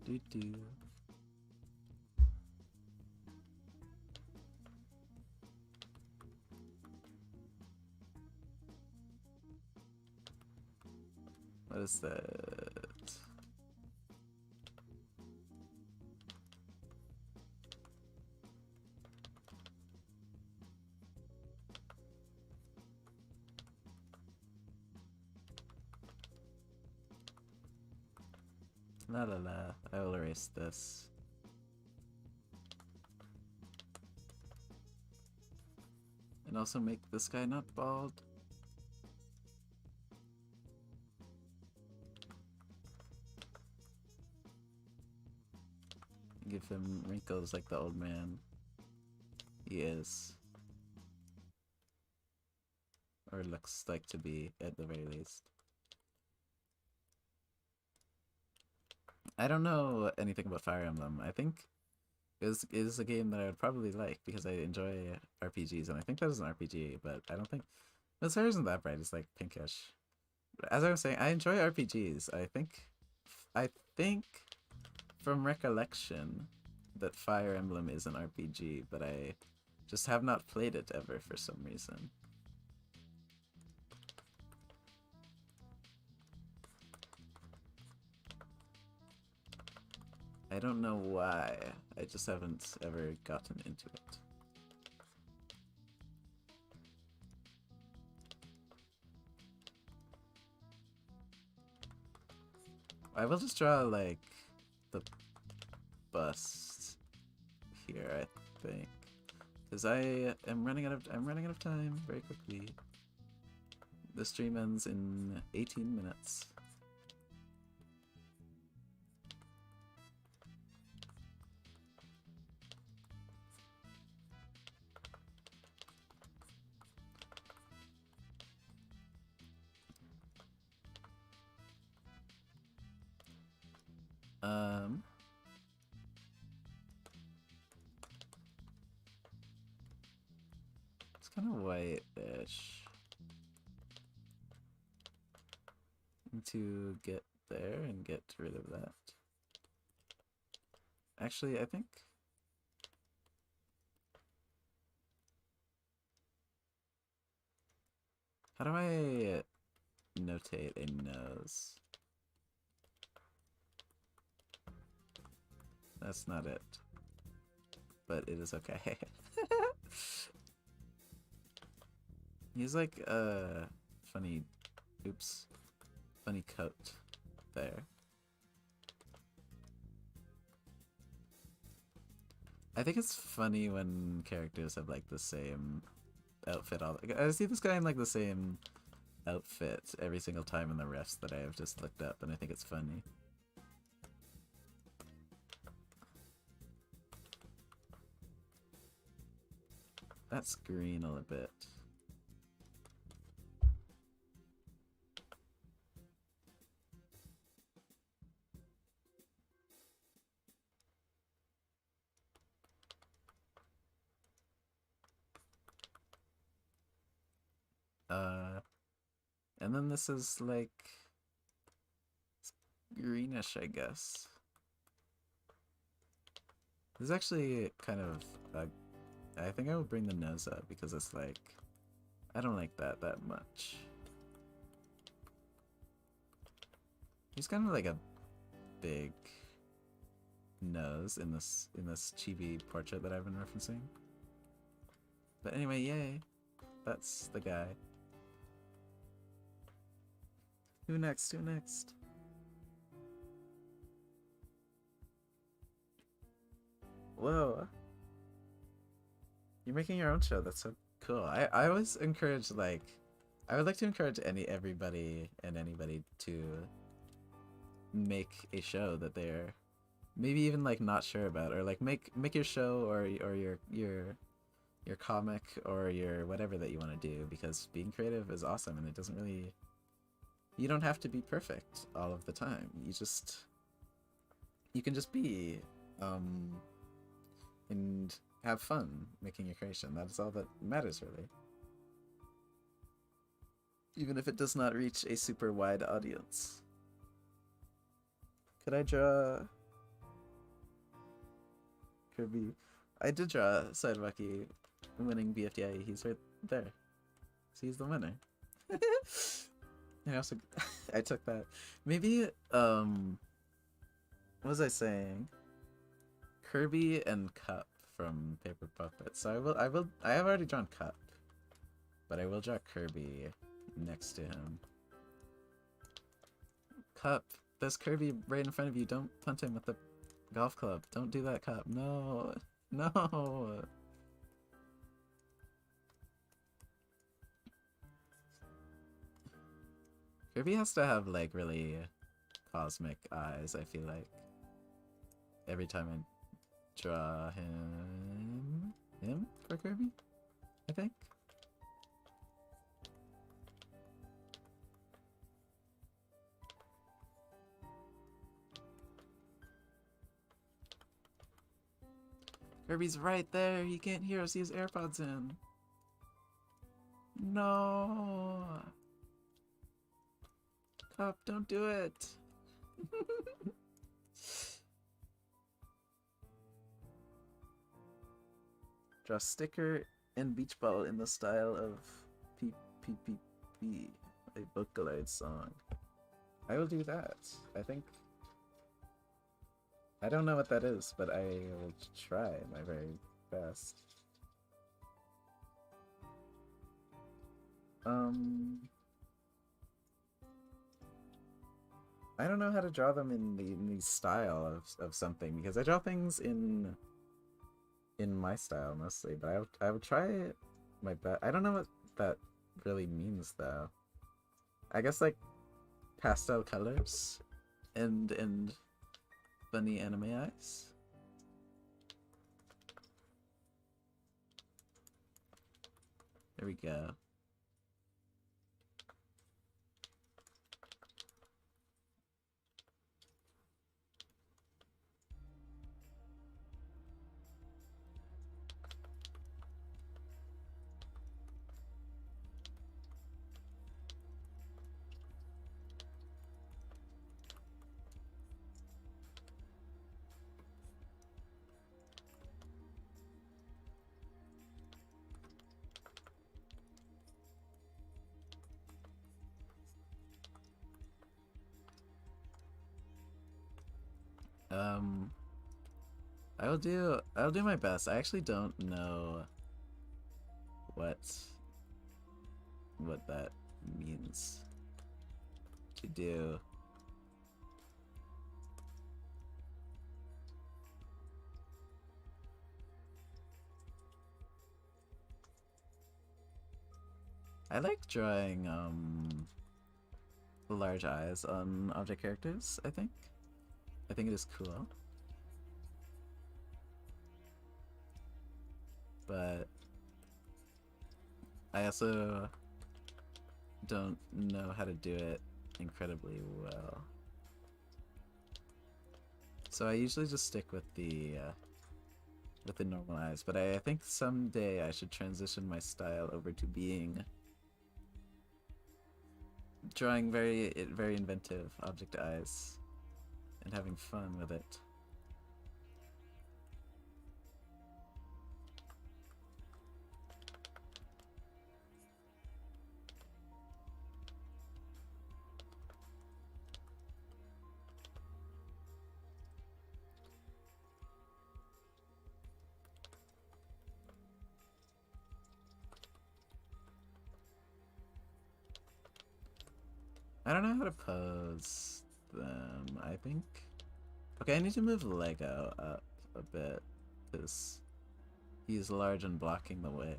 A: Doo-doo. What is that? La la la. I will erase this. And also make this guy not bald. Give him wrinkles like the old man he is. Or looks like to be, at the very least. I don't know anything about Fire Emblem. I think it is a game that I would probably like because I enjoy RPGs, and I think that is an RPG, but I don't think... This hair isn't that bright, it's like pinkish. As I was saying, I enjoy RPGs. I think from recollection that Fire Emblem is an RPG, but I just have not played it ever for some reason. I don't know why. I just haven't ever gotten into it. I will just draw, like, the bust here, I think. Because I'm running out of time very quickly. The stream ends in 18 minutes. It's kind of white-ish. To get there and get rid of that. Actually, I think... How do I notate a nose? That's not it. But it is okay. He's like a funny... Oops. Funny coat there. I think it's funny when characters have like the same outfit all... I see this guy in like the same outfit every single time in the refs that I have just looked up, and I think it's funny. That's green a little bit. And then this is like greenish, I guess. This is actually kind of I think I would bring the nose up because it's like, I don't like that much. He's kind of like a big nose in this chibi portrait that I've been referencing. But anyway, yay. That's the guy. Who next? Who next? Whoa. You're making your own show. That's so cool. I always encourage, like, I would like to encourage everybody and anybody to make a show that they're maybe even like not sure about, or like make your show or your comic or your whatever that you want to do, because being creative is awesome, and it doesn't really, you don't have to be perfect all of the time. You can just be and have fun making your creation. That is all that matters, really. Even if it does not reach a super wide audience. Could I draw Kirby? I did draw Sidewalkie winning BFDIE. He's right there. So he's the winner. I also I took that. Maybe what was I saying? Kirby and Cup from Paper Puppet. So I have already drawn Cup, but I will draw Kirby next to him. Cup, there's Kirby right in front of you. Don't punch him with the golf club. Don't do that, Cup. No. No. Kirby has to have like really cosmic eyes, I feel like. Every time I draw him for Kirby, I think. Kirby's right there. He can't hear us. He has AirPods in. No. Cup, don't do it. Draw a sticker and beach ball in the style of P P P P, a Vocaloid song. I will do that. I think. I don't know what that is, but I will try my very best. I don't know how to draw them in the style of something, because I draw things in my style mostly, but I would try my best. I don't know what that really means though. I guess like pastel colors and funny anime eyes. There we go. I'll do my best. I actually don't know what that means to do. I like drawing large eyes on object characters, I think. I think it is cool. But I also don't know how to do it incredibly well. So I usually just stick with the normal eyes, but I think someday I should transition my style over to being drawing very inventive object eyes and having fun with it. I don't know how to pose them, I think. Okay, I need to move Lego up a bit, because he's large and blocking the way.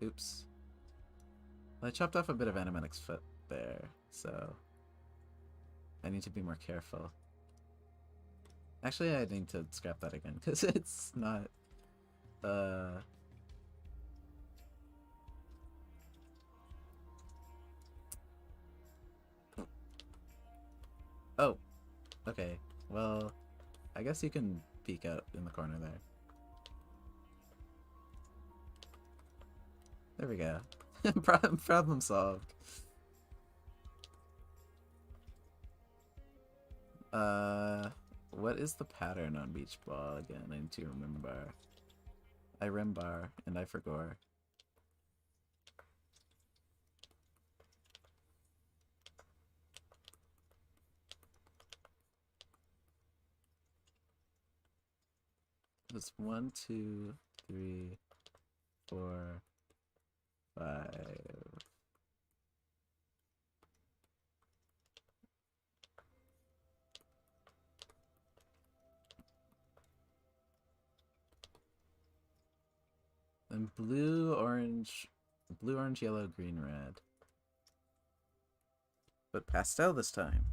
A: Oops. Well, I chopped off a bit of Animatic's foot there, so I need to be more careful. Actually, I need to scrap that again, because it's not, Oh, okay. Well, I guess you can peek out in the corner there. There we go. Problem solved. What is the pattern on beach ball again? I need to remember. I remember and I forgot. It's 1, 2, 3, 4, 5. And blue, orange, yellow, green, red. But pastel this time.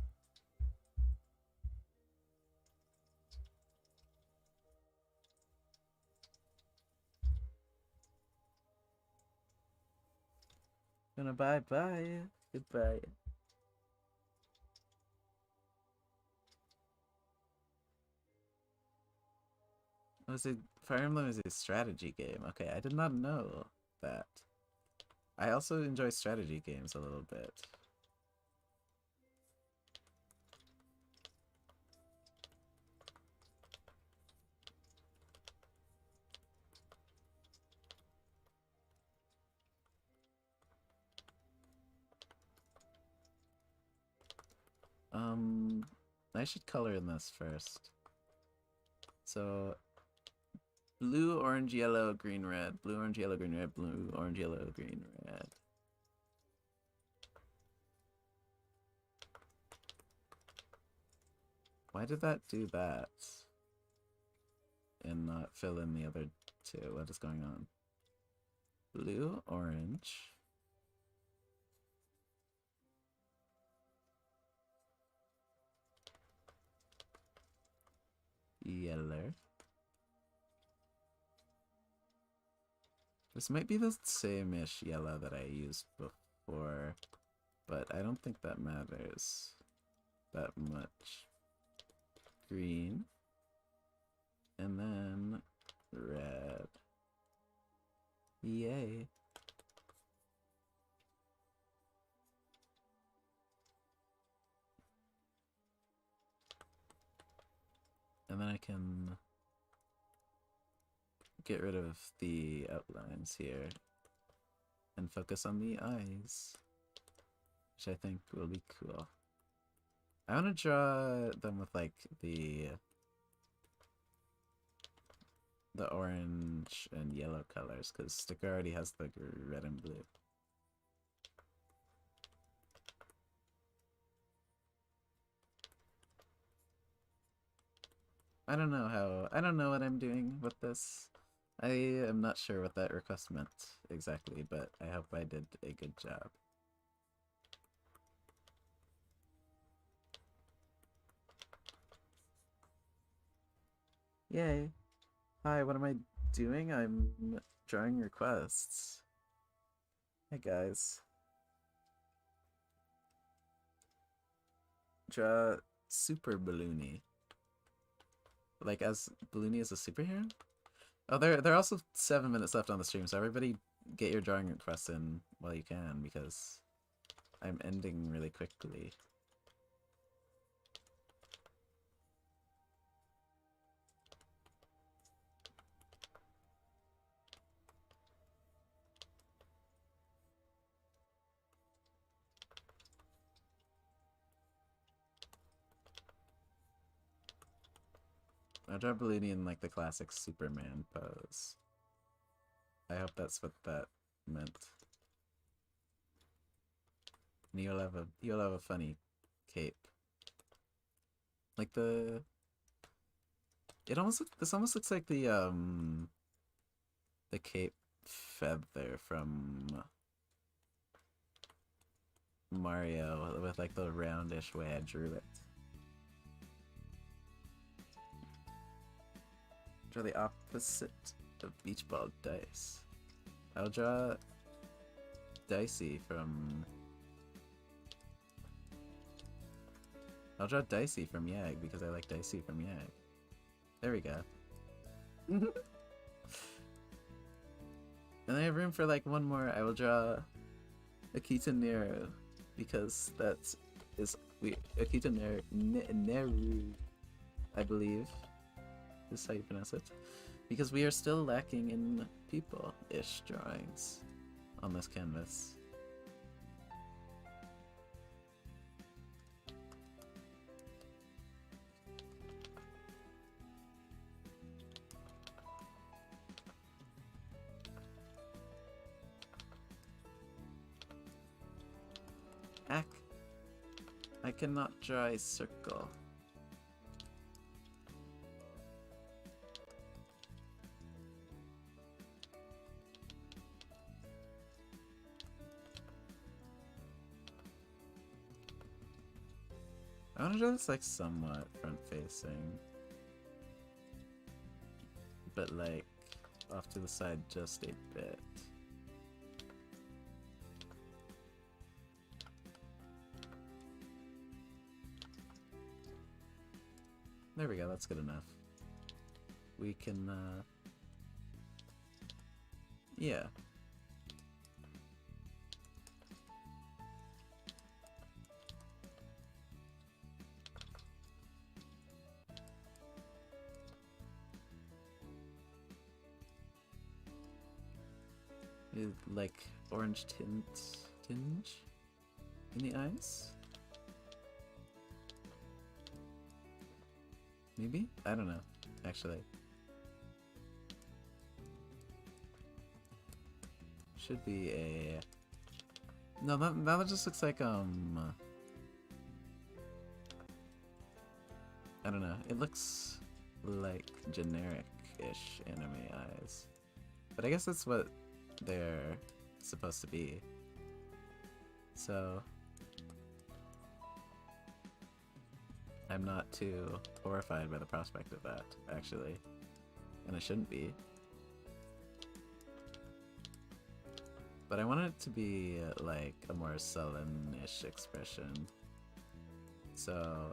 A: Gonna bye. Goodbye. Fire Emblem is a strategy game. Okay, I did not know that. I also enjoy strategy games a little bit. I should color in this first. So, blue, orange, yellow, green, red. Blue, orange, yellow, green, red. Blue, orange, yellow, green, red. Why did that do that? And not fill in the other two? What is going on? Blue, orange. Yellow. This might be the same-ish yellow that I used before, but I don't think that matters that much. Green. And then red. Yay. And then I can get rid of the outlines here and focus on the eyes, which I think will be cool. I want to draw them with like the orange and yellow colors, because Sticker already has the red and blue. I don't know what I'm doing with this. I am not sure what that request meant exactly, but I hope I did a good job. Yay. Hi, what am I doing? I'm drawing requests. Hey guys. Draw Super Balloony. Like as Balloony as a superhero? Oh, there are also 7 minutes left on the stream, so everybody get your drawing requests in while you can, because I'm ending really quickly. I'll draw Balloony in like the classic Superman pose. I hope that's what that meant. And you'll have a funny cape. Like this almost looks like the cape feather from Mario with like the roundish way I drew it. Draw the opposite of beach ball dice. I'll draw Dicey from Yag because I like Dicey from Yag. There we go. And I have room for like one more. I will draw Akita Nero because that is Akita Neru, I believe is how you pronounce it. Because we are still lacking in people-ish drawings on this canvas. Ack. I cannot draw a circle. I want to draw this like somewhat front-facing, but like off to the side just a bit. There we go, that's good enough. We can, yeah. Like orange tinge in the eyes. Maybe? I don't know, actually. Should be a... No, that just looks like, I don't know. It looks like generic-ish anime eyes. But I guess that's what they're supposed to be. So... I'm not too horrified by the prospect of that, actually. And I shouldn't be. But I want it to be like a more sullen-ish expression. So...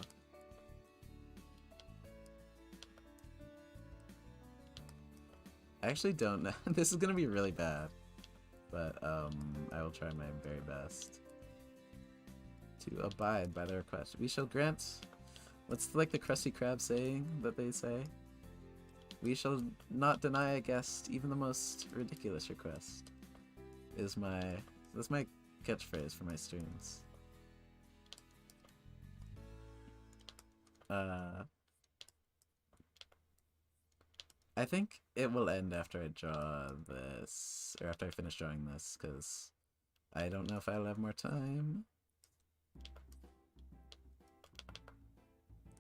A: I actually don't know. This is gonna be really bad. But I will try my very best to abide by the request. We shall grant... What's like the Krusty Krab saying that they say? We shall not deny a guest even the most ridiculous request. That's my catchphrase for my streams. I think it will end after I draw this, or after I finish drawing this, because I don't know if I'll have more time.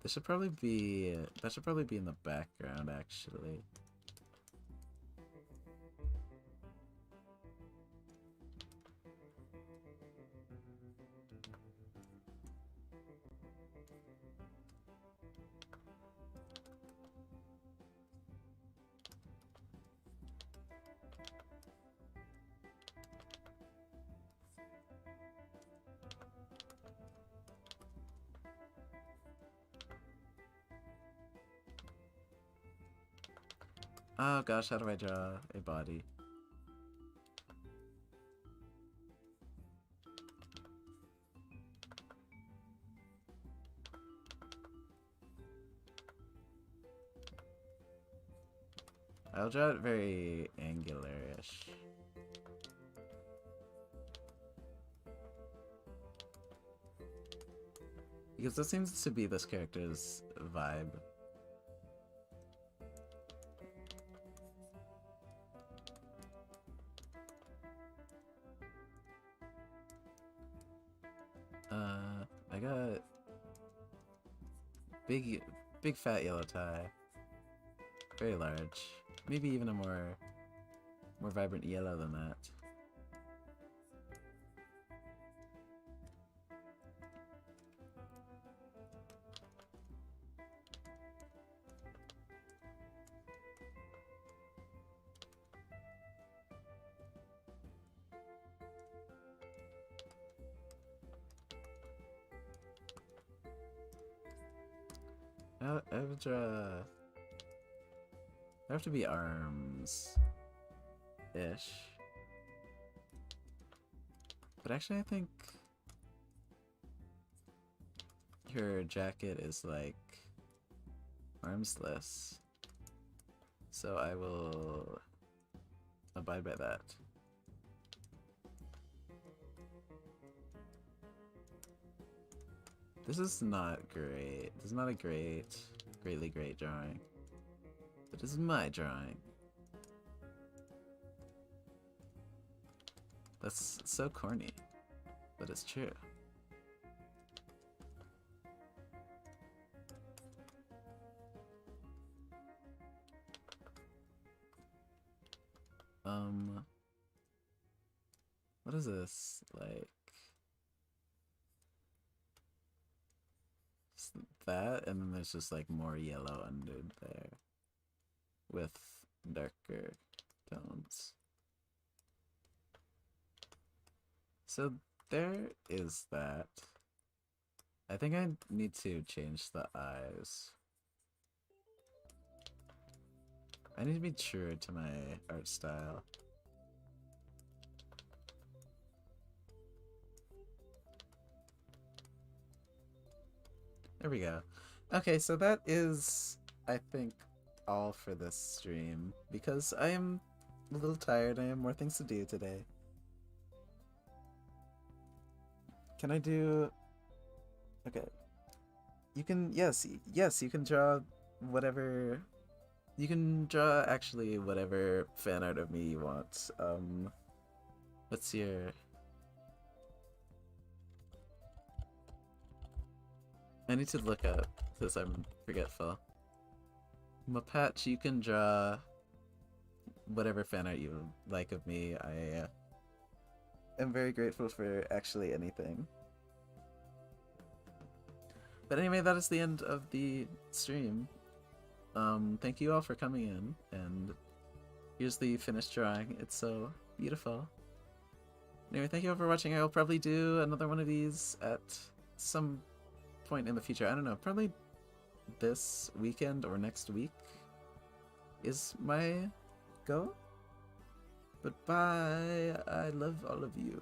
A: That should probably be in the background, actually. Oh gosh, how do I draw a body? I'll draw it very angular-ish. Because that seems to be this character's vibe. I got big fat yellow tie. Very large. Maybe even a more vibrant yellow than that. I would draw... There have to be arms-ish. But actually I think her jacket is like armsless. So I will abide by that. This is not great. This is not a greatly great drawing. But this is my drawing. That's so corny, but it's true. What is this? Like... that, and then there's just like more yellow under there with darker tones. So there is that. I think I need to change the eyes. I need to be true to my art style. There we go. Okay, so that is, I think, all for this stream, because I am a little tired. I have more things to do today. Can I do... Okay. You can, yes, you can draw whatever. You can draw actually whatever fan art of me you want. What's your? I need to look up because I'm forgetful. Mapatch, you can draw whatever fan art you like of me. I am very grateful for actually anything. But anyway, that is the end of the stream. Thank you all for coming in, and here's the finished drawing. It's so beautiful. Anyway, thank you all for watching. I will probably do another one of these at some point in the future. I don't know, probably this weekend or next week is my goal. But bye. I love all of you.